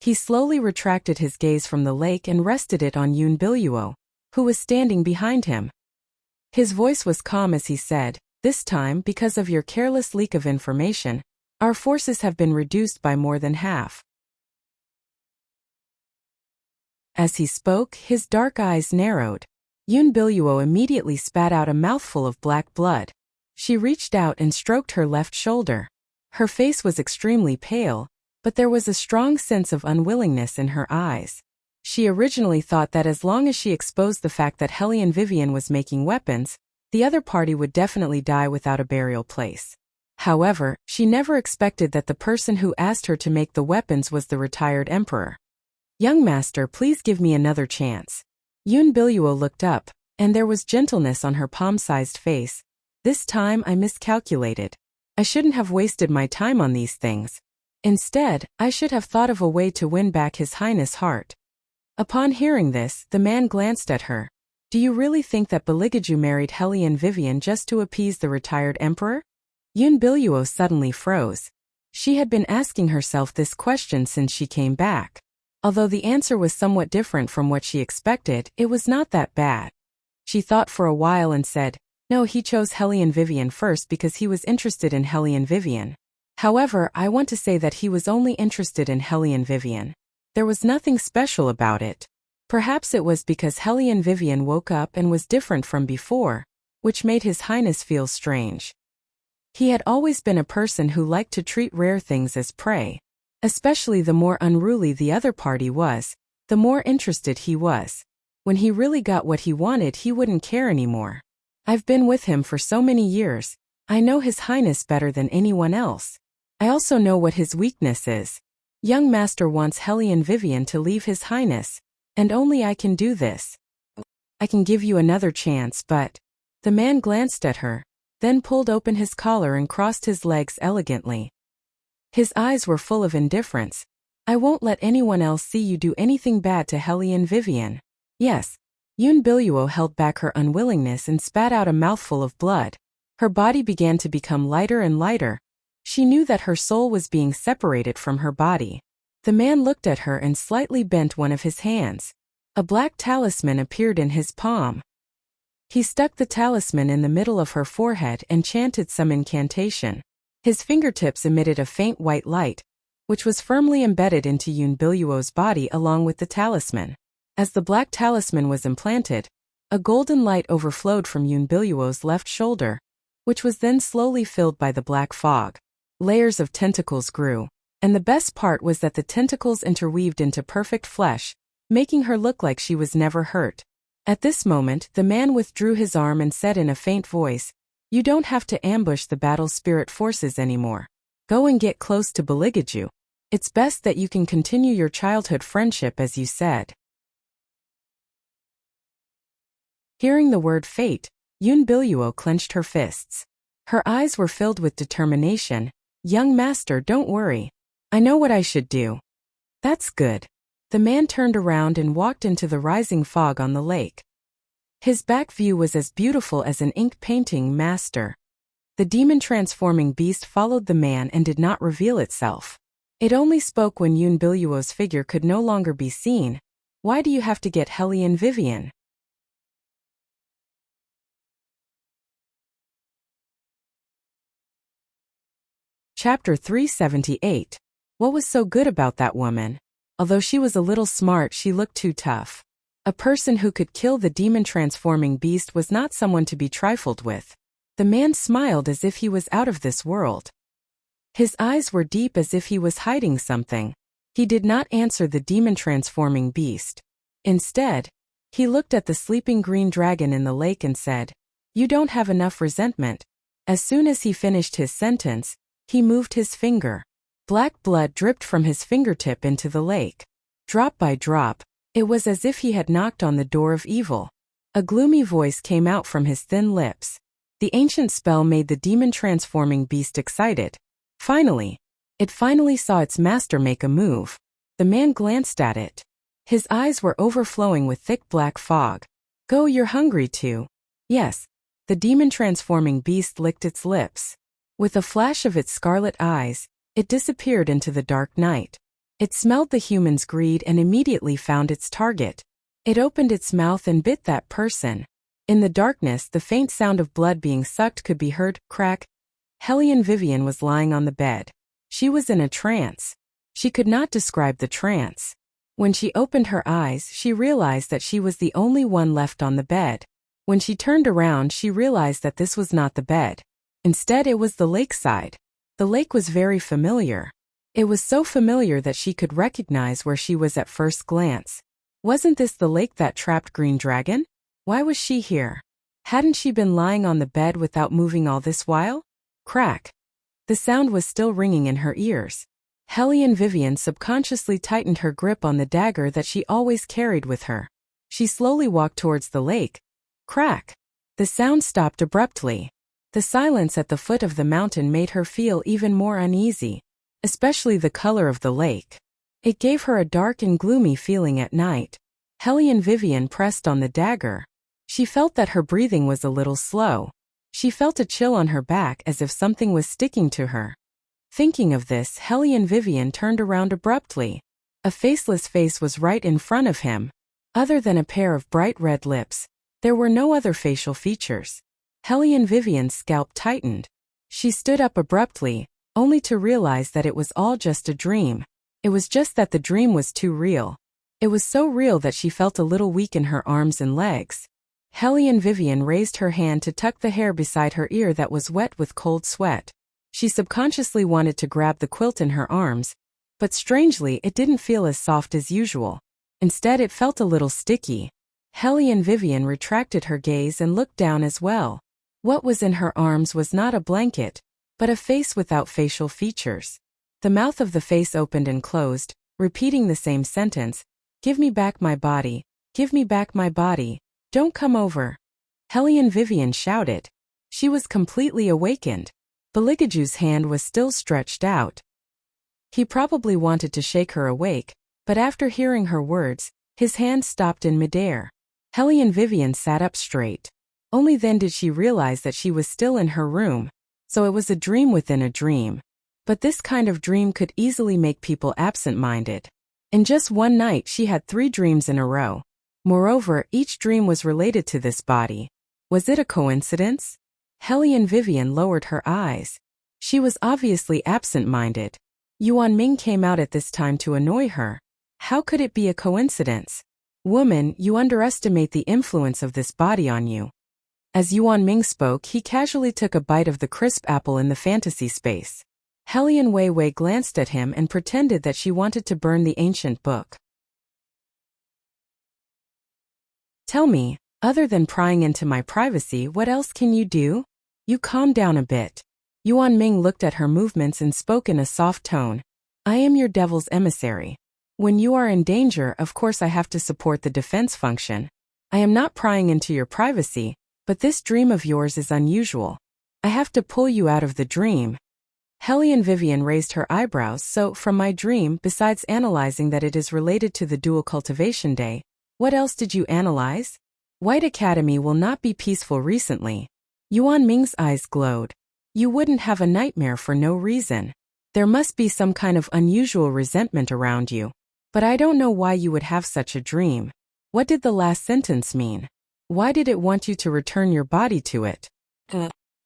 He slowly retracted his gaze from the lake and rested it on Yun Biluo, who was standing behind him. His voice was calm as he said, "This time, because of your careless leak of information, our forces have been reduced by more than half." As he spoke, his dark eyes narrowed. Yun Biluo immediately spat out a mouthful of black blood. She reached out and stroked her left shoulder. Her face was extremely pale, but there was a strong sense of unwillingness in her eyes. She originally thought that as long as she exposed the fact that Hellion Vivian was making weapons, the other party would definitely die without a burial place. However, she never expected that the person who asked her to make the weapons was the retired emperor. "Young master, please give me another chance." Yun Biluo looked up, and there was gentleness on her palm-sized face. "This time I miscalculated. I shouldn't have wasted my time on these things. Instead, I should have thought of a way to win back His Highness' heart." Upon hearing this, the man glanced at her. "Do you really think that Beligaju married Hellion Vivian just to appease the retired emperor?" Yun Biluo suddenly froze. She had been asking herself this question since she came back. Although the answer was somewhat different from what she expected, it was not that bad. She thought for a while and said, "No, he chose Hellion Vivian first because he was interested in Hellion Vivian. However, I want to say that he was only interested in Hellion Vivian. There was nothing special about it. Perhaps it was because Hellion Vivian woke up and was different from before, which made His Highness feel strange. He had always been a person who liked to treat rare things as prey. Especially the more unruly the other party was, the more interested he was. When he really got what he wanted, he wouldn't care anymore. I've been with him for so many years. I know His Highness better than anyone else. I also know what his weakness is. Young master wants Hellion Vivian to leave His Highness, and only I can do this. I can give you another chance, but..." The man glanced at her, then pulled open his collar and crossed his legs elegantly. His eyes were full of indifference. "I won't let anyone else see you do anything bad to Hellion Vivian." "Yes." Yun Biluo held back her unwillingness and spat out a mouthful of blood. Her body began to become lighter and lighter. She knew that her soul was being separated from her body. The man looked at her and slightly bent one of his hands. A black talisman appeared in his palm. He stuck the talisman in the middle of her forehead and chanted some incantation. His fingertips emitted a faint white light, which was firmly embedded into Yun Biluo's body along with the talisman. As the black talisman was implanted, a golden light overflowed from Yun Biluo's left shoulder, which was then slowly filled by the black fog. Layers of tentacles grew, and the best part was that the tentacles interweaved into perfect flesh, making her look like she was never hurt. At this moment, the man withdrew his arm and said in a faint voice, "You don't have to ambush the battle spirit forces anymore. Go and get close to Beligaju. It's best that you can continue your childhood friendship as you said." Hearing the word fate, Yun Biluo clenched her fists. Her eyes were filled with determination. "Young master, don't worry. I know what I should do." "That's good." The man turned around and walked into the rising fog on the lake. His back view was as beautiful as an ink painting master. The demon-transforming beast followed the man and did not reveal itself. It only spoke when Yun Biluo's figure could no longer be seen. Why do you have to get Hellion Vivian? Chapter 378. What was so good about that woman? Although she was a little smart, she looked too tough. A person who could kill the demon-transforming beast was not someone to be trifled with. The man smiled as if he was out of this world. His eyes were deep as if he was hiding something. He did not answer the demon-transforming beast. Instead, he looked at the sleeping green dragon in the lake and said, "You don't have enough resentment." As soon as he finished his sentence, he moved his finger. Black blood dripped from his fingertip into the lake. Drop by drop, it was as if he had knocked on the door of evil. A gloomy voice came out from his thin lips. The ancient spell made the demon-transforming beast excited. Finally, it saw its master make a move. The man glanced at it. His eyes were overflowing with thick black fog. "Go, you're hungry too." "Yes." The demon-transforming beast licked its lips. With a flash of its scarlet eyes, it disappeared into the dark night. It smelled the human's greed and immediately found its target. It opened its mouth and bit that person. In the darkness, the faint sound of blood being sucked could be heard. Crack. Hellion Vivian was lying on the bed. She was in a trance. She could not describe the trance. When she opened her eyes, she realized that she was the only one left on the bed. When she turned around, she realized that this was not the bed. Instead, it was the lakeside. The lake was very familiar. It was so familiar that she could recognize where she was at first glance. Wasn't this the lake that trapped Green Dragon? Why was she here? Hadn't she been lying on the bed without moving all this while? Crack. The sound was still ringing in her ears. Hellion Vivian subconsciously tightened her grip on the dagger that she always carried with her. She slowly walked towards the lake. Crack. The sound stopped abruptly. The silence at the foot of the mountain made her feel even more uneasy, especially the color of the lake. It gave her a dark and gloomy feeling at night. Hellion Vivian pressed on the dagger. She felt that her breathing was a little slow. She felt a chill on her back as if something was sticking to her. Thinking of this, Hellion Vivian turned around abruptly. A faceless face was right in front of him. Other than a pair of bright red lips, there were no other facial features. Hellion Vivian's scalp tightened. She stood up abruptly, only to realize that it was all just a dream. It was just that the dream was too real. It was so real that she felt a little weak in her arms and legs. Hellion Vivian raised her hand to tuck the hair beside her ear that was wet with cold sweat. She subconsciously wanted to grab the quilt in her arms, but strangely it didn't feel as soft as usual. Instead, it felt a little sticky. Hellion Vivian retracted her gaze and looked down as well. What was in her arms was not a blanket, but a face without facial features. The mouth of the face opened and closed, repeating the same sentence. "Give me back my body. Give me back my body. Don't come over." Hellion Vivian shouted. She was completely awakened. Beligaju's hand was still stretched out. He probably wanted to shake her awake, but after hearing her words, his hand stopped in midair. Hellion Vivian sat up straight. Only then did she realize that she was still in her room, so it was a dream within a dream. But this kind of dream could easily make people absent-minded. In just one night she had 3 dreams in a row. Moreover, each dream was related to this body. Was it a coincidence? Hellion Vivian lowered her eyes. She was obviously absent-minded. Yuan Ming came out at this time to annoy her. How could it be a coincidence? Woman, you underestimate the influence of this body on you. As Yuan Ming spoke, he casually took a bite of the crisp apple in the fantasy space. Hellion Weiwei glanced at him and pretended that she wanted to burn the ancient book. Tell me, other than prying into my privacy, what else can you do? You calm down a bit. Yuan Ming looked at her movements and spoke in a soft tone. I am your devil's emissary. When you are in danger, of course I have to support the defense function. I am not prying into your privacy, but this dream of yours is unusual. I have to pull you out of the dream. Hellion Vivian raised her eyebrows. So, from my dream, besides analyzing that it is related to the dual cultivation day, what else did you analyze? White Academy will not be peaceful recently. Yuan Ming's eyes glowed. You wouldn't have a nightmare for no reason. There must be some kind of unusual resentment around you. But I don't know why you would have such a dream. What did the last sentence mean? Why did it want you to return your body to it?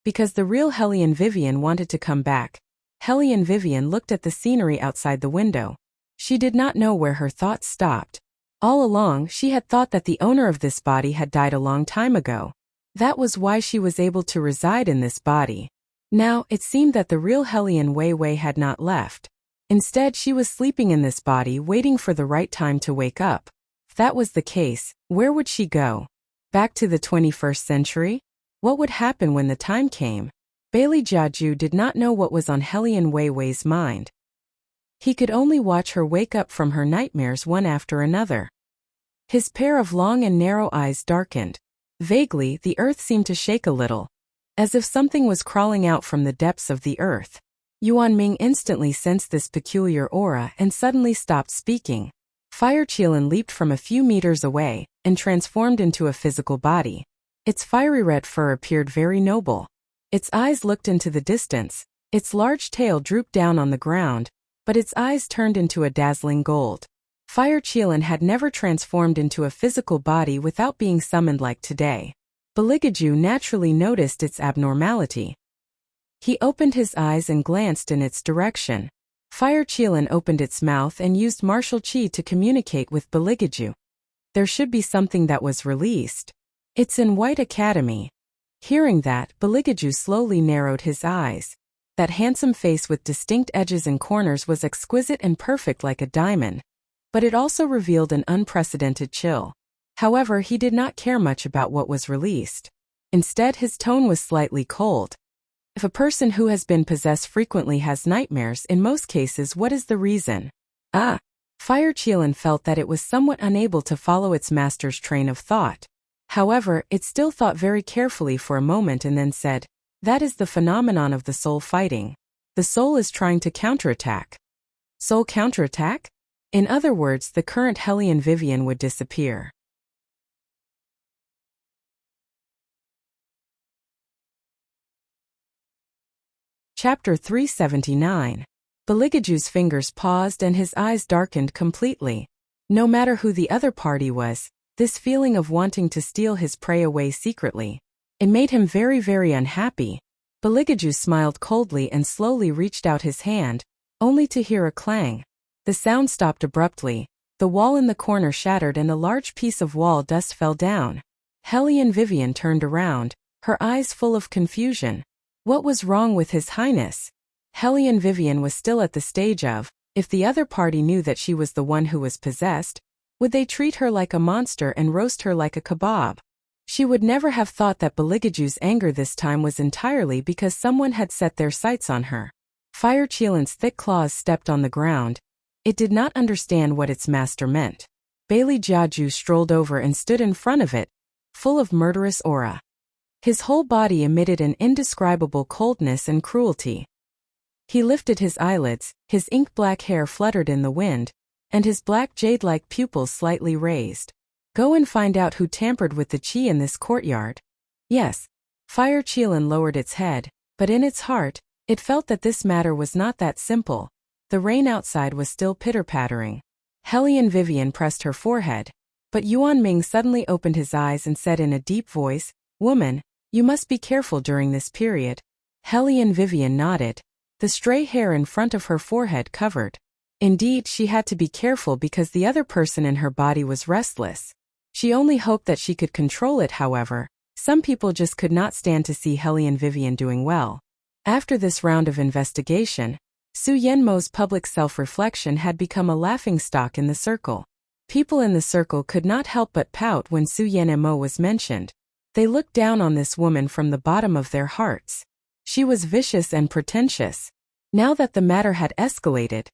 Because the real Hellion Vivian wanted to come back. Hellion Vivian looked at the scenery outside the window. She did not know where her thoughts stopped. All along, she had thought that the owner of this body had died a long time ago. That was why she was able to reside in this body. Now, it seemed that the real Hellion Wei Wei had not left. Instead, she was sleeping in this body waiting for the right time to wake up. If that was the case, where would she go? Back to the 21st century? What would happen when the time came? Bailey Jiaju did not know what was on Hellion Wei Wei's mind. He could only watch her wake up from her nightmares one after another. His pair of long and narrow eyes darkened. Vaguely, the earth seemed to shake a little, as if something was crawling out from the depths of the earth. Yuan Ming instantly sensed this peculiar aura and suddenly stopped speaking. Fire Qilin leaped from a few meters away and transformed into a physical body. Its fiery red fur appeared very noble. Its eyes looked into the distance. Its large tail drooped down on the ground, but its eyes turned into a dazzling gold. Fire Qilin had never transformed into a physical body without being summoned like today. Beligaju naturally noticed its abnormality. He opened his eyes and glanced in its direction. Fire Qilin opened its mouth and used martial qi to communicate with Beligaju. There should be something that was released. It's in White Academy. Hearing that, Beligaju slowly narrowed his eyes. That handsome face with distinct edges and corners was exquisite and perfect like a diamond. But it also revealed an unprecedented chill. However, he did not care much about what was released. Instead, his tone was slightly cold. If a person who has been possessed frequently has nightmares, in most cases, what is the reason? Fire Qilin felt that it was somewhat unable to follow its master's train of thought. However, it still thought very carefully for a moment and then said, that is the phenomenon of the soul fighting. The soul is trying to counterattack. Soul counterattack? In other words, the current Hellion Vivian would disappear. Chapter 379. Beligaju's fingers paused and his eyes darkened completely. No matter who the other party was, this feeling of wanting to steal his prey away secretly, it made him very, very unhappy. Beligaju smiled coldly and slowly reached out his hand, only to hear a clang. The sound stopped abruptly. The wall in the corner shattered and a large piece of wall dust fell down. Hellion Vivian turned around, her eyes full of confusion. What was wrong with His Highness? Hellion Vivian was still at the stage of, if the other party knew that she was the one who was possessed, would they treat her like a monster and roast her like a kebab? She would never have thought that Beligaju's anger this time was entirely because someone had set their sights on her. Fire Qilin's thick claws stepped on the ground. It did not understand what its master meant. Bailey Jiaju strolled over and stood in front of it, full of murderous aura. His whole body emitted an indescribable coldness and cruelty. He lifted his eyelids, his ink-black hair fluttered in the wind, and his black jade-like pupils slightly raised. Go and find out who tampered with the qi in this courtyard. Yes. Fire Qilin lowered its head, but in its heart, it felt that this matter was not that simple. The rain outside was still pitter-pattering. Hellion Vivian pressed her forehead, but Yuan Ming suddenly opened his eyes and said in a deep voice, "Woman, you must be careful during this period." Hellion Vivian nodded. The stray hair in front of her forehead covered. Indeed, she had to be careful because the other person in her body was restless. She only hoped that she could control it, however. Some people just could not stand to see Hellion Vivian doing well. After this round of investigation, Su Yanmo's public self-reflection had become a laughingstock in the circle. People in the circle could not help but pout when Su Yanmo was mentioned. They looked down on this woman from the bottom of their hearts. She was vicious and pretentious. Now that the matter had escalated,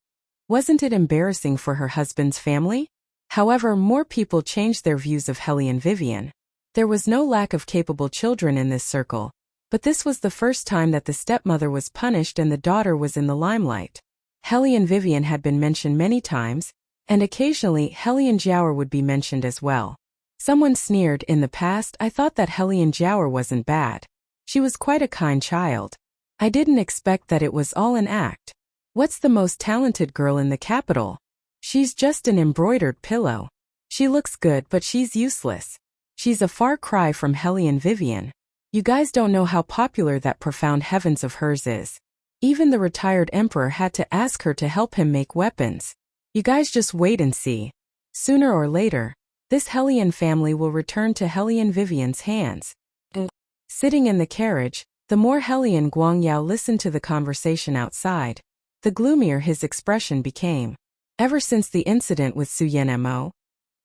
wasn't it embarrassing for her husband's family? However, more people changed their views of Hellion Vivian. There was no lack of capable children in this circle, But this was the first time that the stepmother was punished and the daughter was in the limelight. Hellion Vivian had been mentioned many times, and occasionally Hellion Jiaoer would be mentioned as well. Someone sneered, "In the past I thought that Hellion Jiaoer wasn't bad. She was quite a kind child. I didn't expect that it was all an act. What's the most talented girl in the capital? She's just an embroidered pillow. She looks good but she's useless. She's a far cry from Hellion Vivian. You guys don't know how popular that profound heavens of hers is. Even the retired emperor had to ask her to help him make weapons. You guys just wait and see. Sooner or later, this Hellion family will return to Hellion Vivian's hands." Sitting in the carriage, the more Hellion Guangyao listened to the conversation outside, the gloomier his expression became. Ever since the incident with Su Yanmo,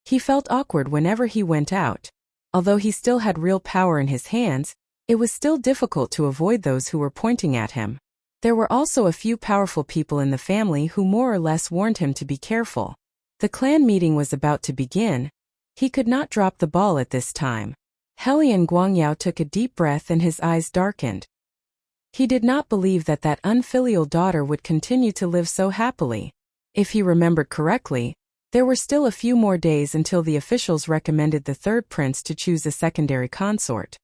he felt awkward whenever he went out. Although he still had real power in his hands, it was still difficult to avoid those who were pointing at him. There were also a few powerful people in the family who more or less warned him to be careful. The clan meeting was about to begin. He could not drop the ball at this time. Hellion Guangyao took a deep breath and his eyes darkened. He did not believe that that unfilial daughter would continue to live so happily. If he remembered correctly, there were still a few more days until the officials recommended the third prince to choose a secondary consort.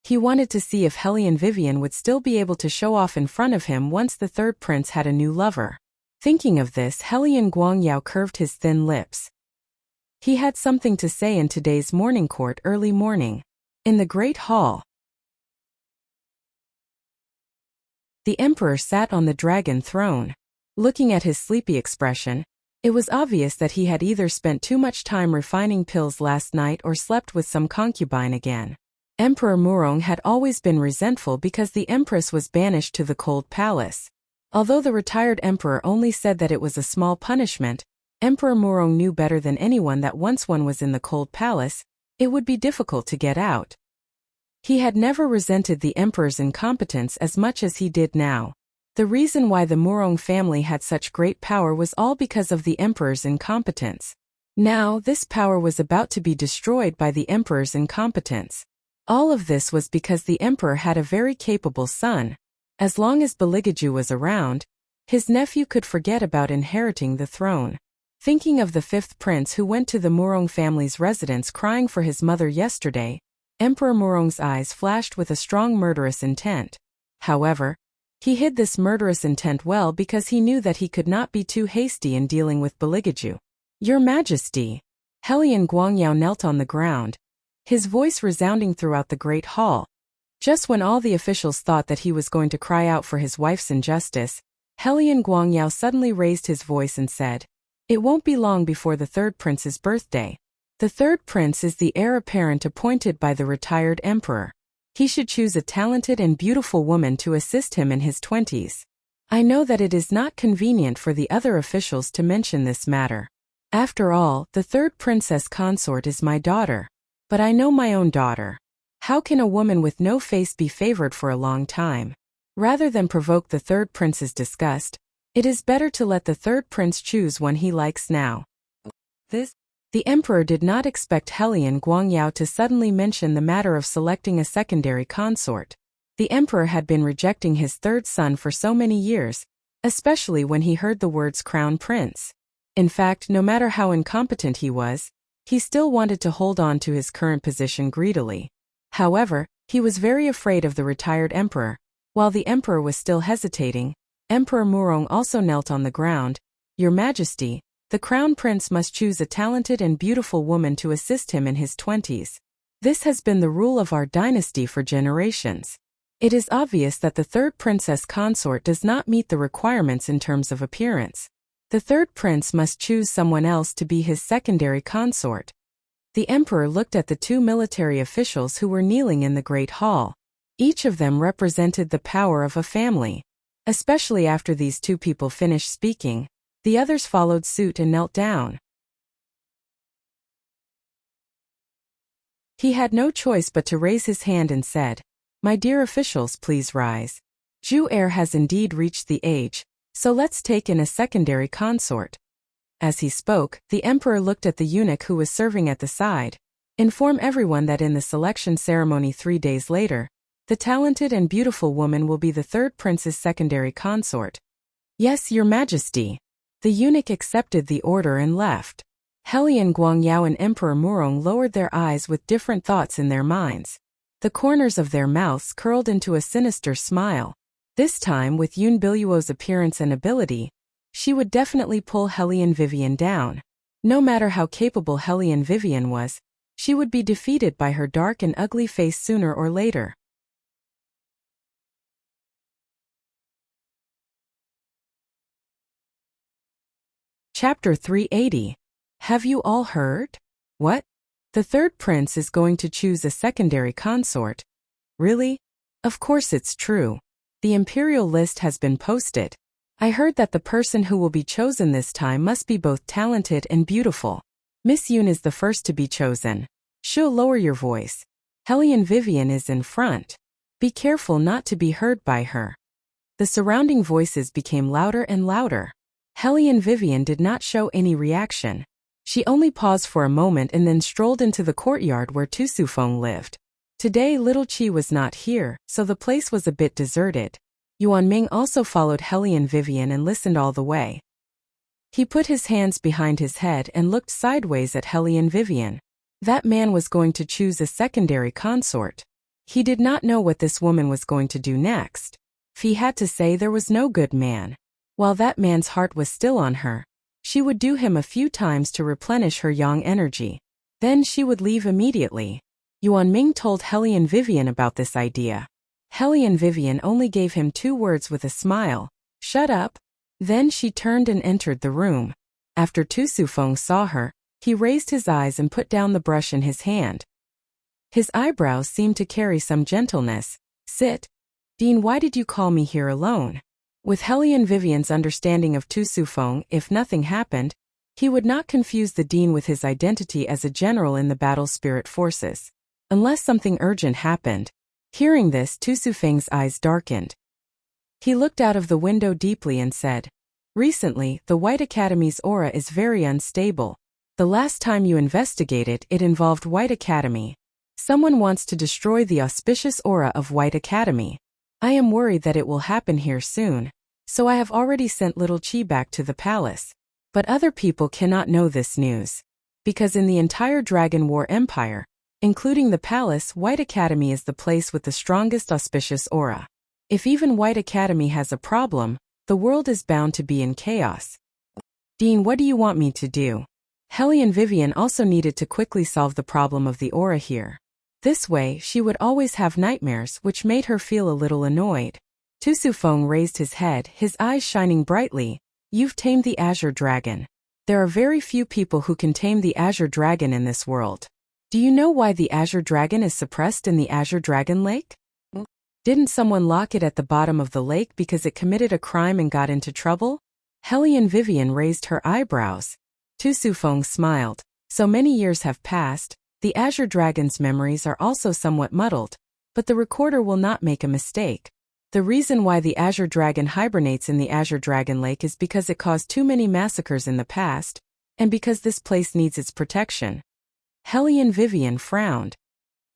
He wanted to see if Hellion Vivian would still be able to show off in front of him once the third prince had a new lover. Thinking of this, Hellion Guangyao curved his thin lips. He had something to say in today's morning court early morning. In the great hall, the emperor sat on the dragon throne. Looking at his sleepy expression, it was obvious that he had either spent too much time refining pills last night or slept with some concubine again. Emperor Murong had always been resentful because the empress was banished to the cold palace. Although the retired emperor only said that it was a small punishment, Emperor Murong knew better than anyone that once one was in the cold palace, it would be difficult to get out. He had never resented the emperor's incompetence as much as he did now. The reason why the Murong family had such great power was all because of the emperor's incompetence. Now, this power was about to be destroyed by the emperor's incompetence. All of this was because the emperor had a very capable son. As long as Beligaju was around, his nephew could forget about inheriting the throne. Thinking of the fifth prince who went to the Murong family's residence crying for his mother yesterday, Emperor Murong's eyes flashed with a strong murderous intent. However, he hid this murderous intent well because he knew that he could not be too hasty in dealing with Beligaju. "Your Majesty!" Hellion Guangyao knelt on the ground, his voice resounding throughout the great hall. Just when all the officials thought that he was going to cry out for his wife's injustice, Hellion Guangyao suddenly raised his voice and said, "It won't be long before the third prince's birthday. The third prince is the heir apparent appointed by the retired emperor. He should choose a talented and beautiful woman to assist him in his 20s. I know that it is not convenient for the other officials to mention this matter. After all, the third princess consort is my daughter. But I know my own daughter. How can a woman with no face be favored for a long time? Rather than provoke the third prince's disgust, it is better to let the third prince choose one he likes now." The emperor did not expect Hellion Guangyao to suddenly mention the matter of selecting a secondary consort. The emperor had been rejecting his third son for so many years, especially when he heard the words crown prince. In fact, no matter how incompetent he was, he still wanted to hold on to his current position greedily. However, he was very afraid of the retired emperor. While the emperor was still hesitating, Emperor Murong also knelt on the ground. "Your Majesty, the crown prince must choose a talented and beautiful woman to assist him in his 20s. This has been the rule of our dynasty for generations. It is obvious that the third princess consort does not meet the requirements in terms of appearance. The third prince must choose someone else to be his secondary consort." The emperor looked at the two military officials who were kneeling in the great hall. Each of them represented the power of a family. Especially after these two people finished speaking, the others followed suit and knelt down. He had no choice but to raise his hand and said, "My dear officials, please rise. Ju heir has indeed reached the age, so let's take in a secondary consort." As he spoke, the emperor looked at the eunuch who was serving at the side. "Inform everyone that in the selection ceremony 3 days later, The talented and beautiful woman will be the third prince's secondary consort. Yes, your majesty. The eunuch accepted the order and left. Helian Guangyao and Emperor Murong lowered their eyes with different thoughts in their minds. The corners of their mouths curled into a sinister smile. This time, with Yun Biluo's appearance and ability, she would definitely pull Helian Vivian down. No matter how capable Helian Vivian was, she would be defeated by her dark and ugly face sooner or later. Chapter 380. Have you all heard? What? The third prince is going to choose a secondary consort? Really? Of course it's true. The imperial list has been posted. I heard that the person who will be chosen this time must be both talented and beautiful. Miss Yun is the first to be chosen. She'll lower your voice. Helian Vivian is in front. Be careful not to be heard by her. The surrounding voices became louder and louder. Helian Vivian did not show any reaction. She only paused for a moment and then strolled into the courtyard where Tu Sufeng lived. Today little Qi was not here, so the place was a bit deserted. Yuan Ming also followed Helian Vivian and listened all the way. He put his hands behind his head and looked sideways at Helian Vivian. That man was going to choose a secondary consort. He did not know what this woman was going to do next. If he had to say, there was no good man. While that man's heart was still on her, she would do him a few times to replenish her yang energy. Then she would leave immediately. Yuan Ming told Helian Vivian about this idea. Helian Vivian only gave him 2 words with a smile: shut up. Then she turned and entered the room. After Tu Sufeng saw her, he raised his eyes and put down the brush in his hand. His eyebrows seemed to carry some gentleness. Sit. Dean, why did you call me here alone? With Helian Vivian's understanding of Tu Sufeng, if nothing happened, he would not confuse the dean with his identity as a general in the battle spirit forces. Unless something urgent happened. Hearing this, Tu Sufeng's eyes darkened. He looked out of the window deeply and said, recently, the White Academy's aura is very unstable. The last time you investigated, it involved White Academy. Someone wants to destroy the auspicious aura of White Academy. I am worried that it will happen here soon, so I have already sent little Qi back to the palace. But other people cannot know this news. Because in the entire Dragon War Empire, including the palace, White Academy is the place with the strongest auspicious aura. If even White Academy has a problem, the world is bound to be in chaos. Dean, what do you want me to do? Helian Vivian also needed to quickly solve the problem of the aura here. This way, she would always have nightmares, which made her feel a little annoyed. Tu Sufeng raised his head, his eyes shining brightly. You've tamed the Azure Dragon. There are very few people who can tame the Azure Dragon in this world. Do you know why the Azure Dragon is suppressed in the Azure Dragon Lake? Didn't someone lock it at the bottom of the lake because it committed a crime and got into trouble? Helian Vivian raised her eyebrows. Tu Sufeng smiled. So many years have passed, the Azure Dragon's memories are also somewhat muddled, but the recorder will not make a mistake. The reason why the Azure Dragon hibernates in the Azure Dragon Lake is because it caused too many massacres in the past, and because this place needs its protection. Helian Vivian frowned.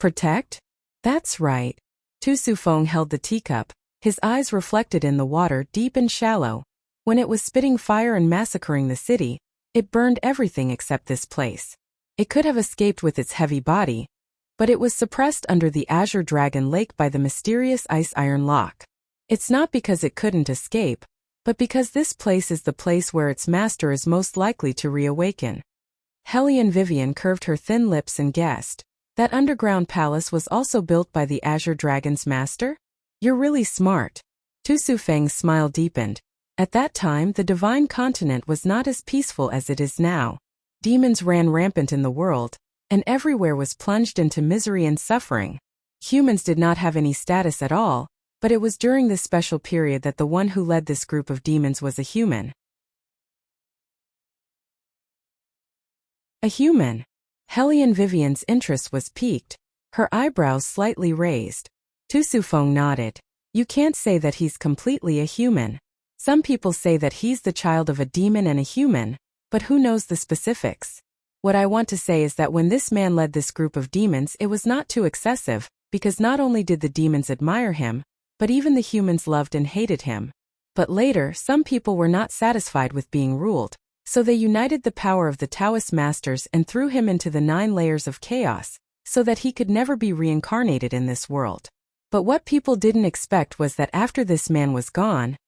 Protect? That's right. Tu Sufeng held the teacup, his eyes reflected in the water, deep and shallow. When it was spitting fire and massacring the city, it burned everything except this place. It could have escaped with its heavy body, but it was suppressed under the Azure Dragon Lake by the mysterious ice iron lock. It's not because it couldn't escape, but because this place is the place where its master is most likely to reawaken. Helian Vivian curved her thin lips and guessed. That underground palace was also built by the Azure Dragon's master? You're really smart. Tu Sufeng's smile deepened. At that time, the divine continent was not as peaceful as it is now. Demons ran rampant in the world, and everywhere was plunged into misery and suffering. Humans did not have any status at all, but it was during this special period that the one who led this group of demons was a human. A human. Helian Vivian's interest was piqued, her eyebrows slightly raised. Tu Sufeng nodded. You can't say that he's completely a human. Some people say that he's the child of a demon and a human, but who knows the specifics? What I want to say is that when this man led this group of demons, it was not too excessive, because not only did the demons admire him, but even the humans loved and hated him. But later, some people were not satisfied with being ruled, so they united the power of the Taoist masters and threw him into the 9 layers of chaos, so that he could never be reincarnated in this world. But what people didn't expect was that after this man was gone,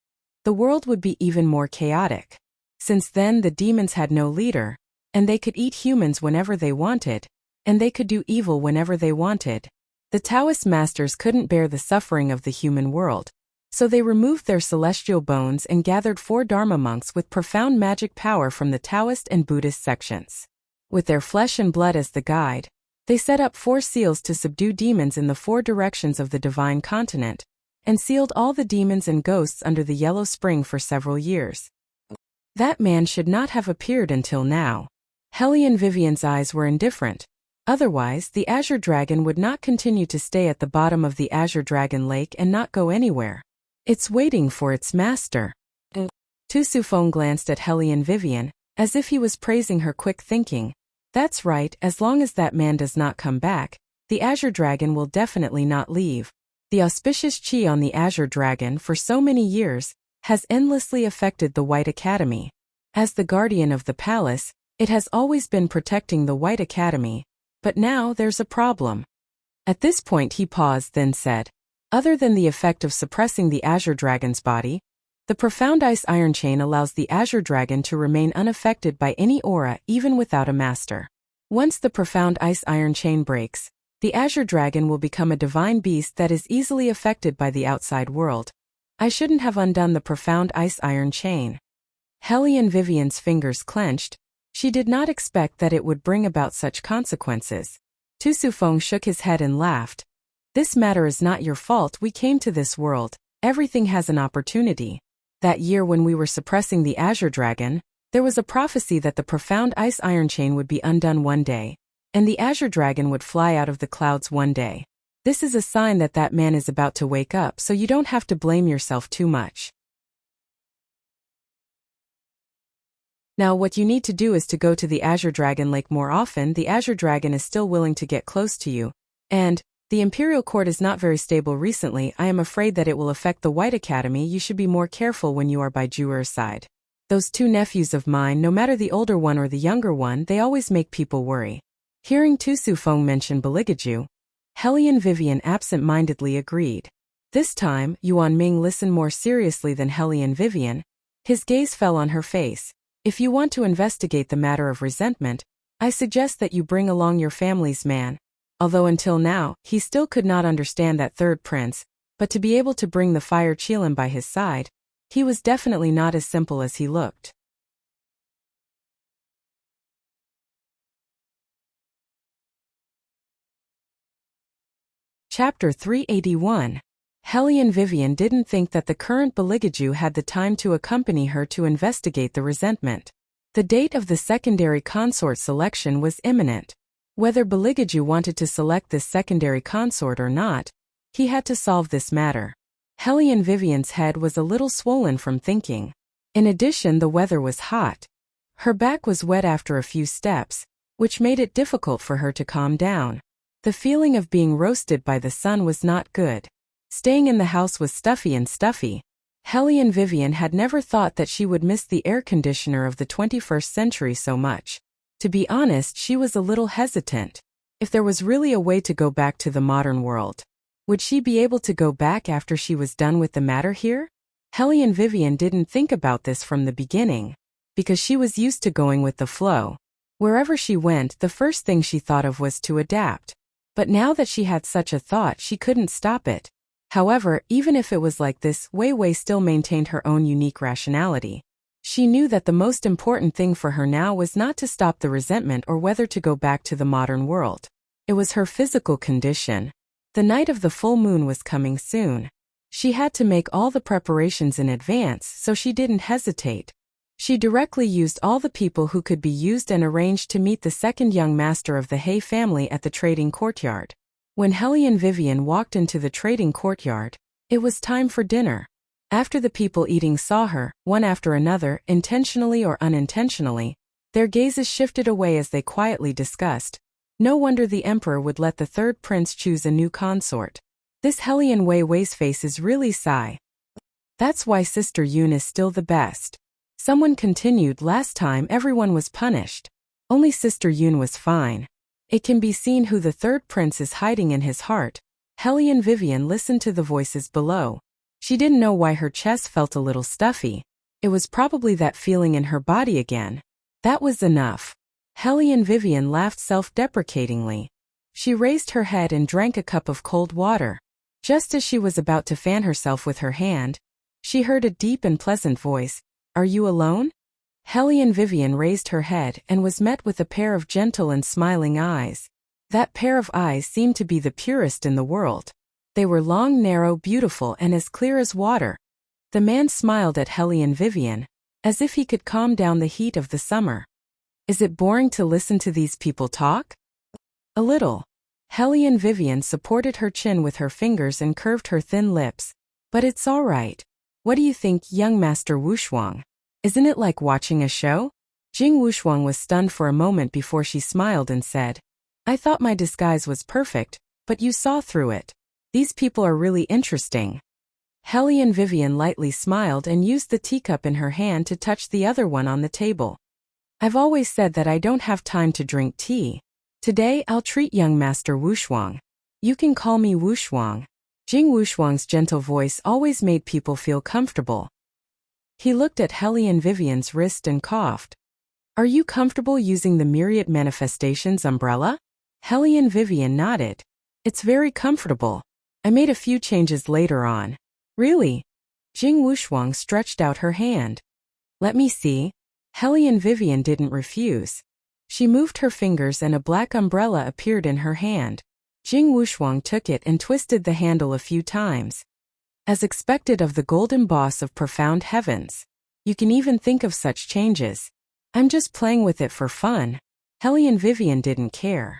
the world would be even more chaotic. Since then the demons had no leader, and they could eat humans whenever they wanted, and they could do evil whenever they wanted. The Taoist masters couldn't bear the suffering of the human world, so they removed their celestial bones and gathered 4 Dharma monks with profound magic power from the Taoist and Buddhist sections. With their flesh and blood as the guide, they set up 4 seals to subdue demons in the 4 directions of the divine continent, and sealed all the demons and ghosts under the Yellow Spring for several years. That man should not have appeared until now. Hellion Vivian's eyes were indifferent. Otherwise, the Azure Dragon would not continue to stay at the bottom of the Azure Dragon Lake and not go anywhere. It's waiting for its master. Tu Sufong glanced at Hellion Vivian, as if he was praising her quick thinking. That's right, as long as that man does not come back, the Azure Dragon will definitely not leave. The auspicious chi on the Azure Dragon for so many years has endlessly affected the White Academy. As the guardian of the palace, it has always been protecting the White Academy, but now there's a problem. At this point he paused, then said, other than the effect of suppressing the Azure Dragon's body, the profound ice iron chain allows the Azure Dragon to remain unaffected by any aura even without a master. Once the profound ice iron chain breaks, the Azure Dragon will become a divine beast that is easily affected by the outside world. I shouldn't have undone the profound ice iron chain. Hellion Vivian's fingers clenched. She did not expect that it would bring about such consequences. Tu Sufong shook his head and laughed. This matter is not your fault. We came to this world. Everything has an opportunity. That year when we were suppressing the Azure Dragon, there was a prophecy that the profound ice iron chain would be undone one day, and the Azure Dragon would fly out of the clouds one day. This is a sign that that man is about to wake up, so you don't have to blame yourself too much. Now what you need to do is to go to the Azure Dragon Lake more often. The Azure Dragon is still willing to get close to you, and the Imperial Court is not very stable recently. I am afraid that it will affect the White Academy. You should be more careful when you are by Juer's side. Those 2 nephews of mine, no matter the older one or the younger one, they always make people worry. Hearing Tu Sufong mention Beligaju, Hellion Vivian absent-mindedly agreed. This time, Yuan Ming listened more seriously than Hellion Vivian. His gaze fell on her face. If you want to investigate the matter of resentment, I suggest that you bring along your family's man. Although until now, he still could not understand that third prince, but to be able to bring the Fire Qilin by his side, he was definitely not as simple as he looked. Chapter 381. Hellion Vivian didn't think that the current Beligaju had the time to accompany her to investigate the resentment. The date of the secondary consort selection was imminent. Whether Beligaju wanted to select this secondary consort or not, he had to solve this matter. Hellion Vivian's head was a little swollen from thinking. In addition, the weather was hot. Her back was wet after a few steps, which made it difficult for her to calm down. The feeling of being roasted by the sun was not good. Staying in the house was stuffy. Hellion Vivian had never thought that she would miss the air conditioner of the 21st century so much. To be honest, she was a little hesitant. If there was really a way to go back to the modern world, would she be able to go back after she was done with the matter here? Hellion Vivian didn't think about this from the beginning, because she was used to going with the flow. Wherever she went, the first thing she thought of was to adapt. But now that she had such a thought, she couldn't stop it. However, even if it was like this, Wei Wei still maintained her own unique rationality. She knew that the most important thing for her now was not to stop the resentment or whether to go back to the modern world. It was her physical condition. The night of the full moon was coming soon. She had to make all the preparations in advance, so she didn't hesitate. She directly used all the people who could be used and arranged to meet the second young master of the Hay family at the trading courtyard. When Hellion Vivian walked into the trading courtyard, it was time for dinner. After the people eating saw her, one after another, intentionally or unintentionally, their gazes shifted away as they quietly discussed, No wonder the emperor would let the third prince choose a new consort. This Hellion Wei Wei's face is really sigh. That's why Sister Yun is still the best. Someone continued. Last time everyone was punished. Only Sister Yun was fine. It can be seen who the third prince is hiding in his heart. Hellion Vivian listened to the voices below. She didn't know why her chest felt a little stuffy. It was probably that feeling in her body again. That was enough. Hellion Vivian laughed self-deprecatingly. She raised her head and drank a cup of cold water. Just as she was about to fan herself with her hand, she heard a deep and pleasant voice. Are you alone? Hellion Vivian raised her head and was met with a pair of gentle and smiling eyes. That pair of eyes seemed to be the purest in the world. They were long, narrow, beautiful, and as clear as water. The man smiled at Hellion Vivian, as if he could calm down the heat of the summer. Is it boring to listen to these people talk? A little. Hellion Vivian supported her chin with her fingers and curved her thin lips. But it's all right. What do you think, young Master Wushuang? Isn't it like watching a show? Jing Wushuang was stunned for a moment before she smiled and said, I thought my disguise was perfect, but you saw through it. These people are really interesting. Hellion Vivian lightly smiled and used the teacup in her hand to touch the other one on the table. I've always said that I don't have time to drink tea. Today I'll treat young Master Wushuang. You can call me Wushuang. Jing Wushuang's gentle voice always made people feel comfortable. He looked at Hellion Vivian's wrist and coughed. Are you comfortable using the Myriad Manifestations umbrella? Hellion Vivian nodded. It's very comfortable. I made a few changes later on. Really? Jing Wushuang stretched out her hand. Let me see. Hellion Vivian didn't refuse. She moved her fingers and a black umbrella appeared in her hand. Jing Wushuang took it and twisted the handle a few times. As expected of the golden boss of profound heavens. You can even think of such changes. I'm just playing with it for fun. Hellion Vivian didn't care.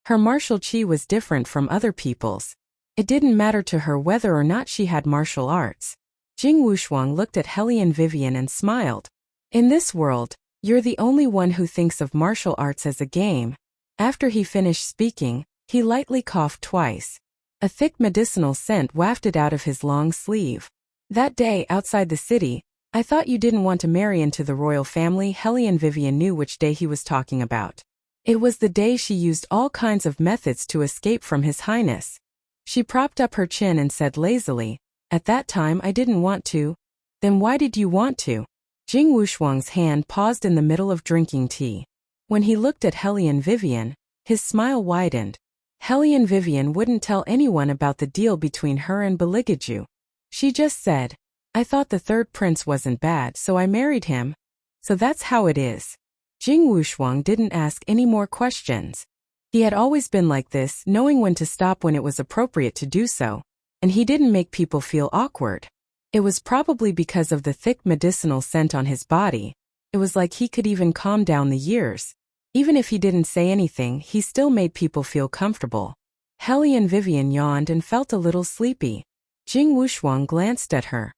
Her martial chi was different from other people's. It didn't matter to her whether or not she had martial arts. Jing Wushuang looked at Hellion Vivian and smiled. In this world, you're the only one who thinks of martial arts as a game. After he finished speaking, he lightly coughed twice. A thick medicinal scent wafted out of his long sleeve. That day outside the city, I thought you didn't want to marry into the royal family. Hellion Vivian knew which day he was talking about. It was the day she used all kinds of methods to escape from His Highness. She propped up her chin and said lazily, At that time I didn't want to. Then why did you want to? Jing Wushuang's hand paused in the middle of drinking tea. When he looked at Hellion Vivian, his smile widened. Hellion Vivian wouldn't tell anyone about the deal between her and Beligaju. She just said, I thought the third prince wasn't bad, so I married him. So that's how it is. Jing Wushuang didn't ask any more questions. He had always been like this, knowing when to stop when it was appropriate to do so. And he didn't make people feel awkward. It was probably because of the thick medicinal scent on his body. It was like he could even calm down the years. Even if he didn't say anything, he still made people feel comfortable. Hellion Vivian yawned and felt a little sleepy. Jing Wushuang glanced at her.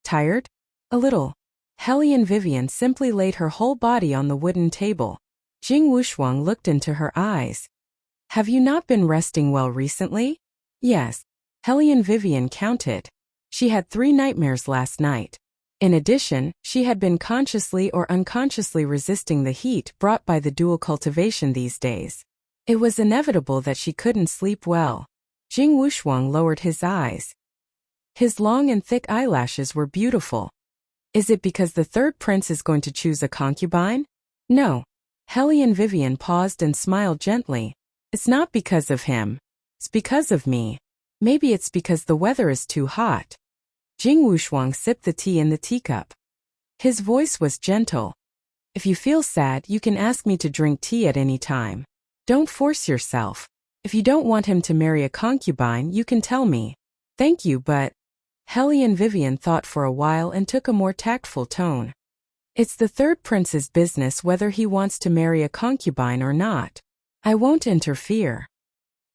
Tired? A little. Hellion Vivian simply laid her whole body on the wooden table. Jing Wushuang looked into her eyes. Have you not been resting well recently? Yes. Hellion Vivian counted. She had 3 nightmares last night. In addition, she had been consciously or unconsciously resisting the heat brought by the dual cultivation these days. It was inevitable that she couldn't sleep well. Jing Wushuang lowered his eyes. His long and thick eyelashes were beautiful. Is it because the third prince is going to choose a concubine? No. Hellion Vivian paused and smiled gently. It's not because of him. It's because of me. Maybe it's because the weather is too hot. Jing Wushuang sipped the tea in the teacup. His voice was gentle. If you feel sad, you can ask me to drink tea at any time. Don't force yourself. If you don't want him to marry a concubine, you can tell me. Thank you, but... Hellion Vivian thought for a while and took a more tactful tone. It's the third prince's business whether he wants to marry a concubine or not. I won't interfere.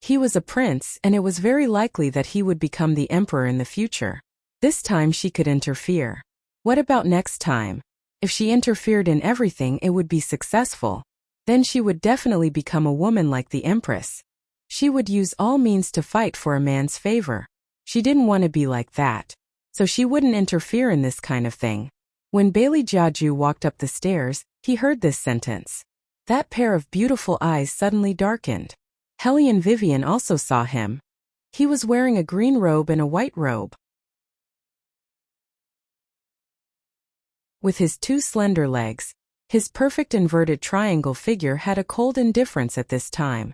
He was a prince, and it was very likely that he would become the emperor in the future. This time she could interfere. What about next time? If she interfered in everything, it would be successful. Then she would definitely become a woman like the Empress. She would use all means to fight for a man's favor. She didn't want to be like that. So she wouldn't interfere in this kind of thing. When Bailey Jiaju walked up the stairs, he heard this sentence. That pair of beautiful eyes suddenly darkened. Hellion Vivian also saw him. He was wearing a green robe and a white robe. With his two slender legs, his perfect inverted triangle figure had a cold indifference at this time.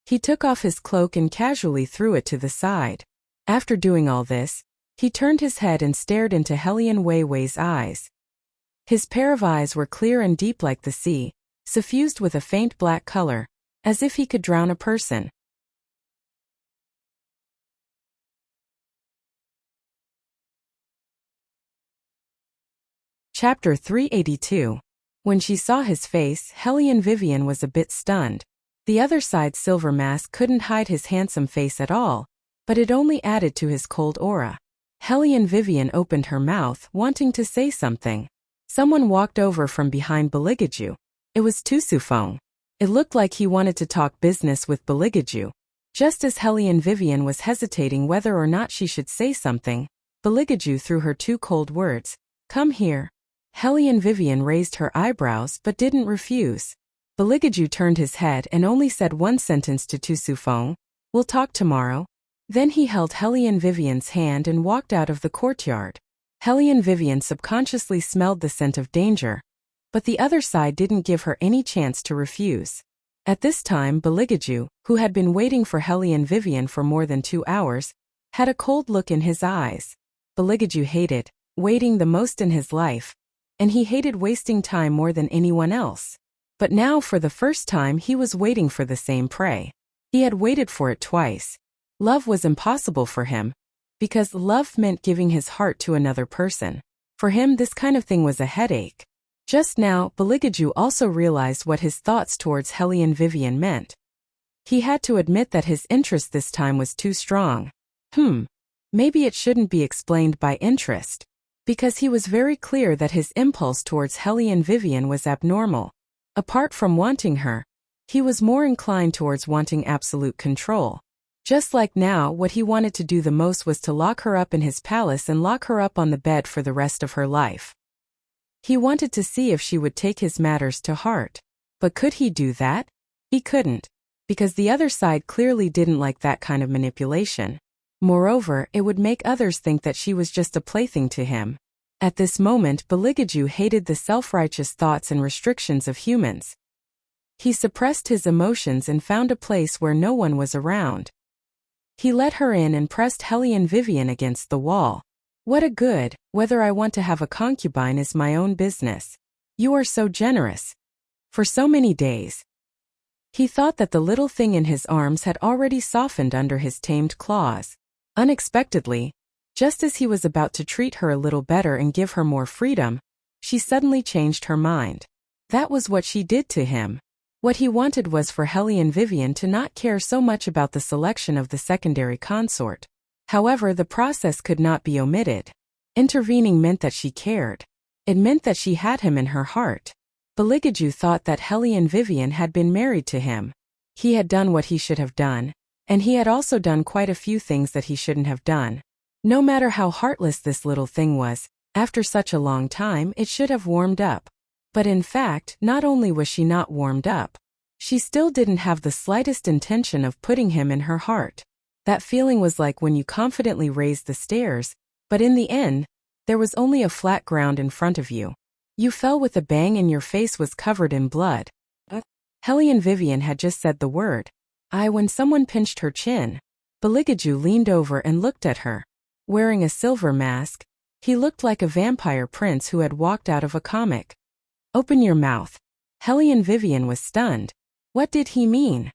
He took off his cloak and casually threw it to the side. After doing all this, he turned his head and stared into Hellion Weiwei's eyes. His pair of eyes were clear and deep like the sea, suffused with a faint black color, as if he could drown a person. Chapter 382. When she saw his face, Hellion Vivian was a bit stunned. The other side's silver mask couldn't hide his handsome face at all, but it only added to his cold aura. Hellion Vivian opened her mouth, wanting to say something. Someone walked over from behind Beligaju. It was Tusufeng. It looked like he wanted to talk business with Beligaju. Just as Hellion Vivian was hesitating whether or not she should say something, Beligaju threw her two cold words. Come here. Hellion Vivian raised her eyebrows but didn't refuse. Beligaju turned his head and only said one sentence to Tusufeng. We'll talk tomorrow. Then he held Hellion Vivian's hand and walked out of the courtyard. Hellion Vivian subconsciously smelled the scent of danger, but the other side didn't give her any chance to refuse. At this time Beligaju, who had been waiting for Hellion Vivian for more than 2 hours, had a cold look in his eyes. Beligaju hated waiting the most in his life, and he hated wasting time more than anyone else. But now for the first time he was waiting for the same prey. He had waited for it twice. Love was impossible for him, because love meant giving his heart to another person. For him this kind of thing was a headache. Just now, Beligaju also realized what his thoughts towards Hellion Vivian meant. He had to admit that his interest this time was too strong. Maybe it shouldn't be explained by interest, because he was very clear that his impulse towards Hellion Vivian was abnormal. Apart from wanting her, he was more inclined towards wanting absolute control. Just like now, what he wanted to do the most was to lock her up in his palace and lock her up on the bed for the rest of her life. He wanted to see if she would take his matters to heart. But could he do that? He couldn't, because the other side clearly didn't like that kind of manipulation. Moreover, it would make others think that she was just a plaything to him. At this moment, Beligaju hated the self-righteous thoughts and restrictions of humans. He suppressed his emotions and found a place where no one was around. He let her in and pressed Hellion Vivian against the wall. What a good, whether I want to have a concubine is my own business. You are so generous. For so many days. He thought that the little thing in his arms had already softened under his tamed claws. Unexpectedly, just as he was about to treat her a little better and give her more freedom, she suddenly changed her mind. That was what she did to him. What he wanted was for Hellion Vivian to not care so much about the selection of the secondary consort. However, the process could not be omitted. Intervening meant that she cared. It meant that she had him in her heart. Beligaju thought that Hellion Vivian had been married to him. He had done what he should have done, and he had also done quite a few things that he shouldn't have done. No matter how heartless this little thing was, after such a long time it should have warmed up. But in fact, not only was she not warmed up, she still didn't have the slightest intention of putting him in her heart. That feeling was like when you confidently raised the stairs, but in the end, there was only a flat ground in front of you. You fell with a bang and your face was covered in blood. Hellion Vivian had just said the word "I" when someone pinched her chin. Beligaju leaned over and looked at her. Wearing a silver mask, he looked like a vampire prince who had walked out of a comic. Open your mouth. Hellion Vivian was stunned. What did he mean?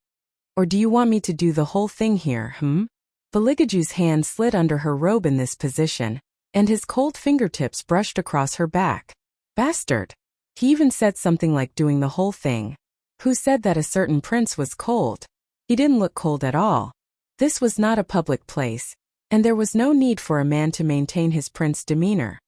Or do you want me to do the whole thing here, Beligaju's hand slid under her robe in this position, and his cold fingertips brushed across her back. Bastard. He even said something like doing the whole thing. Who said that a certain prince was cold? He didn't look cold at all. This was not a public place, and there was no need for a man to maintain his prince demeanor.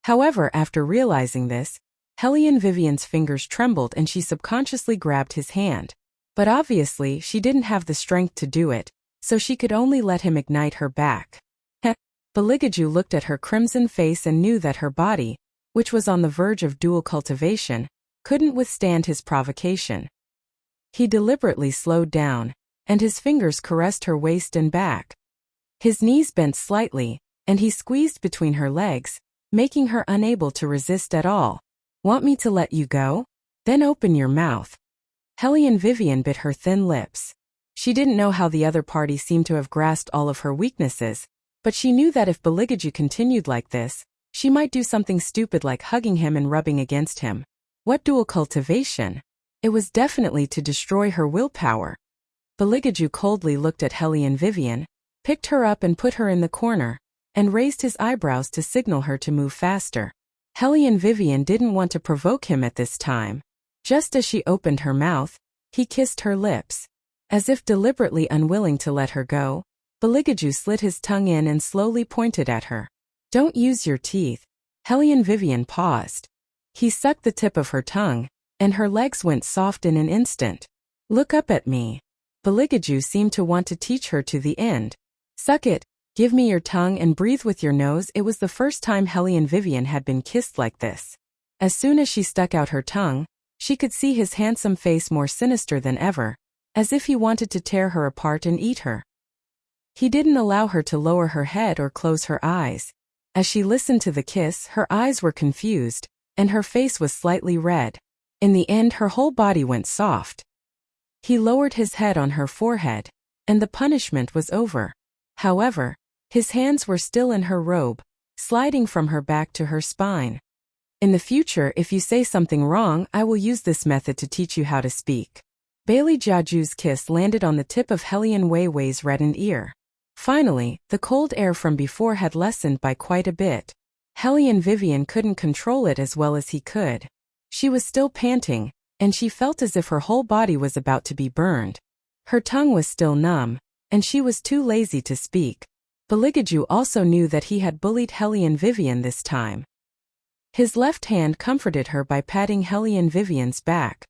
However, after realizing this, Hellion Vivian's fingers trembled and she subconsciously grabbed his hand. But obviously, she didn't have the strength to do it, so she could only let him ignite her back. Heh. Beligaju looked at her crimson face and knew that her body, which was on the verge of dual cultivation, couldn't withstand his provocation. He deliberately slowed down, and his fingers caressed her waist and back. His knees bent slightly, and he squeezed between her legs, making her unable to resist at all. Want me to let you go? Then open your mouth. Hellion Vivian bit her thin lips. She didn't know how the other party seemed to have grasped all of her weaknesses, but she knew that if Beligaju continued like this, she might do something stupid like hugging him and rubbing against him. What dual cultivation? It was definitely to destroy her willpower. Beligaju coldly looked at Hellion Vivian, picked her up and put her in the corner, and raised his eyebrows to signal her to move faster. Hellion Vivian didn't want to provoke him at this time. Just as she opened her mouth, he kissed her lips. As if deliberately unwilling to let her go, Beligaju slid his tongue in and slowly pointed at her. Don't use your teeth. Hellion Vivian paused. He sucked the tip of her tongue, and her legs went soft in an instant. Look up at me. Beligaju seemed to want to teach her to the end. Suck it, give me your tongue and breathe with your nose. It was the first time Hellion Vivian had been kissed like this. As soon as she stuck out her tongue, she could see his handsome face more sinister than ever, as if he wanted to tear her apart and eat her. He didn't allow her to lower her head or close her eyes. As she listened to the kiss, her eyes were confused, and her face was slightly red. In the end, her whole body went soft. He lowered his head on her forehead, and the punishment was over. However, his hands were still in her robe, sliding from her back to her spine. In the future, if you say something wrong, I will use this method to teach you how to speak. Bailey Jiaju's kiss landed on the tip of Hellion Weiwei's reddened ear. Finally, the cold air from before had lessened by quite a bit. Hellion Vivian couldn't control it as well as he could. She was still panting, and she felt as if her whole body was about to be burned. Her tongue was still numb, and she was too lazy to speak. Beligaju also knew that he had bullied Hellion Vivian this time. His left hand comforted her by patting Hellion Vivian's back.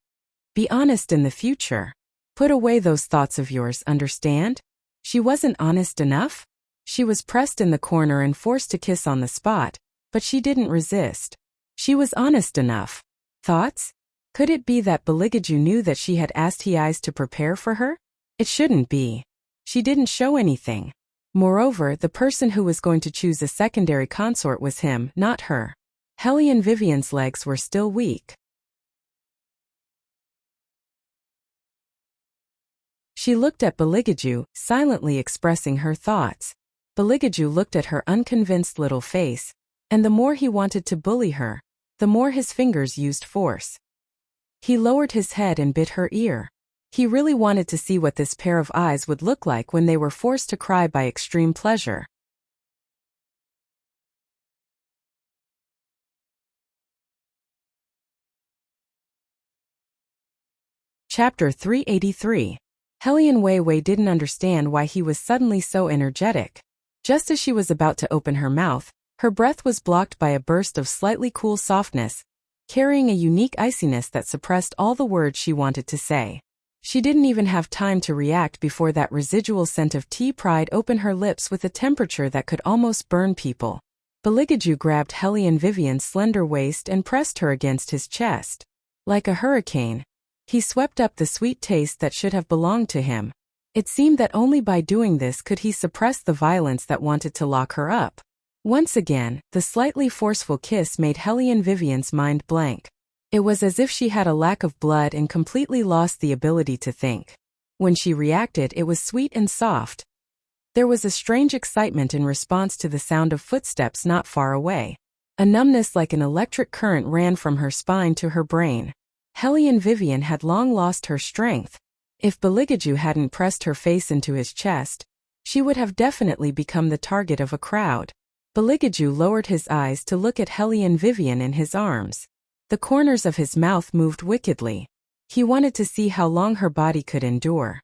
Be honest in the future. Put away those thoughts of yours, understand? She wasn't honest enough? She was pressed in the corner and forced to kiss on the spot, but she didn't resist. She was honest enough. Thoughts? Could it be that Beligaju knew that she had asked Hei's to prepare for her? It shouldn't be. She didn't show anything. Moreover, the person who was going to choose a secondary consort was him, not her. Hellion Vivian's legs were still weak. She looked at Beligaju, silently expressing her thoughts. Beligaju looked at her unconvinced little face, and the more he wanted to bully her, the more his fingers used force. He lowered his head and bit her ear. He really wanted to see what this pair of eyes would look like when they were forced to cry by extreme pleasure. Chapter 383. Hellion Weiwei didn't understand why he was suddenly so energetic. Just as she was about to open her mouth, her breath was blocked by a burst of slightly cool softness, carrying a unique iciness that suppressed all the words she wanted to say. She didn't even have time to react before that residual scent of tea pried open her lips with a temperature that could almost burn people. Beligaju grabbed Hellion Vivian's slender waist and pressed her against his chest. Like a hurricane, he swept up the sweet taste that should have belonged to him. It seemed that only by doing this could he suppress the violence that wanted to lock her up. Once again, the slightly forceful kiss made Hellion Vivian's mind blank. It was as if she had a lack of blood and completely lost the ability to think. When she reacted, it was sweet and soft. There was a strange excitement in response to the sound of footsteps not far away. A numbness like an electric current ran from her spine to her brain. Hellion Vivian had long lost her strength. If Beligaju hadn't pressed her face into his chest, she would have definitely become the target of a crowd. Beligaju lowered his eyes to look at Hellion Vivian in his arms. The corners of his mouth moved wickedly. He wanted to see how long her body could endure.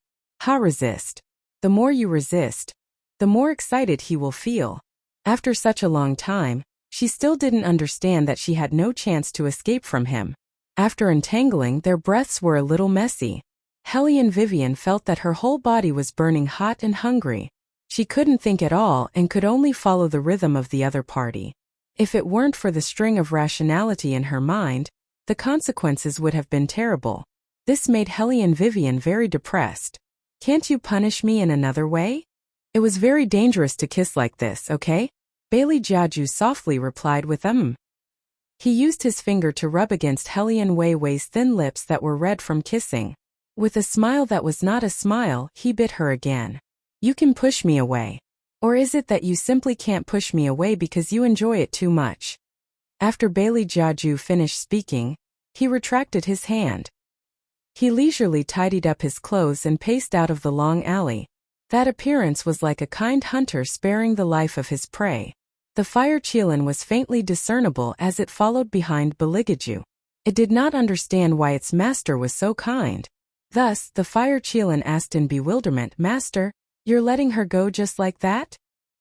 Resist. The more you resist, the more excited he will feel. After such a long time, She still didn't understand that she had no chance to escape from him. After entangling, their breaths were a little messy. Hellion Vivian felt that her whole body was burning hot and hungry. She couldn't think at all and could only follow the rhythm of the other party. If it weren't for the string of rationality in her mind, the consequences would have been terrible. This made Hellion Vivian very depressed. Can't you punish me in another way? It was very dangerous to kiss like this, okay? Bailey Jiaju softly replied with He used his finger to rub against Hellion Wei Wei's thin lips that were red from kissing. With a smile that was not a smile, he bit her again. You can push me away. Or is it that you simply can't push me away because you enjoy it too much? After Bailey Jiaju finished speaking, he retracted his hand. He leisurely tidied up his clothes and paced out of the long alley. That appearance was like a kind hunter sparing the life of his prey. The fire Qilin was faintly discernible as it followed behind Baligaju. It did not understand why its master was so kind. Thus, the fire Qilin asked in bewilderment, Master, you're letting her go just like that?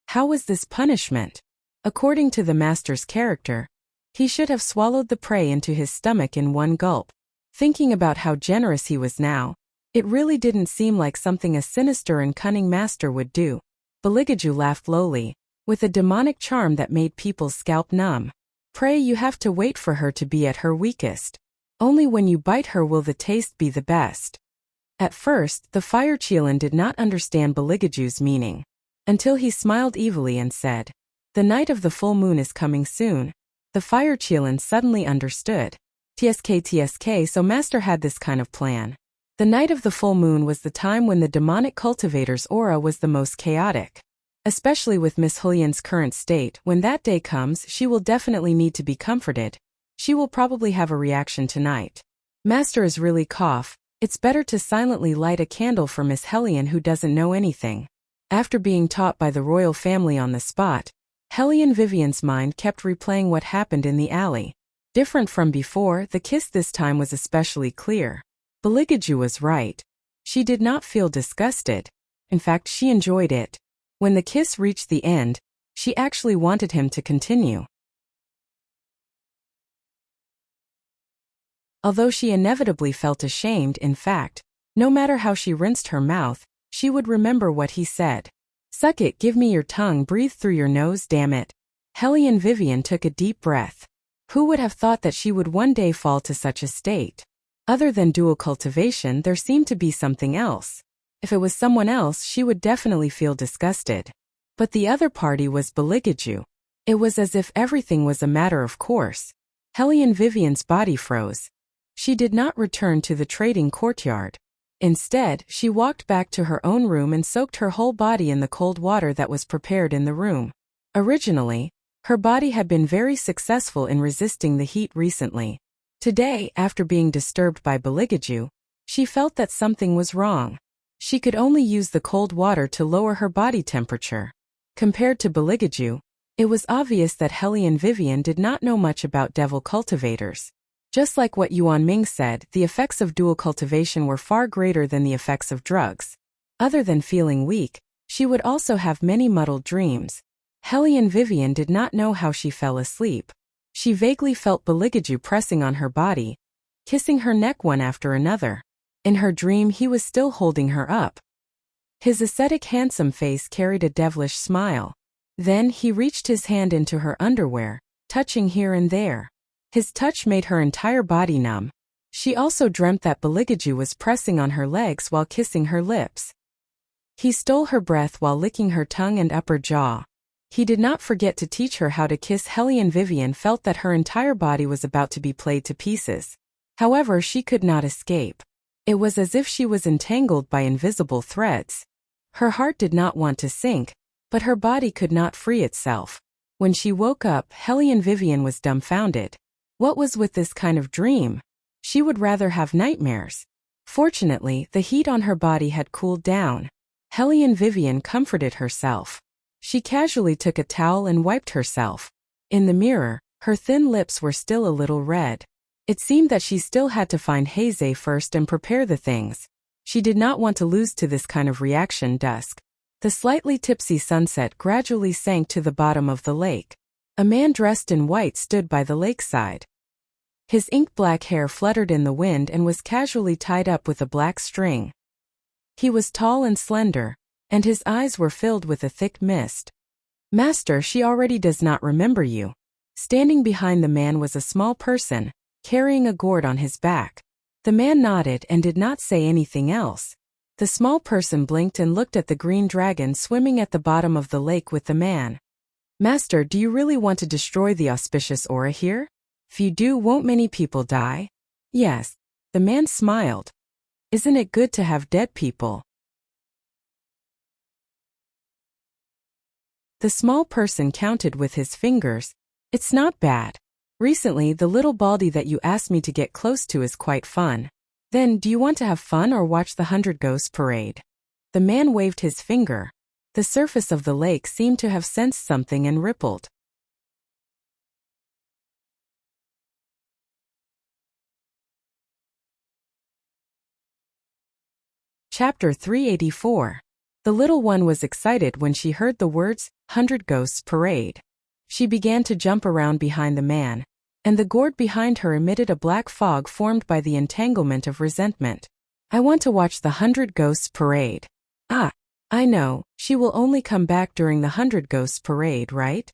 How was this punishment? According to the master's character, he should have swallowed the prey into his stomach in one gulp. Thinking about how generous he was now, it really didn't seem like something a sinister and cunning master would do. Baligaju laughed lowly, with a demonic charm that made people's scalp numb. Pray you have to wait for her to be at her weakest. Only when you bite her will the taste be the best. At first, the fire Qilin did not understand Baligaju's meaning, until he smiled evilly and said, The night of the full moon is coming soon. The fire Qilin suddenly understood. TSK, so master had this kind of plan. The night of the full moon was the time when the demonic cultivator's aura was the most chaotic. Especially with Miss Hulian's current state, when that day comes, she will definitely need to be comforted. She will probably have a reaction tonight. Master is really cough. It's better to silently light a candle for Miss Hellion who doesn't know anything. After being taught by the royal family on the spot, Hellion Vivian's mind kept replaying what happened in the alley. Different from before, the kiss this time was especially clear. Baligaju was right. She did not feel disgusted. In fact, she enjoyed it. When the kiss reached the end, she actually wanted him to continue. Although she inevitably felt ashamed, in fact, no matter how she rinsed her mouth, she would remember what he said. Suck it, give me your tongue, breathe through your nose, damn it. Hellion Vivian took a deep breath. Who would have thought that she would one day fall to such a state? Other than dual cultivation, there seemed to be something else. If it was someone else, she would definitely feel disgusted. But the other party was Baligaju. It was as if everything was a matter of course. Hellion Vivian's body froze. She did not return to the trading courtyard. Instead, she walked back to her own room and soaked her whole body in the cold water that was prepared in the room. Originally, her body had been very successful in resisting the heat recently. Today, after being disturbed by Baligaju, she felt that something was wrong. She could only use the cold water to lower her body temperature. Compared to Baligaju, it was obvious that Hellion Vivian did not know much about devil cultivators. Just like what Yuan Ming said, the effects of dual cultivation were far greater than the effects of drugs. Other than feeling weak, she would also have many muddled dreams. Hellion Vivian did not know how she fell asleep. She vaguely felt Baligaju pressing on her body, kissing her neck one after another. In her dream, he was still holding her up. His ascetic handsome face carried a devilish smile. Then he reached his hand into her underwear, touching here and there. His touch made her entire body numb. She also dreamt that Baligaju was pressing on her legs while kissing her lips. He stole her breath while licking her tongue and upper jaw. He did not forget to teach her how to kiss. Hellion Vivian felt that her entire body was about to be played to pieces. However, she could not escape. It was as if she was entangled by invisible threads. Her heart did not want to sink, but her body could not free itself. When she woke up, Hellion Vivian was dumbfounded. What was with this kind of dream? She would rather have nightmares. Fortunately, the heat on her body had cooled down. Hellion Vivian comforted herself. She casually took a towel and wiped herself. In the mirror, her thin lips were still a little red. It seemed that she still had to find Heize first and prepare the things. She did not want to lose to this kind of reaction. Dusk. The slightly tipsy sunset gradually sank to the bottom of the lake. A man dressed in white stood by the lakeside. His ink-black hair fluttered in the wind and was casually tied up with a black string. He was tall and slender, and his eyes were filled with a thick mist. "Master, she already does not remember you." Standing behind the man was a small person, carrying a gourd on his back. The man nodded and did not say anything else. The small person blinked and looked at the green dragon swimming at the bottom of the lake with the man. "Master, do you really want to destroy the auspicious aura here? If you do, won't many people die?" "Yes." The man smiled. "Isn't it good to have dead people?" The small person counted with his fingers. "It's not bad. Recently, the little baldy that you asked me to get close to is quite fun." "Then, do you want to have fun or watch the 100 Ghosts parade?" The man waved his finger. The surface of the lake seemed to have sensed something and rippled. Chapter 384. The little one was excited when she heard the words, 100 Ghosts Parade. She began to jump around behind the man, and the gourd behind her emitted a black fog formed by the entanglement of resentment. "I want to watch the 100 Ghosts Parade." "Ah, I know, she will only come back during the 100 Ghosts Parade, right?"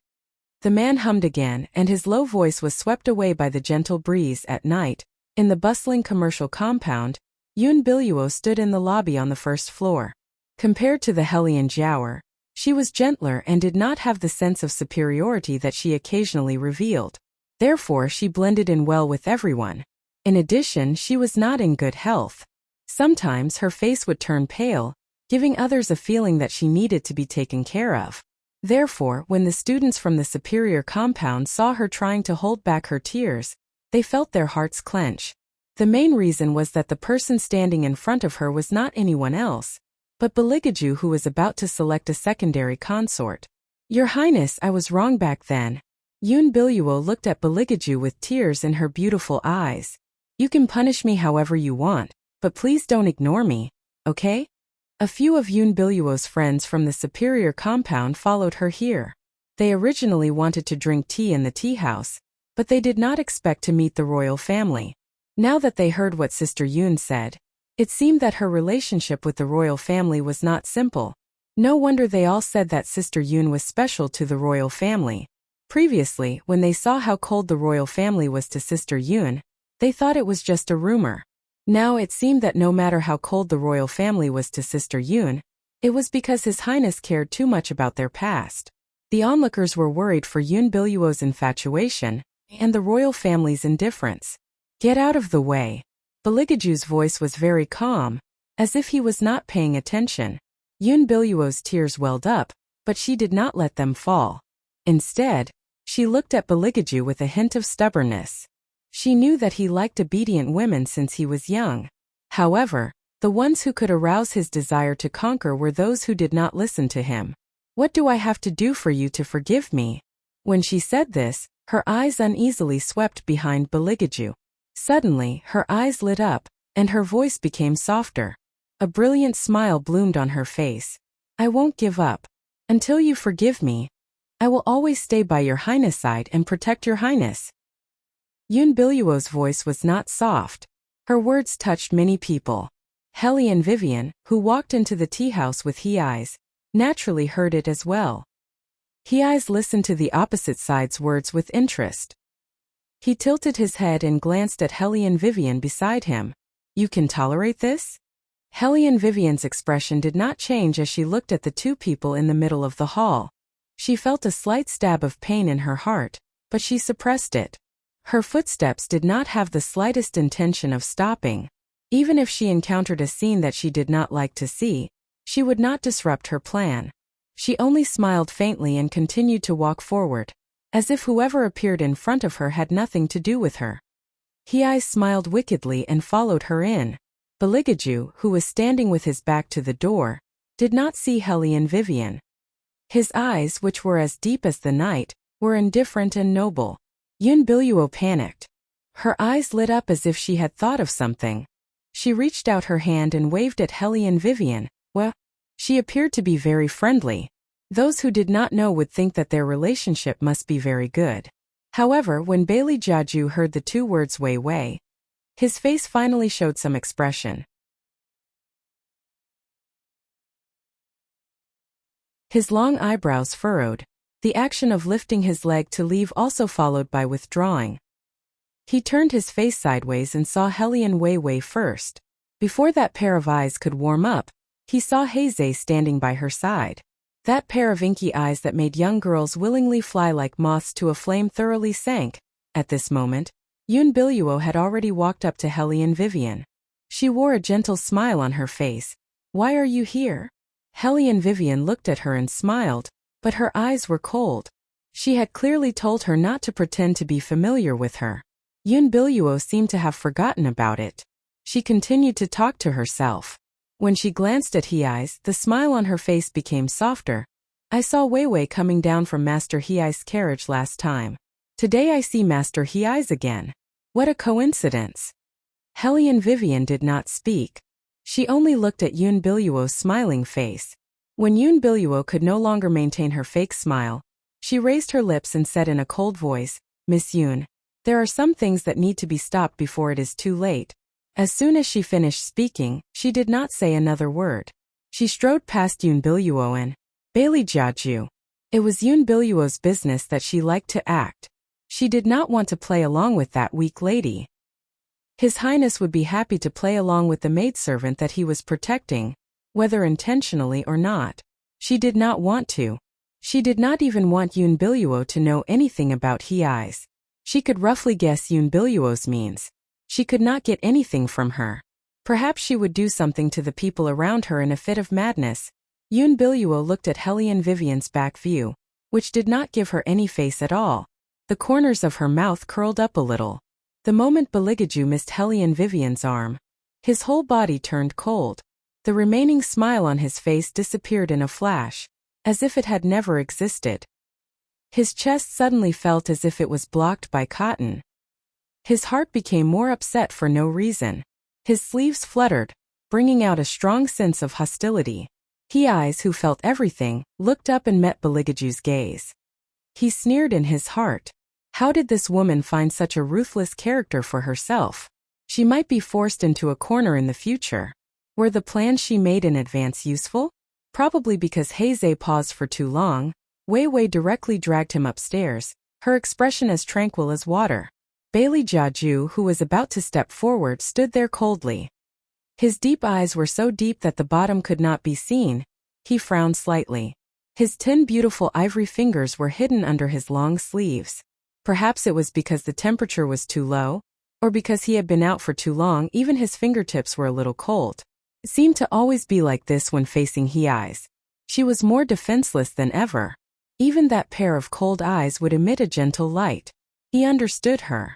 The man hummed again, and his low voice was swept away by the gentle breeze. At night, in the bustling commercial compound, Yun Biluo stood in the lobby on the first floor. Compared to the Hellion Jiaoer, she was gentler and did not have the sense of superiority that she occasionally revealed. Therefore, she blended in well with everyone. In addition, she was not in good health. Sometimes her face would turn pale, giving others a feeling that she needed to be taken care of. Therefore, when the students from the superior compound saw her trying to hold back her tears, they felt their hearts clench. The main reason was that the person standing in front of her was not anyone else, but Beligaju, who was about to select a secondary consort. "Your Highness, I was wrong back then." Yun Biluo looked at Beligaju with tears in her beautiful eyes. "You can punish me however you want, but please don't ignore me, okay?" A few of Yun Biluo's friends from the superior compound followed her here. They originally wanted to drink tea in the tea house, but they did not expect to meet the royal family. Now that they heard what Sister Yun said, it seemed that her relationship with the royal family was not simple. No wonder they all said that Sister Yun was special to the royal family. Previously, when they saw how cold the royal family was to Sister Yun, they thought it was just a rumor. Now it seemed that no matter how cold the royal family was to Sister Yun, it was because His Highness cared too much about their past. The onlookers were worried for Yun Biluo's infatuation and the royal family's indifference. "Get out of the way." Beligaju's voice was very calm, as if he was not paying attention. Yun Biluo's tears welled up, but she did not let them fall. Instead, she looked at Beligaju with a hint of stubbornness. She knew that he liked obedient women since he was young. However, the ones who could arouse his desire to conquer were those who did not listen to him. "What do I have to do for you to forgive me?" When she said this, her eyes uneasily swept behind Beligaju. Suddenly, her eyes lit up, and her voice became softer. A brilliant smile bloomed on her face. "I won't give up. Until you forgive me, I will always stay by your Highness' side and protect your Highness." Yun Biluo's voice was not soft. Her words touched many people. Helly and Vivian, who walked into the tea house with he eyes, naturally heard it as well. He eyes listened to the opposite side's words with interest. He tilted his head and glanced at Helly and Vivian beside him. "You can tolerate this?" Helly and Vivian's expression did not change as she looked at the two people in the middle of the hall. She felt a slight stab of pain in her heart, but she suppressed it. Her footsteps did not have the slightest intention of stopping. Even if she encountered a scene that she did not like to see, she would not disrupt her plan. She only smiled faintly and continued to walk forward, as if whoever appeared in front of her had nothing to do with her. He smiled wickedly and followed her in. Beligaju, who was standing with his back to the door, did not see Helly and Vivian. His eyes, which were as deep as the night, were indifferent and noble. Yun Biluo panicked. Her eyes lit up as if she had thought of something. She reached out her hand and waved at Helly and Vivian. Well, she appeared to be very friendly. Those who did not know would think that their relationship must be very good. However, when Bailey Jiaju heard the two words Wei Wei, his face finally showed some expression. His long eyebrows furrowed, the action of lifting his leg to leave also followed by withdrawing. He turned his face sideways and saw Helian Wei Wei first. Before that pair of eyes could warm up, he saw Heizei standing by her side. That pair of inky eyes that made young girls willingly fly like moths to a flame thoroughly sank. At this moment, Yun Biluo had already walked up to Helian Vivian. She wore a gentle smile on her face. "Why are you here?" Helian Vivian looked at her and smiled, but her eyes were cold. She had clearly told her not to pretend to be familiar with her. Yun Biluo seemed to have forgotten about it. She continued to talk to herself. When she glanced at Hei's, the smile on her face became softer. "I saw Wei Wei coming down from Master Hei's carriage last time. Today I see Master Hei's again. What a coincidence." Helian Vivian did not speak. She only looked at Yun Biluo's smiling face. When Yun Biluo could no longer maintain her fake smile, she raised her lips and said in a cold voice, "Miss Yun, there are some things that need to be stopped before it is too late." As soon as she finished speaking, she did not say another word. She strode past Yun Biluo and Bailey Jiaju. It was Yun Biluo's business that she liked to act. She did not want to play along with that weak lady. His Highness would be happy to play along with the maidservant that he was protecting, whether intentionally or not. She did not want to. She did not even want Yun Biluo to know anything about Hei's. She could roughly guess Yun Biluo's means. She could not get anything from her. Perhaps she would do something to the people around her in a fit of madness. Yun Biluo looked at Helian Vivian's back view, which did not give her any face at all. The corners of her mouth curled up a little. The moment Baligaju missed Helian Vivian's arm, his whole body turned cold. The remaining smile on his face disappeared in a flash, as if it had never existed. His chest suddenly felt as if it was blocked by cotton. His heart became more upset for no reason. His sleeves fluttered, bringing out a strong sense of hostility. Hei's, who felt everything, looked up and met Baligaju's gaze. He sneered in his heart. How did this woman find such a ruthless character for herself? She might be forced into a corner in the future. Were the plans she made in advance useful? Probably because Heizei paused for too long. Wei Wei directly dragged him upstairs, her expression as tranquil as water. Bailey Jiaju, who was about to step forward, stood there coldly. His deep eyes were so deep that the bottom could not be seen. He frowned slightly. His 10 beautiful ivory fingers were hidden under his long sleeves. Perhaps it was because the temperature was too low, or because he had been out for too long. Even his fingertips were a little cold. It seemed to always be like this when facing Hei's. She was more defenseless than ever. Even that pair of cold eyes would emit a gentle light. He understood her.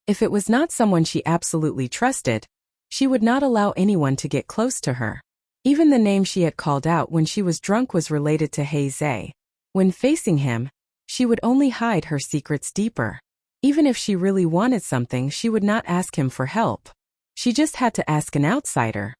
If it was not someone she absolutely trusted, she would not allow anyone to get close to her. Even the name she had called out when she was drunk was related to Heizei. When facing him, she would only hide her secrets deeper. Even if she really wanted something, she would not ask him for help. She just had to ask an outsider.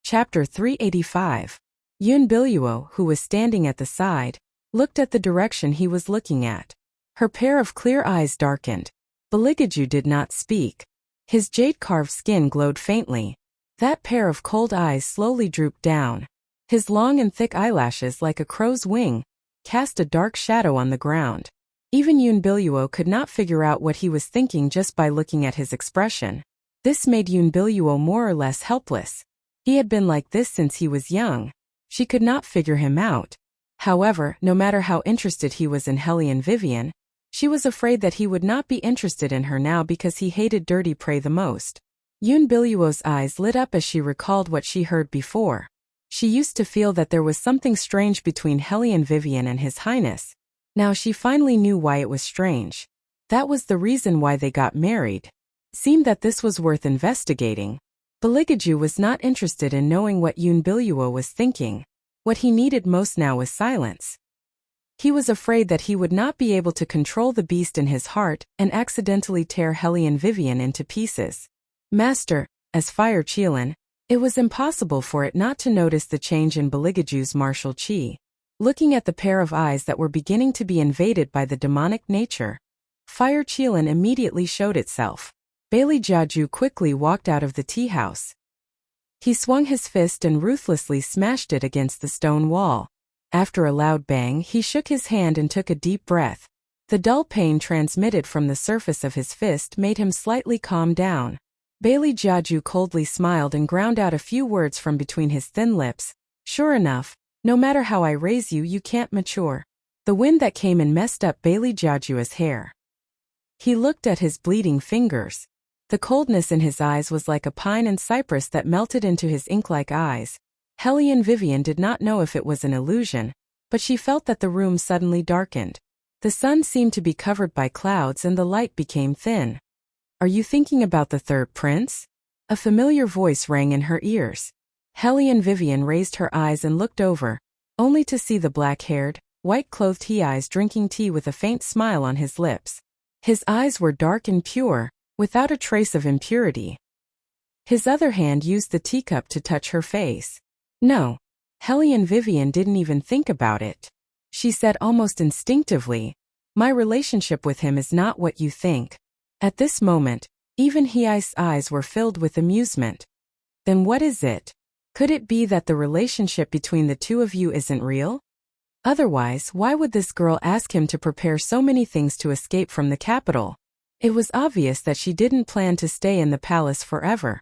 Chapter 385. Yun Biluo, who was standing at the side, looked at the direction he was looking at. Her pair of clear eyes darkened. Baligaju did not speak. His jade-carved skin glowed faintly. That pair of cold eyes slowly drooped down. His long and thick eyelashes, like a crow's wing, cast a dark shadow on the ground. Even Yun Biluo could not figure out what he was thinking just by looking at his expression. This made Yun Biluo more or less helpless. He had been like this since he was young. She could not figure him out. However, no matter how interested he was in Helian Vivian, she was afraid that he would not be interested in her now because he hated dirty prey the most. Yun Biluo's eyes lit up as she recalled what she heard before. She used to feel that there was something strange between Helian Vivian and His Highness. Now she finally knew why it was strange. That was the reason why they got married. It seemed that this was worth investigating. Baligaju was not interested in knowing what Yun Biluo was thinking. What he needed most now was silence. He was afraid that he would not be able to control the beast in his heart and accidentally tear Hellion Vivian into pieces. Master, as Fire Qilin, it was impossible for it not to notice the change in Beligaju's martial chi. Looking at the pair of eyes that were beginning to be invaded by the demonic nature, Fire Qilin immediately showed itself. Bailey Jiaju quickly walked out of the tea house. He swung his fist and ruthlessly smashed it against the stone wall. After a loud bang, he shook his hand and took a deep breath. The dull pain transmitted from the surface of his fist made him slightly calm down. Bailey Jiaju coldly smiled and ground out a few words from between his thin lips. Sure enough, no matter how I raise you, you can't mature. The wind that came in messed up Bailey Jiaju's hair. He looked at his bleeding fingers. The coldness in his eyes was like a pine and cypress that melted into his ink-like eyes. Hellion Vivian did not know if it was an illusion, but she felt that the room suddenly darkened. The sun seemed to be covered by clouds and the light became thin. Are you thinking about the third prince? A familiar voice rang in her ears. Hellion Vivian raised her eyes and looked over, only to see the black-haired, white-clothed He-Eyes drinking tea with a faint smile on his lips. His eyes were dark and pure, without a trace of impurity. His other hand used the teacup to touch her face. No. Hellion Vivian didn't even think about it. She said almost instinctively, my relationship with him is not what you think. At this moment, even He-Eye's eyes were filled with amusement. Then what is it? Could it be that the relationship between the two of you isn't real? Otherwise, why would this girl ask him to prepare so many things to escape from the capital? It was obvious that she didn't plan to stay in the palace forever.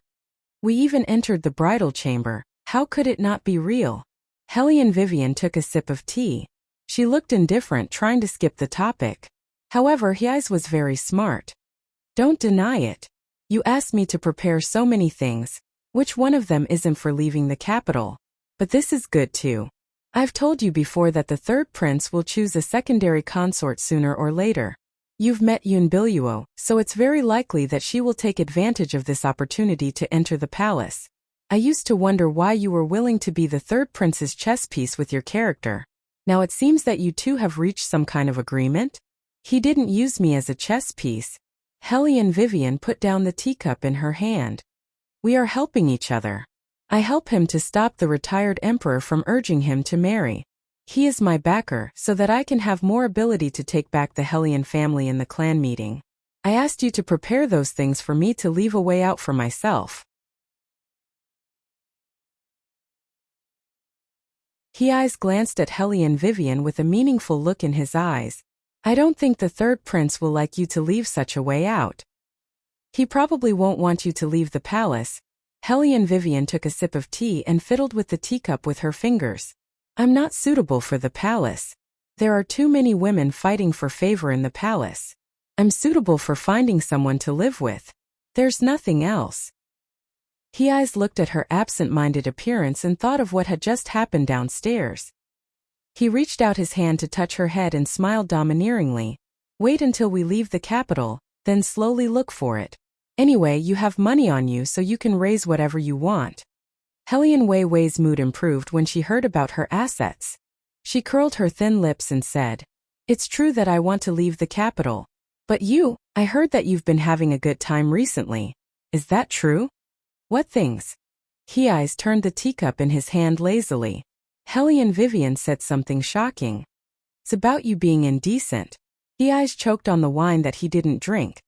We even entered the bridal chamber. How could it not be real? Hellion Vivian took a sip of tea. She looked indifferent, trying to skip the topic. However, He-Eyes was very smart. Don't deny it. You asked me to prepare so many things. Which one of them isn't for leaving the capital? But this is good too. I've told you before that the third prince will choose a secondary consort sooner or later. You've met Yun Biluo, so it's very likely that she will take advantage of this opportunity to enter the palace. I used to wonder why you were willing to be the third prince's chess piece with your character. Now it seems that you two have reached some kind of agreement? He didn't use me as a chess piece. Hellion Vivian put down the teacup in her hand. We are helping each other. I help him to stop the retired emperor from urging him to marry. He is my backer so that I can have more ability to take back the Hellion family in the clan meeting. I asked you to prepare those things for me to leave a way out for myself. He-Eyes glanced at Hellion Vivian with a meaningful look in his eyes. I don't think the third prince will like you to leave such a way out. He probably won't want you to leave the palace. Hellion Vivian took a sip of tea and fiddled with the teacup with her fingers. I'm not suitable for the palace. There are too many women fighting for favor in the palace. I'm suitable for finding someone to live with. There's nothing else. He-Eyes looked at her absent-minded appearance and thought of what had just happened downstairs. He reached out his hand to touch her head and smiled domineeringly. Wait until we leave the capital, then slowly look for it. Anyway, you have money on you so you can raise whatever you want. Hellion Wei Wei's mood improved when she heard about her assets. She curled her thin lips and said, It's true that I want to leave the capital. But you, I heard that you've been having a good time recently. Is that true? What things? He-Eyes turned the teacup in his hand lazily. Hellion Vivian said something shocking. It's about you being indecent. He-Eyes choked on the wine that he didn't drink.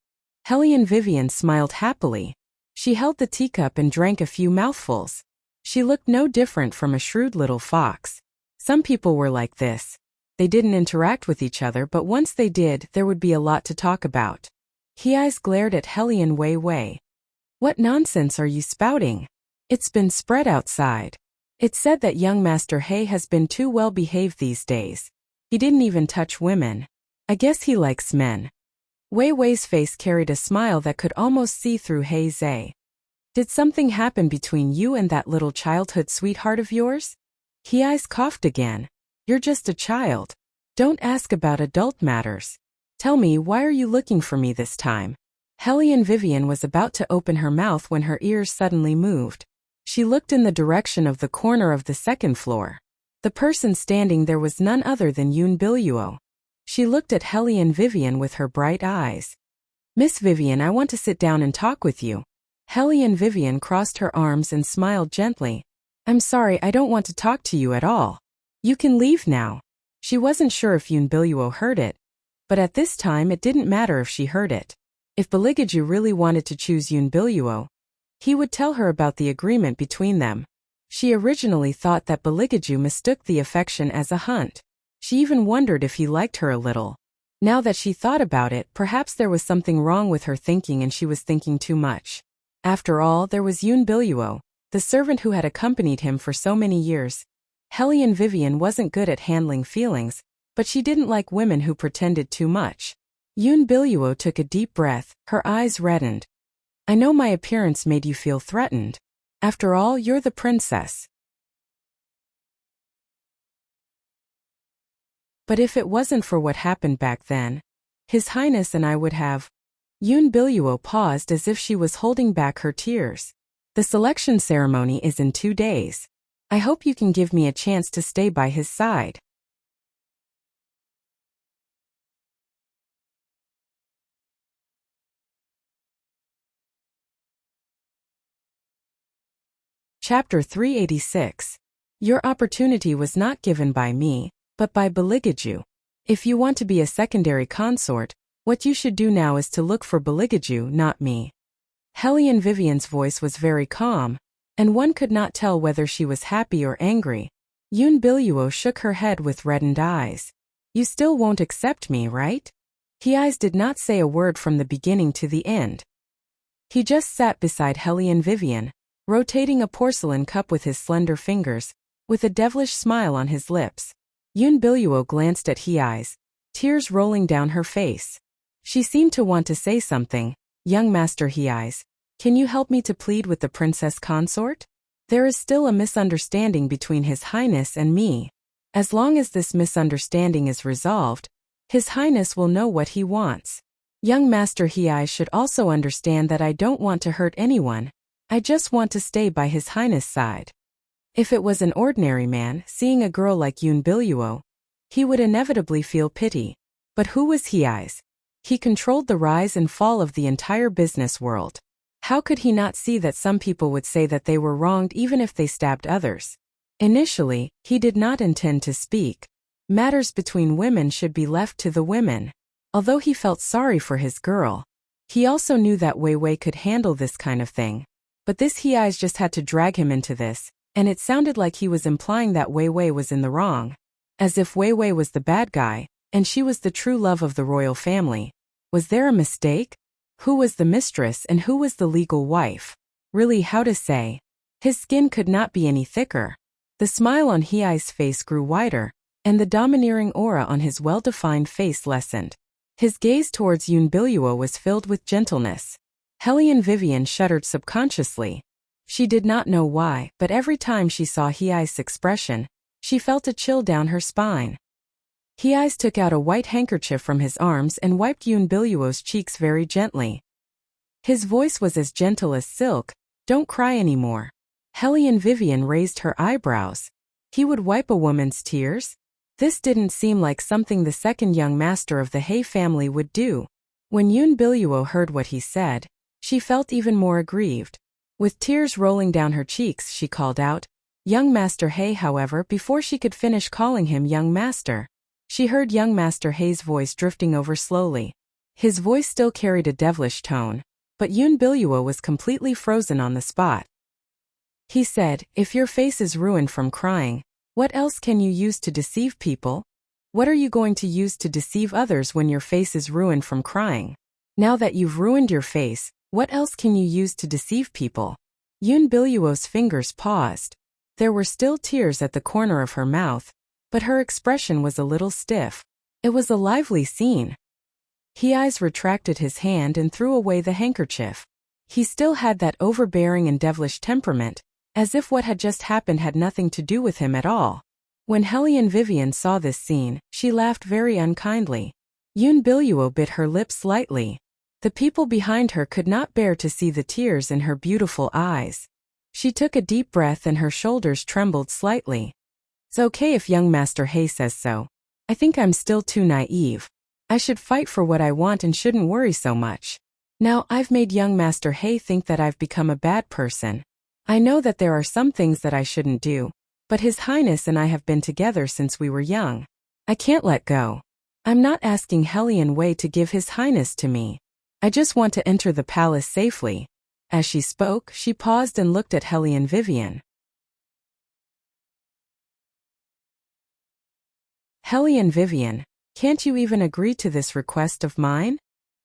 Hellion Vivian smiled happily. She held the teacup and drank a few mouthfuls. She looked no different from a shrewd little fox. Some people were like this. They didn't interact with each other, but once they did, there would be a lot to talk about. He-Eyes glared at Hellion Wei Wei. What nonsense are you spouting? It's been spread outside. It's said that young Master He has been too well behaved these days. He didn't even touch women. I guess he likes men. Wei Wei's face carried a smile that could almost see through He Zhe. Did something happen between you and that little childhood sweetheart of yours? He-Eyes coughed again. You're just a child. Don't ask about adult matters. Tell me, why are you looking for me this time? Hellion Vivian was about to open her mouth when her ears suddenly moved. She looked in the direction of the corner of the second floor. The person standing there was none other than Yoon Biluo. She looked at Hellion Vivian with her bright eyes. "Miss Vivian, I want to sit down and talk with you." Hellion Vivian crossed her arms and smiled gently. "I'm sorry, I don't want to talk to you at all. You can leave now." She wasn't sure if Yoon Biluo heard it, but at this time it didn't matter if she heard it. If Baligaju really wanted to choose Yoon Biluo, he would tell her about the agreement between them. She originally thought that Baligaju mistook the affection as a hunt. She even wondered if he liked her a little. Now that she thought about it, perhaps there was something wrong with her thinking and she was thinking too much. After all, there was Yoon Biluo, the servant who had accompanied him for so many years. Hellion Vivian wasn't good at handling feelings, but she didn't like women who pretended too much. Yoon Biluo took a deep breath, her eyes reddened. "I know my appearance made you feel threatened. After all, you're the princess. But if it wasn't for what happened back then, His Highness and I would have..." Yoon Biluo paused as if she was holding back her tears. "The selection ceremony is in 2 days. I hope you can give me a chance to stay by his side." Chapter 386. Your opportunity was not given by me, but by Baligaju. If you want to be a secondary consort, what you should do now is to look for Baligaju, not me. Hellion Vivian's voice was very calm, and one could not tell whether she was happy or angry. Yoon Biluo shook her head with reddened eyes. "You still won't accept me, right?" He did not say a word from the beginning to the end. He just sat beside Hellion Vivian, rotating a porcelain cup with his slender fingers, with a devilish smile on his lips. Yoon Biluo glanced at He-Eyes, tears rolling down her face. She seemed to want to say something. "Young Master He-Eyes, can you help me to plead with the princess consort? There is still a misunderstanding between His Highness and me. As long as this misunderstanding is resolved, His Highness will know what he wants. Young Master He-Eyes should also understand that I don't want to hurt anyone. I just want to stay by His Highness' side." If it was an ordinary man seeing a girl like Yoon Biluo, he would inevitably feel pity. But who was He-Eyes? He controlled the rise and fall of the entire business world. How could he not see that some people would say that they were wronged even if they stabbed others? Initially, he did not intend to speak. Matters between women should be left to the women. Although he felt sorry for his girl, he also knew that Wei Wei could handle this kind of thing. But this He-Eyes just had to drag him into this, and it sounded like he was implying that Wei Wei was in the wrong. As if Wei Wei was the bad guy, and she was the true love of the royal family. Was there a mistake? Who was the mistress and who was the legal wife? Really, how to say? His skin could not be any thicker. The smile on He-Eyes' face grew wider, and the domineering aura on his well-defined face lessened. His gaze towards Yoon Biluo was filled with gentleness. Hellion Vivian shuddered subconsciously. She did not know why, but every time she saw He-Eyes' expression, she felt a chill down her spine. He-Eyes took out a white handkerchief from his arms and wiped Yoon Biluo's cheeks very gently. His voice was as gentle as silk. "Don't cry anymore." Hellion Vivian raised her eyebrows. He would wipe a woman's tears? This didn't seem like something the second young master of the He family would do. When Yoon Biluo heard what he said, she felt even more aggrieved. With tears rolling down her cheeks, she called out, "Young Master He." However, before she could finish calling him young master, she heard young Master He's voice drifting over slowly. His voice still carried a devilish tone, but Yoon Biluo was completely frozen on the spot. He said, "If your face is ruined from crying, what else can you use to deceive people? What are you going to use to deceive others when your face is ruined from crying? Now that you've ruined your face, what else can you use to deceive people?" Yoon Biluo's fingers paused. There were still tears at the corner of her mouth, but her expression was a little stiff. It was a lively scene. He-Eyes retracted his hand and threw away the handkerchief. He still had that overbearing and devilish temperament, as if what had just happened had nothing to do with him at all. When Hellion Vivian saw this scene, she laughed very unkindly. Yoon Biluo bit her lips slightly. The people behind her could not bear to see the tears in her beautiful eyes. She took a deep breath and her shoulders trembled slightly. It's okay if young Master He says so. I think I'm still too naive. I should fight for what I want and shouldn't worry so much. Now I've made young Master He think that I've become a bad person. I know that there are some things that I shouldn't do, but His Highness and I have been together since we were young. I can't let go. I'm not asking Hellion Wei to give His Highness to me. I just want to enter the palace safely. As she spoke, she paused and looked at Hellion Vivian. Hellion Vivian, can't you even agree to this request of mine?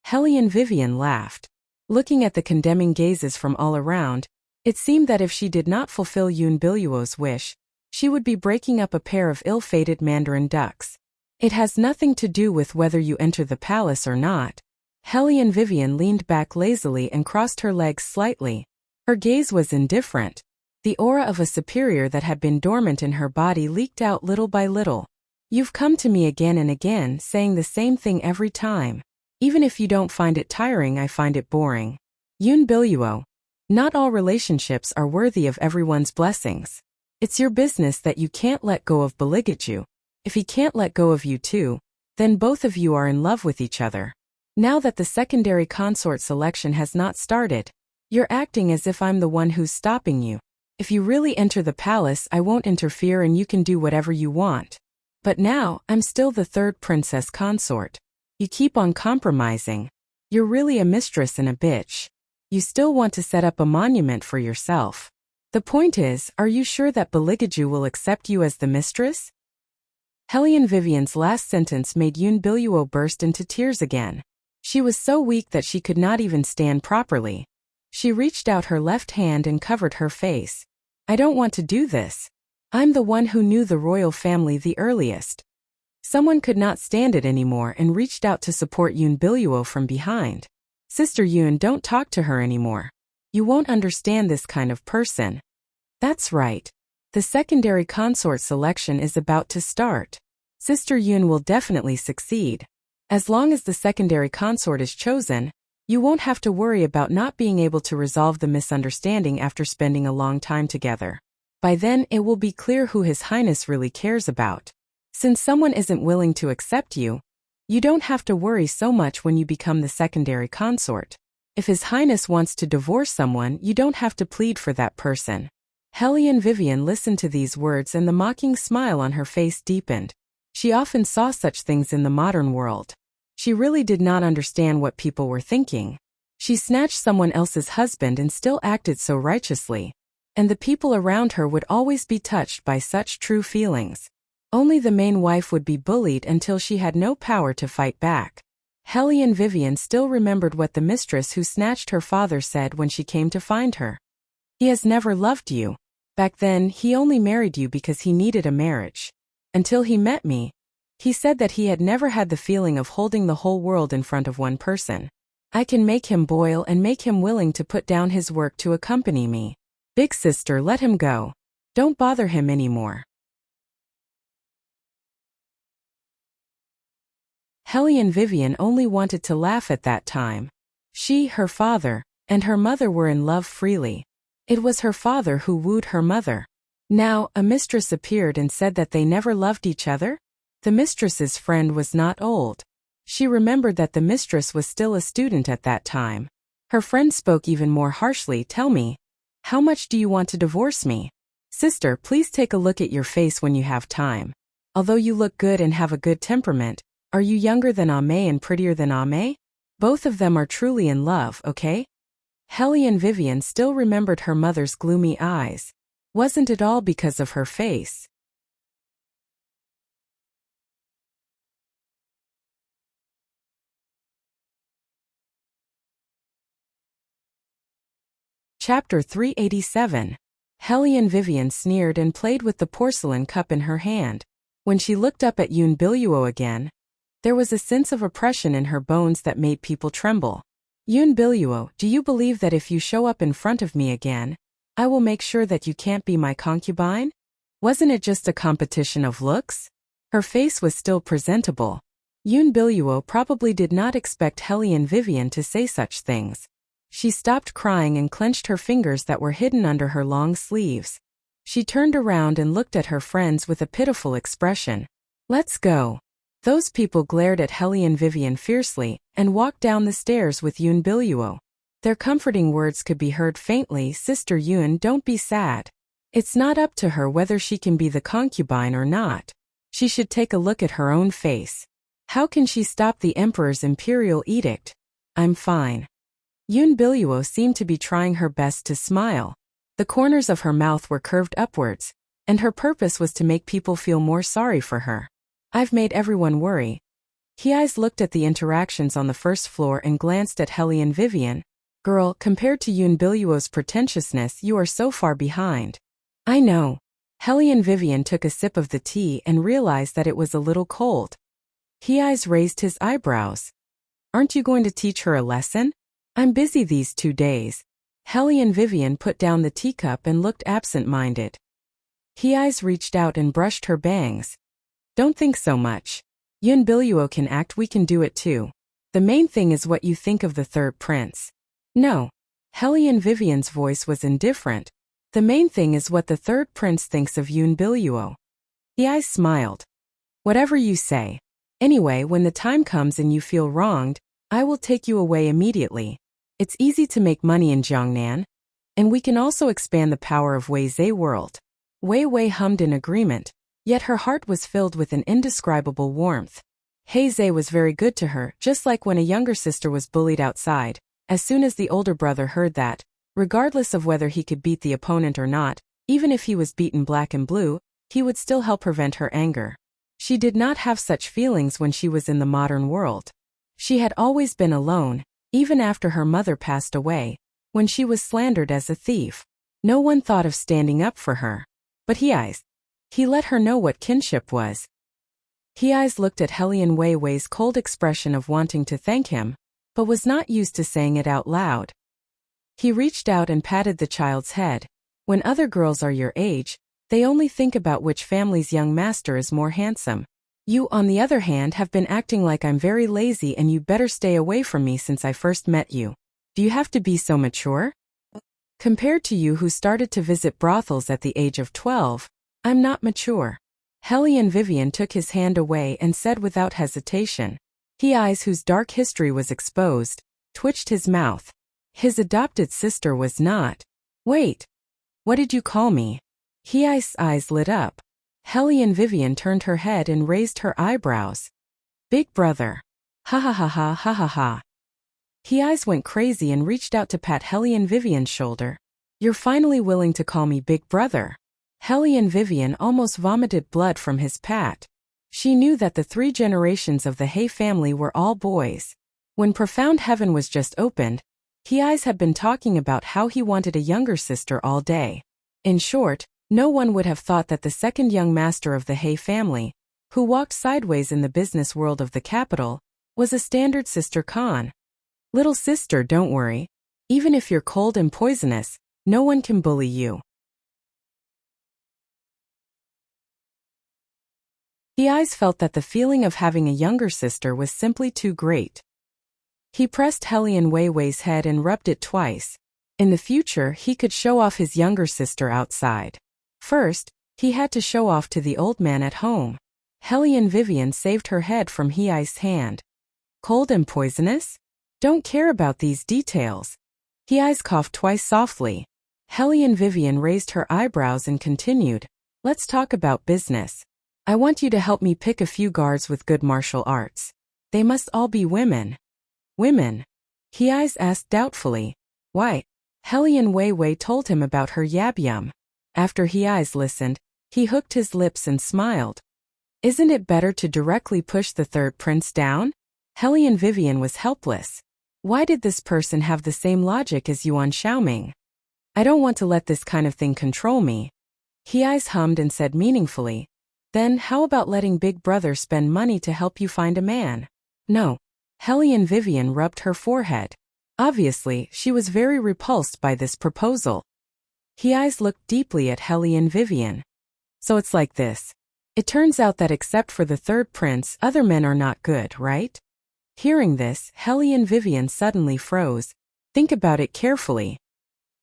Hellion Vivian laughed. Looking at the condemning gazes from all around, it seemed that if she did not fulfill Yun Biluo's wish, she would be breaking up a pair of ill-fated mandarin ducks. It has nothing to do with whether you enter the palace or not. Hellion Vivian leaned back lazily and crossed her legs slightly. Her gaze was indifferent. The aura of a superior that had been dormant in her body leaked out little by little. You've come to me again and again, saying the same thing every time. Even if you don't find it tiring, I find it boring. Yun Biluo. Not all relationships are worthy of everyone's blessings. It's your business that you can't let go of Biligaju. If he can't let go of you too, then both of you are in love with each other. Now that the secondary consort selection has not started, you're acting as if I'm the one who's stopping you. If you really enter the palace, I won't interfere and you can do whatever you want. But now, I'm still the third princess consort. You keep on compromising. You're really a mistress and a bitch. You still want to set up a monument for yourself. The point is, are you sure that Biligaju will accept you as the mistress? Hellion Vivian's last sentence made Yun Biluo burst into tears again. She was so weak that she could not even stand properly. She reached out her left hand and covered her face. I don't want to do this. I'm the one who knew the royal family the earliest. Someone could not stand it anymore and reached out to support Yun Biluo from behind. Sister Yun, don't talk to her anymore. You won't understand this kind of person. That's right. The secondary consort selection is about to start. Sister Yun will definitely succeed. As long as the secondary consort is chosen, you won't have to worry about not being able to resolve the misunderstanding after spending a long time together. By then, it will be clear who His Highness really cares about. Since someone isn't willing to accept you, you don't have to worry so much when you become the secondary consort. If His Highness wants to divorce someone, you don't have to plead for that person. Hellion Vivian listened to these words and the mocking smile on her face deepened. She often saw such things in the modern world. She really did not understand what people were thinking. She snatched someone else's husband and still acted so righteously. And the people around her would always be touched by such true feelings. Only the main wife would be bullied until she had no power to fight back. Hellion Vivian still remembered what the mistress who snatched her father said when she came to find her. He has never loved you. Back then, he only married you because he needed a marriage. Until he met me. He said that he had never had the feeling of holding the whole world in front of one person. I can make him boil and make him willing to put down his work to accompany me. Big sister, let him go. Don't bother him anymore. Hellion Vivian only wanted to laugh at that time. She, her father, and her mother were in love freely. It was her father who wooed her mother. Now, a mistress appeared and said that they never loved each other? The mistress's friend was not old. She remembered that the mistress was still a student at that time. Her friend spoke even more harshly. Tell me, how much do you want to divorce me? Sister, please take a look at your face when you have time. Although you look good and have a good temperament, are you younger than Ame and prettier than Ame? Both of them are truly in love, okay? Hellion Vivian still remembered her mother's gloomy eyes. Wasn't it all because of her face? Chapter 387. Hellion Vivian sneered and played with the porcelain cup in her hand. When she looked up at Yun Biluo again, there was a sense of oppression in her bones that made people tremble. Yun Biluo, do you believe that if you show up in front of me again, I will make sure that you can't be my concubine? Wasn't it just a competition of looks? Her face was still presentable. Yun Biluo probably did not expect Hellion Vivian to say such things. She stopped crying and clenched her fingers that were hidden under her long sleeves. She turned around and looked at her friends with a pitiful expression. Let's go. Those people glared at Hellion Vivian fiercely and walked down the stairs with Yoon Biluo. Their comforting words could be heard faintly. Sister Yoon, don't be sad. It's not up to her whether she can be the concubine or not. She should take a look at her own face. How can she stop the emperor's imperial edict? I'm fine. Yoon Biluo seemed to be trying her best to smile. The corners of her mouth were curved upwards, and her purpose was to make people feel more sorry for her. I've made everyone worry. His looked at the interactions on the first floor and glanced at Hellion Vivian. Girl, compared to Yoon Biluo's pretentiousness, you are so far behind. I know. Hellion Vivian took a sip of the tea and realized that it was a little cold. His raised his eyebrows. Aren't you going to teach her a lesson? I'm busy these 2 days. Hellion Vivian put down the teacup and looked absent-minded. His reached out and brushed her bangs. Don't think so much. Yoon Biluo can act, we can do it too. The main thing is what you think of the third prince. No. Hellion Vivian's voice was indifferent. The main thing is what the third prince thinks of Yoon Biluo. His smiled. Whatever you say. Anyway, when the time comes and you feel wronged, I will take you away immediately. It's easy to make money in Jiangnan. And we can also expand the power of Wei Zhe world. Wei Wei hummed in agreement, yet her heart was filled with an indescribable warmth. Wei Zhe was very good to her, just like when a younger sister was bullied outside. As soon as the older brother heard that, regardless of whether he could beat the opponent or not, even if he was beaten black and blue, he would still help prevent her anger. She did not have such feelings when she was in the modern world. She had always been alone, even after her mother passed away, when she was slandered as a thief. No one thought of standing up for her. But he let her know what kinship was. His looked at Hellion Wei Wei's cold expression of wanting to thank him, but was not used to saying it out loud. He reached out and patted the child's head. When other girls are your age, they only think about which family's young master is more handsome. You, on the other hand, have been acting like I'm very lazy and you better stay away from me since I first met you. Do you have to be so mature? Compared to you who started to visit brothels at the age of 12, I'm not mature. Hellion Vivian took his hand away and said without hesitation. His, whose dark history was exposed, twitched his mouth. His adopted sister was not. Wait. What did you call me? His eyes lit up. Hellion Vivian turned her head and raised her eyebrows. Big brother. Ha ha ha ha ha ha ha. His went crazy and reached out to pat Hellion Vivian's shoulder. You're finally willing to call me big brother. Hellion Vivian almost vomited blood from his pat. She knew that the 3 generations of the He family were all boys. When Profound Heaven was just opened, His had been talking about how he wanted a younger sister all day. In short, no one would have thought that the second young master of the He family, who walked sideways in the business world of the capital, was a standard sister Khan. Little sister, don't worry. Even if you're cold and poisonous, no one can bully you. His felt that the feeling of having a younger sister was simply too great. He pressed Hellion Wei Wei's head and rubbed it twice. In the future, he could show off his younger sister outside. First, he had to show off to the old man at home. Hellion Vivian saved her head from His hand. Cold and poisonous? Don't care about these details. His coughed twice softly. Hellion Vivian raised her eyebrows and continued. Let's talk about business. I want you to help me pick a few guards with good martial arts. They must all be women. Women? His asked doubtfully. Why? Hellion Wei Wei told him about her yab-yum. After His listened, he hooked his lips and smiled. Isn't it better to directly push the third prince down? Hellion Vivian was helpless. Why did this person have the same logic as Yuan Xiaoming? I don't want to let this kind of thing control me. His hummed and said meaningfully. Then how about letting Big Brother spend money to help you find a man? No. Hellion Vivian rubbed her forehead. Obviously, she was very repulsed by this proposal. His looked deeply at Hellion Vivian. So it's like this. It turns out that except for the third prince, other men are not good, right? Hearing this, Hellion Vivian suddenly froze. Think about it carefully.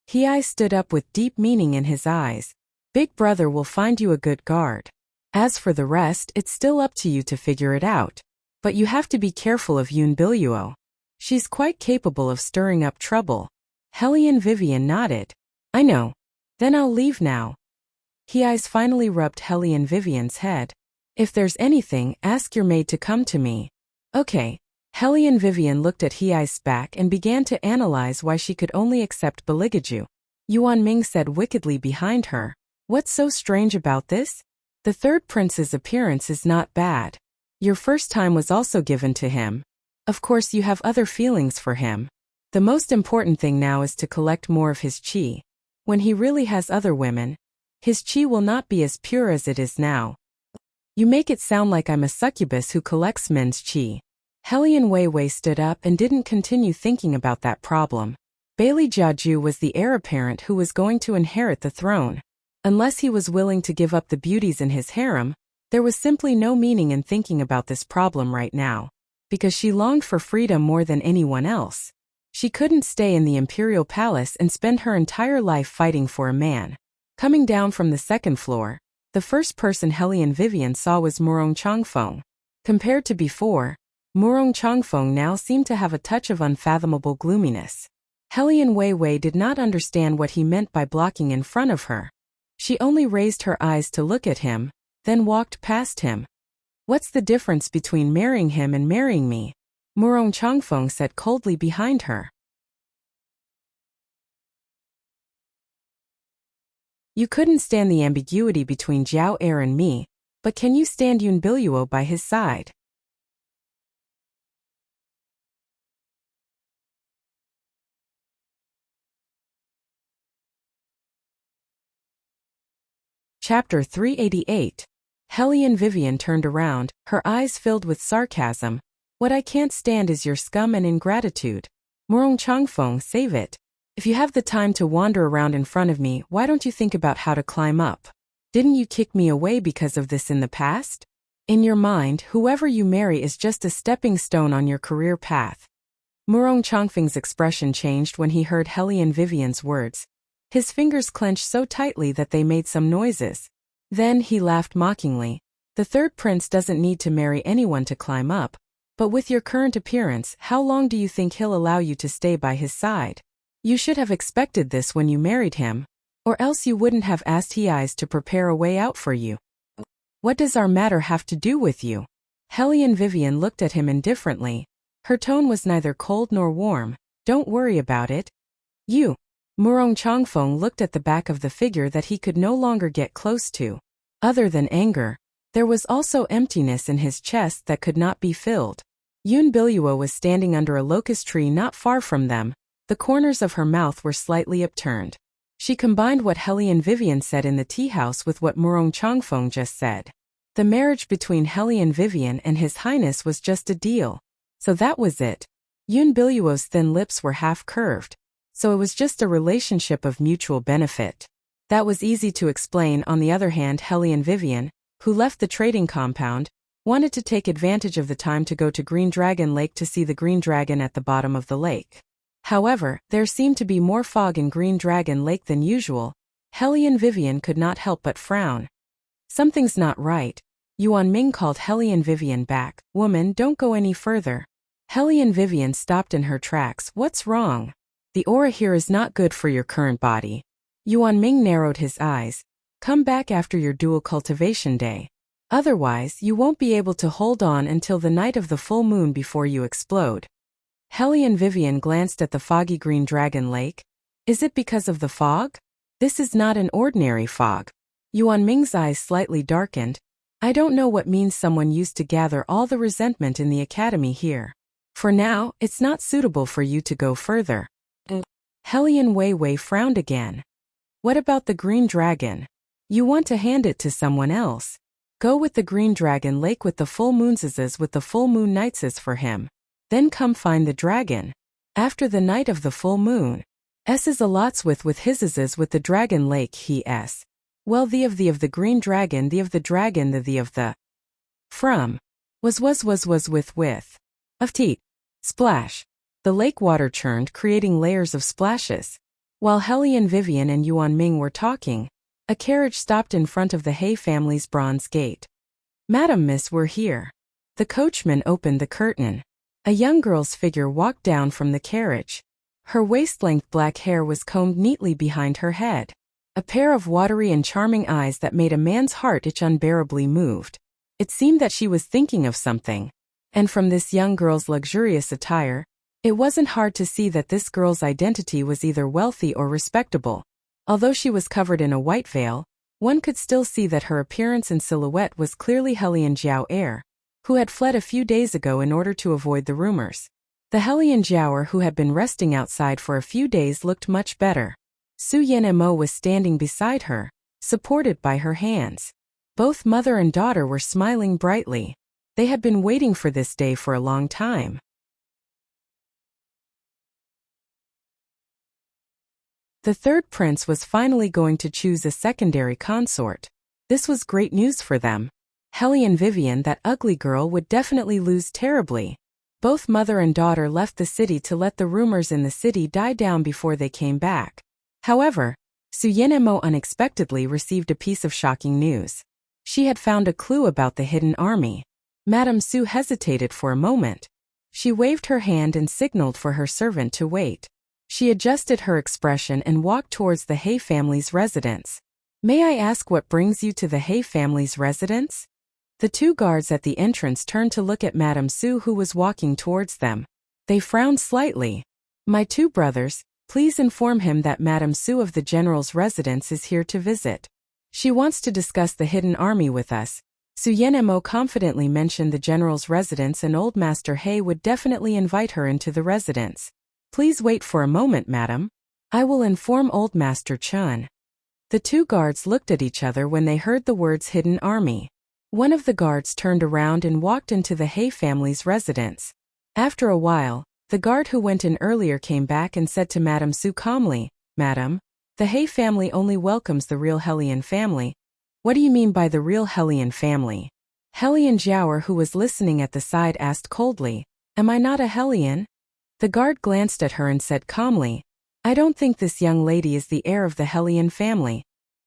His stood up with deep meaning in his eyes. Big Brother will find you a good guard. As for the rest, it's still up to you to figure it out. But you have to be careful of Yoon Billuo. She's quite capable of stirring up trouble. Hellion Vivian nodded. I know. Then I'll leave now. Hei's finally rubbed Hellion Vivian's head. If there's anything, ask your maid to come to me. Okay. Hellion Vivian looked at Hei's back and began to analyze why she could only accept Beligaju. Yuan Ming said wickedly behind her. What's so strange about this? The third prince's appearance is not bad. Your first time was also given to him. Of course you have other feelings for him. The most important thing now is to collect more of his qi. When he really has other women, his qi will not be as pure as it is now. You make it sound like I'm a succubus who collects men's qi. Hellion Weiwei stood up and didn't continue thinking about that problem. Bailey Jiaju was the heir apparent who was going to inherit the throne. Unless he was willing to give up the beauties in his harem, there was simply no meaning in thinking about this problem right now. Because she longed for freedom more than anyone else. She couldn't stay in the imperial palace and spend her entire life fighting for a man. Coming down from the second floor, the first person Hellion Vivian saw was Murong Changfeng. Compared to before, Murong Changfeng now seemed to have a touch of unfathomable gloominess. Hellion Weiwei did not understand what he meant by blocking in front of her. She only raised her eyes to look at him, then walked past him. What's the difference between marrying him and marrying me? Murong Changfeng said coldly behind her. You couldn't stand the ambiguity between Jiao Heir and me, but can you stand Yoon Billuo by his side? Chapter 388. Hellion Vivian turned around, her eyes filled with sarcasm. What I can't stand is your scum and ingratitude. Murong Changfeng, save it. If you have the time to wander around in front of me, why don't you think about how to climb up? Didn't you kick me away because of this in the past? In your mind, whoever you marry is just a stepping stone on your career path. Murong Changfeng's expression changed when he heard Hellion Vivian's words. His fingers clenched so tightly that they made some noises. Then he laughed mockingly. The third prince doesn't need to marry anyone to climb up. But with your current appearance, how long do you think he'll allow you to stay by his side? You should have expected this when you married him. Or else you wouldn't have asked Hei's to prepare a way out for you. What does our matter have to do with you? Hellion Vivian looked at him indifferently. Her tone was neither cold nor warm. Don't worry about it. You. Murong Changfeng looked at the back of the figure that he could no longer get close to. Other than anger, there was also emptiness in his chest that could not be filled. Yoon Billuo was standing under a locust tree not far from them. The corners of her mouth were slightly upturned. She combined what Hellion Vivian said in the tea house with what Murong Changfeng just said. The marriage between Hellion Vivian and His Highness was just a deal. So that was it. Yoon Billuo's thin lips were half curved. So it was just a relationship of mutual benefit. That was easy to explain. On the other hand, Hellion Vivian, who left the trading compound, wanted to take advantage of the time to go to Green Dragon Lake to see the Green Dragon at the bottom of the lake. However, there seemed to be more fog in Green Dragon Lake than usual. Hellion Vivian could not help but frown. Something's not right. Yuan Ming called Hellion Vivian back. Woman, don't go any further. Hellion Vivian stopped in her tracks. What's wrong? The aura here is not good for your current body. Yuan Ming narrowed his eyes. Come back after your dual cultivation day. Otherwise, you won't be able to hold on until the night of the full moon before you explode. Hellion Vivian glanced at the foggy Green Dragon Lake. Is it because of the fog? This is not an ordinary fog. Yuan Ming's eyes slightly darkened. I don't know what means someone used to gather all the resentment in the academy here. For now, it's not suitable for you to go further. Hellion Weiwei frowned again. What about the Green Dragon? You want to hand it to someone else. Go with the Green Dragon Lake with the full moonses with the full moon nightses for him. Then come find the dragon. After the night of the full moon. S's a lots with hisses with the Dragon Lake he s. Well the of the Green Dragon the of the dragon the of the. From. Was with. Of teat. Splash. The lake water churned creating layers of splashes. While Hellion Vivian and Yuan Ming were talking, A carriage stopped in front of the Hay family's bronze gate. "Madam, miss, we're here." The coachman opened the curtain. A young girl's figure walked down from the carriage. Her waist-length black hair was combed neatly behind her head. A pair of watery and charming eyes that made a man's heart itch unbearably moved. It seemed that she was thinking of something. And from this young girl's luxurious attire, it wasn't hard to see that this girl's identity was either wealthy or respectable. Although she was covered in a white veil, one could still see that her appearance and silhouette was clearly Hellion Jiao, who had fled a few days ago in order to avoid the rumors. The Hellion Jiao who had been resting outside for a few days looked much better. Su Yanmo was standing beside her, supported by her hands. Both mother and daughter were smiling brightly. They had been waiting for this day for a long time. The third prince was finally going to choose a secondary consort. This was great news for them. Hellion Vivian, that ugly girl, would definitely lose terribly. Both mother and daughter left the city to let the rumors in the city die down before they came back. However, Su Yanmo unexpectedly received a piece of shocking news. She had found a clue about the hidden army. Madame Su hesitated for a moment. She waved her hand and signaled for her servant to wait. She adjusted her expression and walked towards the Hay family's residence. "May I ask what brings you to the Hay family's residence?" The two guards at the entrance turned to look at Madame Su, who was walking towards them. They frowned slightly. "My two brothers, please inform him that Madame Su of the general's residence is here to visit. She wants to discuss the hidden army with us." Su Yanmo confidently mentioned the general's residence, and Old Master Hay would definitely invite her into the residence. "Please wait for a moment, madam. I will inform Old Master Chun." The two guards looked at each other when they heard the words hidden army. One of the guards turned around and walked into the Hay family's residence. After a while, the guard who went in earlier came back and said to Madame Su calmly, "Madam, the Hay family only welcomes the real Hellion family." "What do you mean by the real Hellion family?" Hellion Jiao, who was listening at the side, asked coldly. "Am I not a Hellion?" The guard glanced at her and said calmly, "I don't think this young lady is the heir of the Hellion family.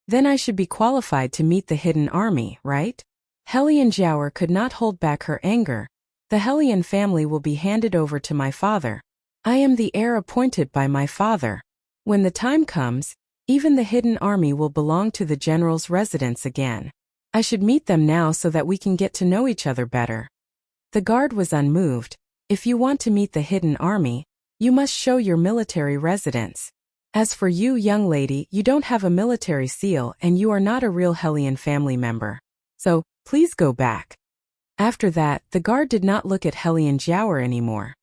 Then I should be qualified to meet the hidden army, right?" Hellion Jiao could not hold back her anger. "The Hellion family will be handed over to my father. I am the heir appointed by my father. When the time comes, even the hidden army will belong to the general's residence again. I should meet them now so that we can get to know each other better." The guard was unmoved. "If you want to meet the hidden army, you must show your military residence. As for you, young lady, you don't have a military seal and you are not a real Hellion family member. So, please go back." After that, the guard did not look at Hellion Jiao anymore.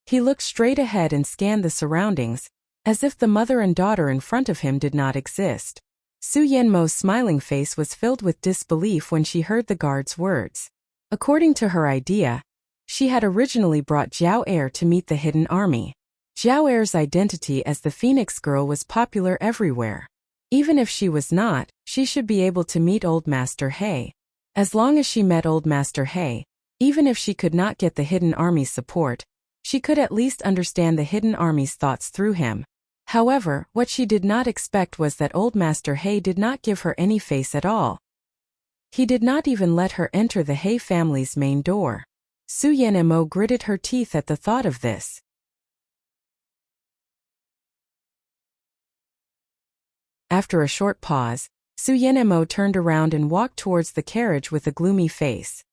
He looked straight ahead and scanned the surroundings, as if the mother and daughter in front of him did not exist. Su Yanmo's smiling face was filled with disbelief when she heard the guard's words. According to her idea, she had originally brought Jiao to meet the hidden army. Jiao's identity as the Phoenix Girl was popular everywhere. Even if she was not, she should be able to meet Old Master Hay. As long as she met Old Master Hay, even if she could not get the hidden army's support, she could at least understand the hidden army's thoughts through him. However, what she did not expect was that Old Master Hay did not give her any face at all. He did not even let her enter the Hay family's main door. Su Yanmo gritted her teeth at the thought of this. After a short pause, Su Yanmo turned around and walked towards the carriage with a gloomy face.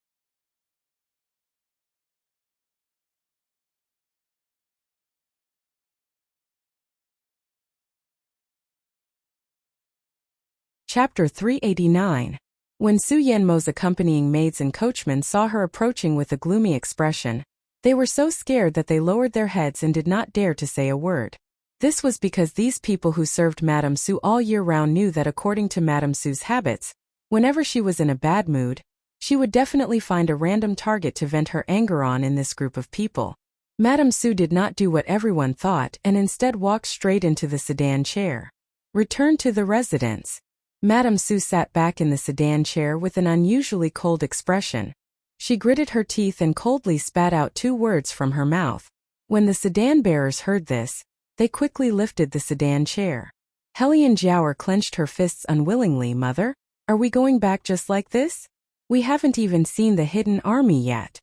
Chapter 389. When Su Yanmo's accompanying maids and coachmen saw her approaching with a gloomy expression, they were so scared that they lowered their heads and did not dare to say a word. This was because these people who served Madame Su all year round knew that according to Madame Su's habits, whenever she was in a bad mood, she would definitely find a random target to vent her anger on in this group of people. Madame Su did not do what everyone thought and instead walked straight into the sedan chair. Return to the residence. Madame Su sat back in the sedan chair with an unusually cold expression. She gritted her teeth and coldly spat out 2 words from her mouth. When the sedan bearers heard this, they quickly lifted the sedan chair. Hellion Jiaoer clenched her fists unwillingly. Mother, are we going back just like this? We haven't even seen the hidden army yet.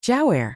Jiaoer,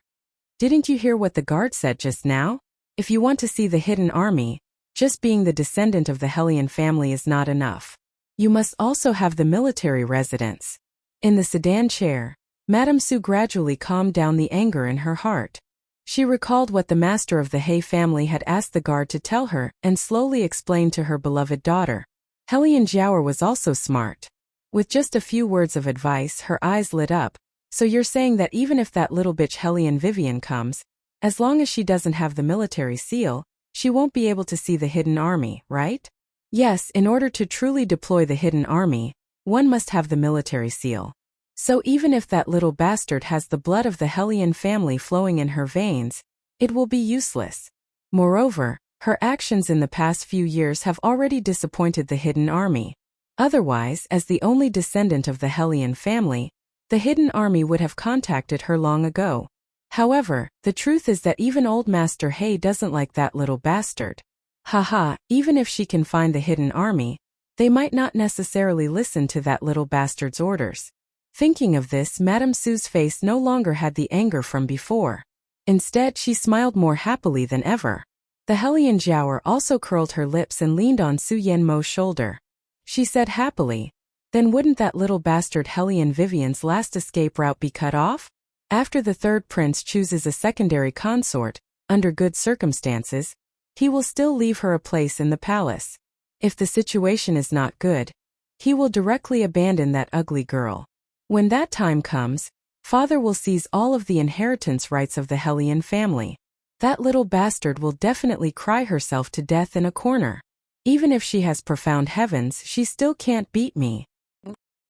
didn't you hear what the guard said just now? If you want to see the hidden army, just being the descendant of the Hellion family is not enough. You must also have the military residence. In the sedan chair, Madame Su gradually calmed down the anger in her heart. She recalled what the master of the He family had asked the guard to tell her and slowly explained to her beloved daughter. Hellion Jiaoer was also smart. With just a few words of advice, her eyes lit up. So you're saying that even if that little bitch Hellion Vivian comes, as long as she doesn't have the military seal, she won't be able to see the hidden army, right? Yes, in order to truly deploy the hidden army, one must have the military seal. So even if that little bastard has the blood of the Hellion family flowing in her veins, it will be useless. Moreover, her actions in the past few years have already disappointed the hidden army. Otherwise, as the only descendant of the Hellion family, the hidden army would have contacted her long ago. However, the truth is that even old Master He doesn't like that little bastard. Haha, even if she can find the hidden army, they might not necessarily listen to that little bastard's orders. Thinking of this, Madame Su's face no longer had the anger from before. Instead, she smiled more happily than ever. The Hellion Jiaoer also curled her lips and leaned on Su Yanmo's shoulder. She said happily, then wouldn't that little bastard Hellion Vivian's last escape route be cut off? After the third prince chooses a secondary consort, under good circumstances, he will still leave her a place in the palace. If the situation is not good, he will directly abandon that ugly girl. When that time comes, father will seize all of the inheritance rights of the Hellion family. That little bastard will definitely cry herself to death in a corner. Even if she has profound heavens, she still can't beat me.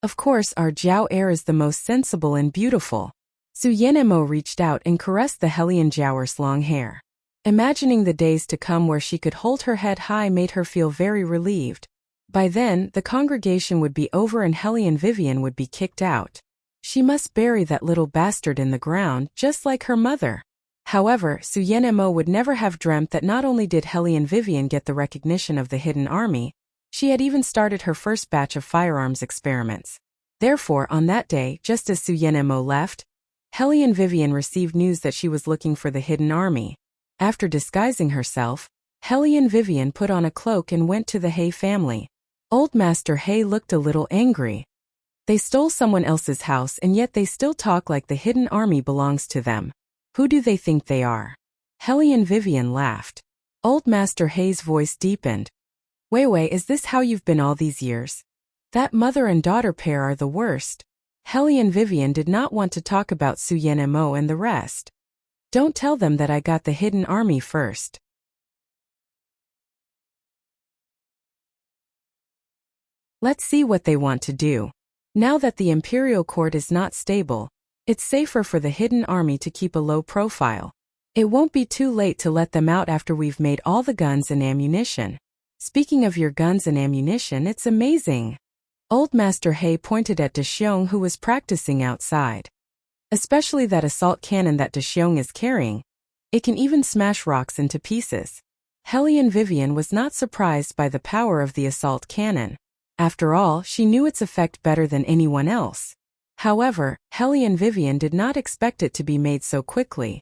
Of course, our Jiaoer is the most sensible and beautiful. Su Yanmo reached out and caressed the Hellion Jiaoer's long hair. Imagining the days to come where she could hold her head high made her feel very relieved. By then, the congregation would be over and Hellion Vivian would be kicked out. She must bury that little bastard in the ground, just like her mother. However, Su Yanmo would never have dreamt that not only did Hellion Vivian get the recognition of the hidden army, she had even started her first batch of firearms experiments. Therefore, on that day, just as Su Yanmo left, Hellion Vivian received news that she was looking for the hidden army. After disguising herself, Hellion Vivian put on a cloak and went to the He family. Old Master He looked a little angry. They stole someone else's house and yet they still talk like the hidden army belongs to them. Who do they think they are? Hellion Vivian laughed. Old Master He's voice deepened. Wei Wei, is this how you've been all these years? That mother and daughter pair are the worst. Hellion Vivian did not want to talk about Su Yanmo and the rest. Don't tell them that I got the hidden army first. Let's see what they want to do. Now that the imperial court is not stable, it's safer for the hidden army to keep a low profile. It won't be too late to let them out after we've made all the guns and ammunition. Speaking of your guns and ammunition, it's amazing. Old Master He pointed at De Xiong, who was practicing outside. Especially that assault cannon that De Xiong is carrying. It can even smash rocks into pieces. Hellion Vivian was not surprised by the power of the assault cannon. After all, she knew its effect better than anyone else. However, Hellion Vivian did not expect it to be made so quickly.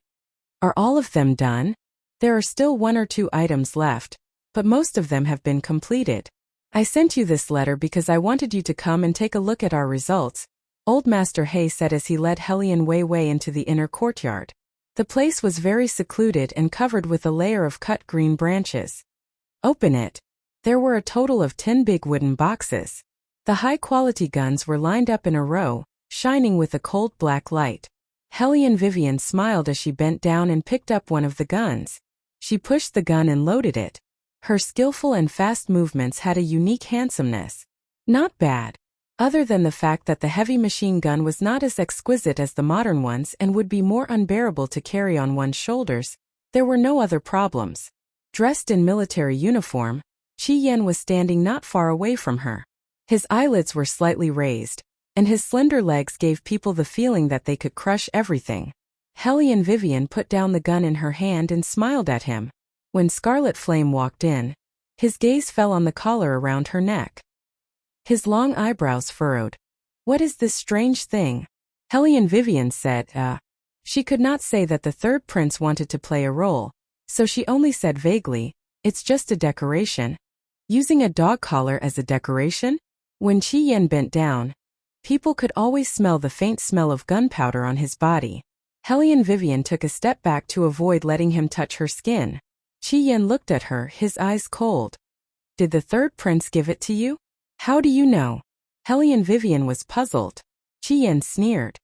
Are all of them done? There are still 1 or 2 items left, but most of them have been completed. I sent you this letter because I wanted you to come and take a look at our results, Old Master He said as he led Hellion Wei Wei into the inner courtyard. The place was very secluded and covered with a layer of cut green branches. Open it. There were a total of 10 big wooden boxes. The high-quality guns were lined up in a row, shining with a cold black light. Hellion Vivian smiled as she bent down and picked up one of the guns. She pushed the gun and loaded it. Her skillful and fast movements had a unique handsomeness. Not bad. Other than the fact that the heavy machine gun was not as exquisite as the modern ones and would be more unbearable to carry on one's shoulders, there were no other problems. Dressed in military uniform, Qi Yan was standing not far away from her. His eyelids were slightly raised, and his slender legs gave people the feeling that they could crush everything. Hellion Vivian put down the gun in her hand and smiled at him. When Scarlet Flame walked in, His gaze fell on the collar around her neck. His long eyebrows furrowed. What is this strange thing? Hellion Vivian said, She could not say that the third prince wanted to play a role, so she only said vaguely, it's just a decoration. Using a dog collar as a decoration? When Qi Yan bent down, people could always smell the faint smell of gunpowder on his body. Hellion Vivian took a step back to avoid letting him touch her skin. Qi Yan looked at her, his eyes cold. Did the third prince give it to you? How do you know? Hellion Vivian was puzzled. Qi Yan sneered.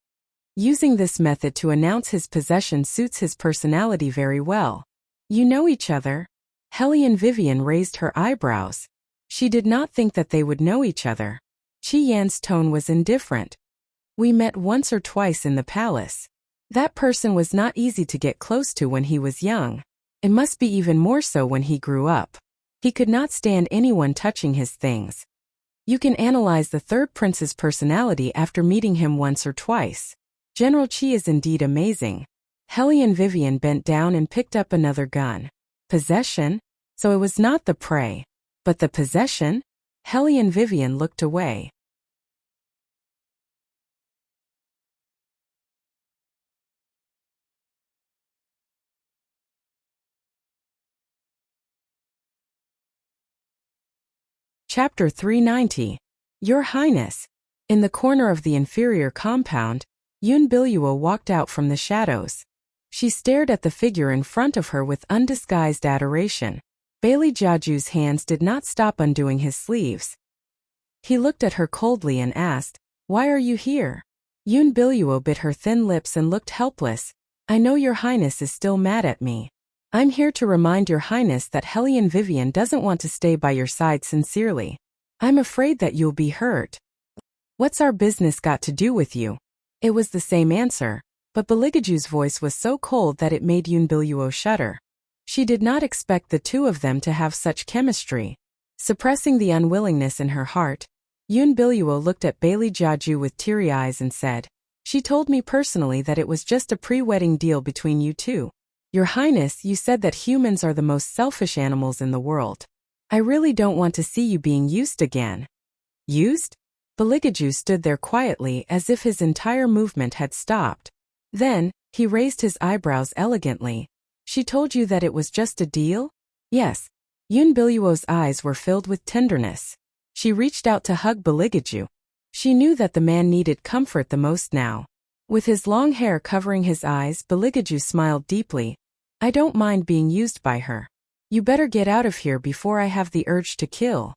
Using this method to announce his possession suits his personality very well. You know each other? Hellion Vivian raised her eyebrows. She did not think that they would know each other. Qi Yan's tone was indifferent. We met once or twice in the palace. That person was not easy to get close to when he was young. It must be even more so when he grew up. He could not stand anyone touching his things. You can analyze the third prince's personality after meeting him once or twice. General Qi is indeed amazing. Hellion Vivian bent down and picked up another gun. Possession? So it was not the prey, but the possession? Hellion Vivian looked away. Chapter 390. Your Highness. In the corner of the inferior compound, Yun Biluo walked out from the shadows. She stared at the figure in front of her with undisguised adoration. Bailey Jiaju's hands did not stop undoing his sleeves. He looked at her coldly and asked, Why are you here? Yun Biluo bit her thin lips and looked helpless. I know your highness is still mad at me. I'm here to remind your highness that Hellion Vivian doesn't want to stay by your side sincerely. I'm afraid that you'll be hurt. What's our business got to do with you? It was the same answer, but Beligaju's voice was so cold that it made Yun Biluo shudder. She did not expect the two of them to have such chemistry. Suppressing the unwillingness in her heart, Yun Biluo looked at Bailey Jiaju with teary eyes and said, She told me personally that it was just a pre-wedding deal between you two. Your Highness, you said that humans are the most selfish animals in the world. I really don't want to see you being used again. Used? Beligaju stood there quietly as if his entire movement had stopped. Then, he raised his eyebrows elegantly. She told you that it was just a deal? Yes. Yun Biluo's eyes were filled with tenderness. She reached out to hug Beligaju. She knew that the man needed comfort the most now. With his long hair covering his eyes, Beligaju smiled deeply. I don't mind being used by her. You better get out of here before I have the urge to kill.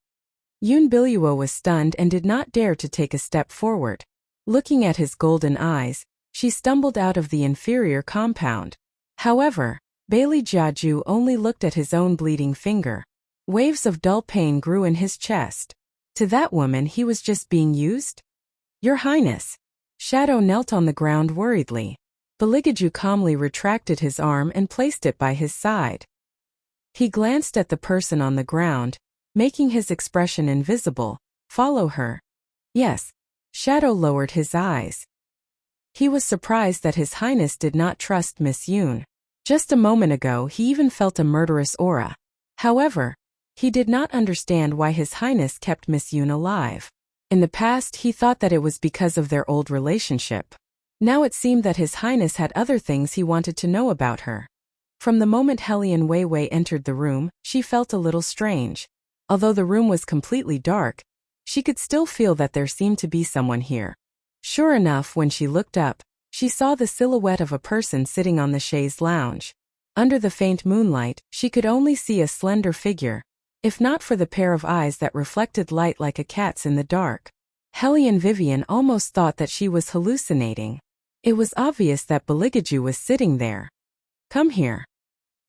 Yun Biluo was stunned and did not dare to take a step forward. Looking at his golden eyes, she stumbled out of the inferior compound. However, Bailey Jiaju only looked at his own bleeding finger. Waves of dull pain grew in his chest. To that woman he was just being used? Your Highness. Shadow knelt on the ground worriedly. Beligaju calmly retracted his arm and placed it by his side. He glanced at the person on the ground, making his expression invisible. Follow her. Yes. Shadow lowered his eyes. He was surprised that His Highness did not trust Miss Yun. Just a moment ago he even felt a murderous aura. However, he did not understand why His Highness kept Miss Yun alive. In the past he thought that it was because of their old relationship. Now it seemed that His Highness had other things he wanted to know about her. From the moment Hellion Weiwei entered the room, she felt a little strange. Although the room was completely dark, she could still feel that there seemed to be someone here. Sure enough, when she looked up, she saw the silhouette of a person sitting on the chaise lounge. Under the faint moonlight, she could only see a slender figure, if not for the pair of eyes that reflected light like a cat's in the dark. Hellion Vivian almost thought that she was hallucinating. It was obvious that Beligaju was sitting there. Come here.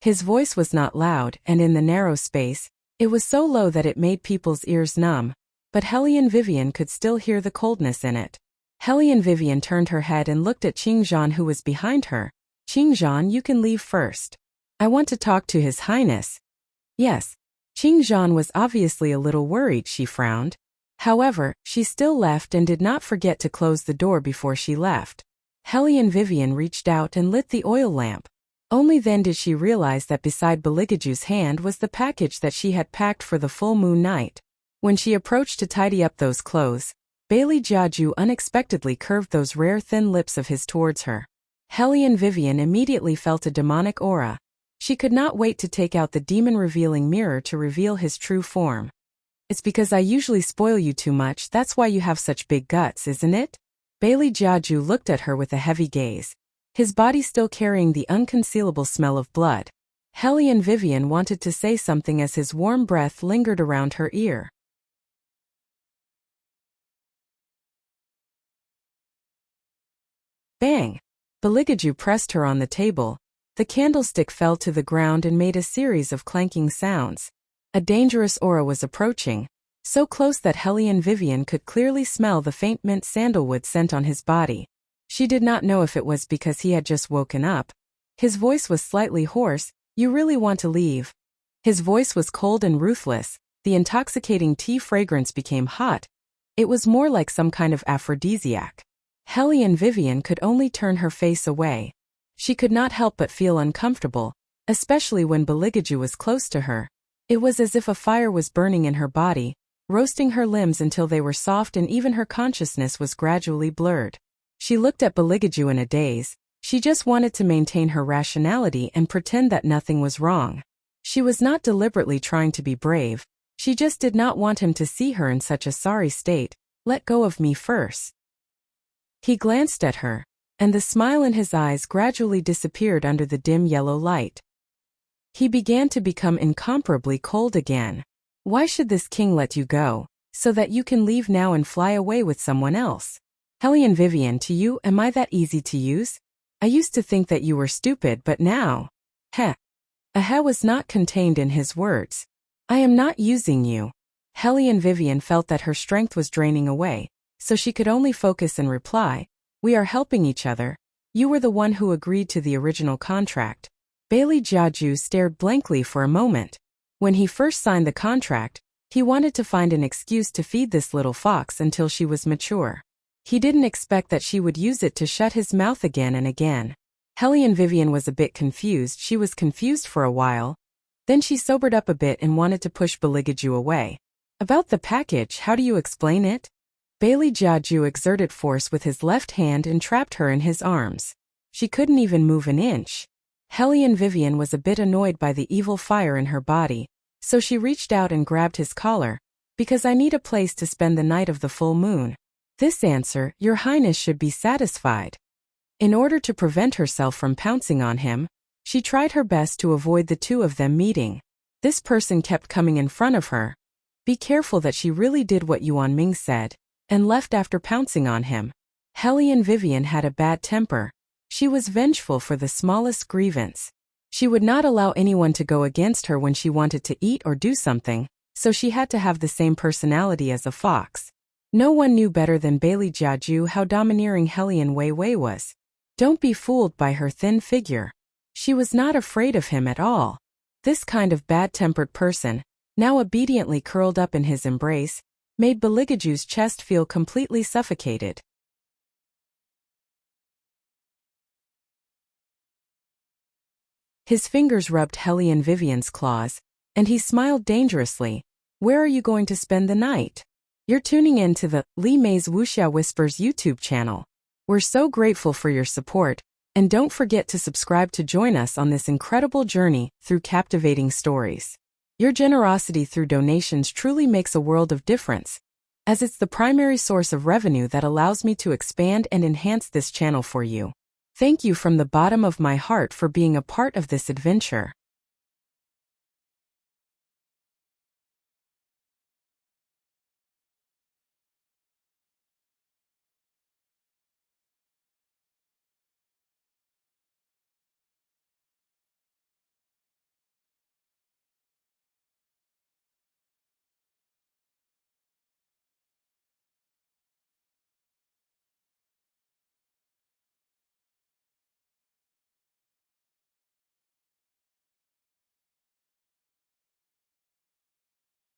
His voice was not loud, and in the narrow space, it was so low that it made people's ears numb, but Hellion Vivian could still hear the coldness in it. Hellion Vivian turned her head and looked at Qingzhan, who was behind her. Qingzhan, you can leave first. I want to talk to His Highness. Yes. Qingzhan was obviously a little worried. She frowned. However, she still left and did not forget to close the door before she left. Hellion Vivian reached out and lit the oil lamp. Only then did she realize that beside Beligaju's hand was the package that she had packed for the full moon night. When she approached to tidy up those clothes, Bailey Jiaju unexpectedly curved those rare thin lips of his towards her. Hellion Vivian immediately felt a demonic aura. She could not wait to take out the demon-revealing mirror to reveal his true form. "It's because I usually spoil you too much, that's why you have such big guts, isn't it?" Bailey Jiaju looked at her with a heavy gaze, his body still carrying the unconcealable smell of blood. Hellion Vivian wanted to say something as his warm breath lingered around her ear. Bang! Beligaju pressed her on the table. The candlestick fell to the ground and made a series of clanking sounds. A dangerous aura was approaching, so close that Hellion Vivian could clearly smell the faint mint sandalwood scent on his body. She did not know if it was because he had just woken up. His voice was slightly hoarse. "You really want to leave?" His voice was cold and ruthless. The intoxicating tea fragrance became hot. It was more like some kind of aphrodisiac. Hellion Vivian could only turn her face away. She could not help but feel uncomfortable, especially when Beligaju was close to her. It was as if a fire was burning in her body, roasting her limbs until they were soft, and even her consciousness was gradually blurred. She looked at Beligaju in a daze. She just wanted to maintain her rationality and pretend that nothing was wrong. She was not deliberately trying to be brave. She just did not want him to see her in such a sorry state. "Let go of me first." He glanced at her, and the smile in his eyes gradually disappeared under the dim yellow light. He began to become incomparably cold again. "Why should this king let you go? So that you can leave now and fly away with someone else? Hellion Vivian, to you, am I that easy to use? I used to think that you were stupid, but now..." Heh. A heh was not contained in his words. "I am not using you." Hellion Vivian felt that her strength was draining away, so she could only focus and reply, "We are helping each other. You were the one who agreed to the original contract." Bailey Jiaju stared blankly for a moment. When he first signed the contract, he wanted to find an excuse to feed this little fox until she was mature. He didn't expect that she would use it to shut his mouth again and again. Hellion Vivian was a bit confused. She was confused for a while. Then she sobered up a bit and wanted to push Beligaju away. "About the package, how do you explain it?" Bailey Jiaju exerted force with his left hand and trapped her in his arms. She couldn't even move an inch. Hellion Vivian was a bit annoyed by the evil fire in her body, so she reached out and grabbed his collar. "Because I need a place to spend the night of the full moon." This answer, Your Highness should be satisfied. In order to prevent herself from pouncing on him, she tried her best to avoid the two of them meeting. This person kept coming in front of her. "Be careful that she really did what Yuan Ming said," and left after pouncing on him. Hellion Vivian had a bad temper. She was vengeful for the smallest grievance. She would not allow anyone to go against her when she wanted to eat or do something, so she had to have the same personality as a fox. No one knew better than Bailey Jiaju how domineering Hellion Wei Wei was. Don't be fooled by her thin figure. She was not afraid of him at all. This kind of bad-tempered person, now obediently curled up in his embrace, made Beligaju's chest feel completely suffocated. His fingers rubbed Hellion Vivian's claws, and he smiled dangerously. "Where are you going to spend the night?" You're tuning in to the Li Mei's Wuxia Whispers YouTube channel. We're so grateful for your support, and don't forget to subscribe to join us on this incredible journey through captivating stories. Your generosity through donations truly makes a world of difference, as it's the primary source of revenue that allows me to expand and enhance this channel for you. Thank you from the bottom of my heart for being a part of this adventure.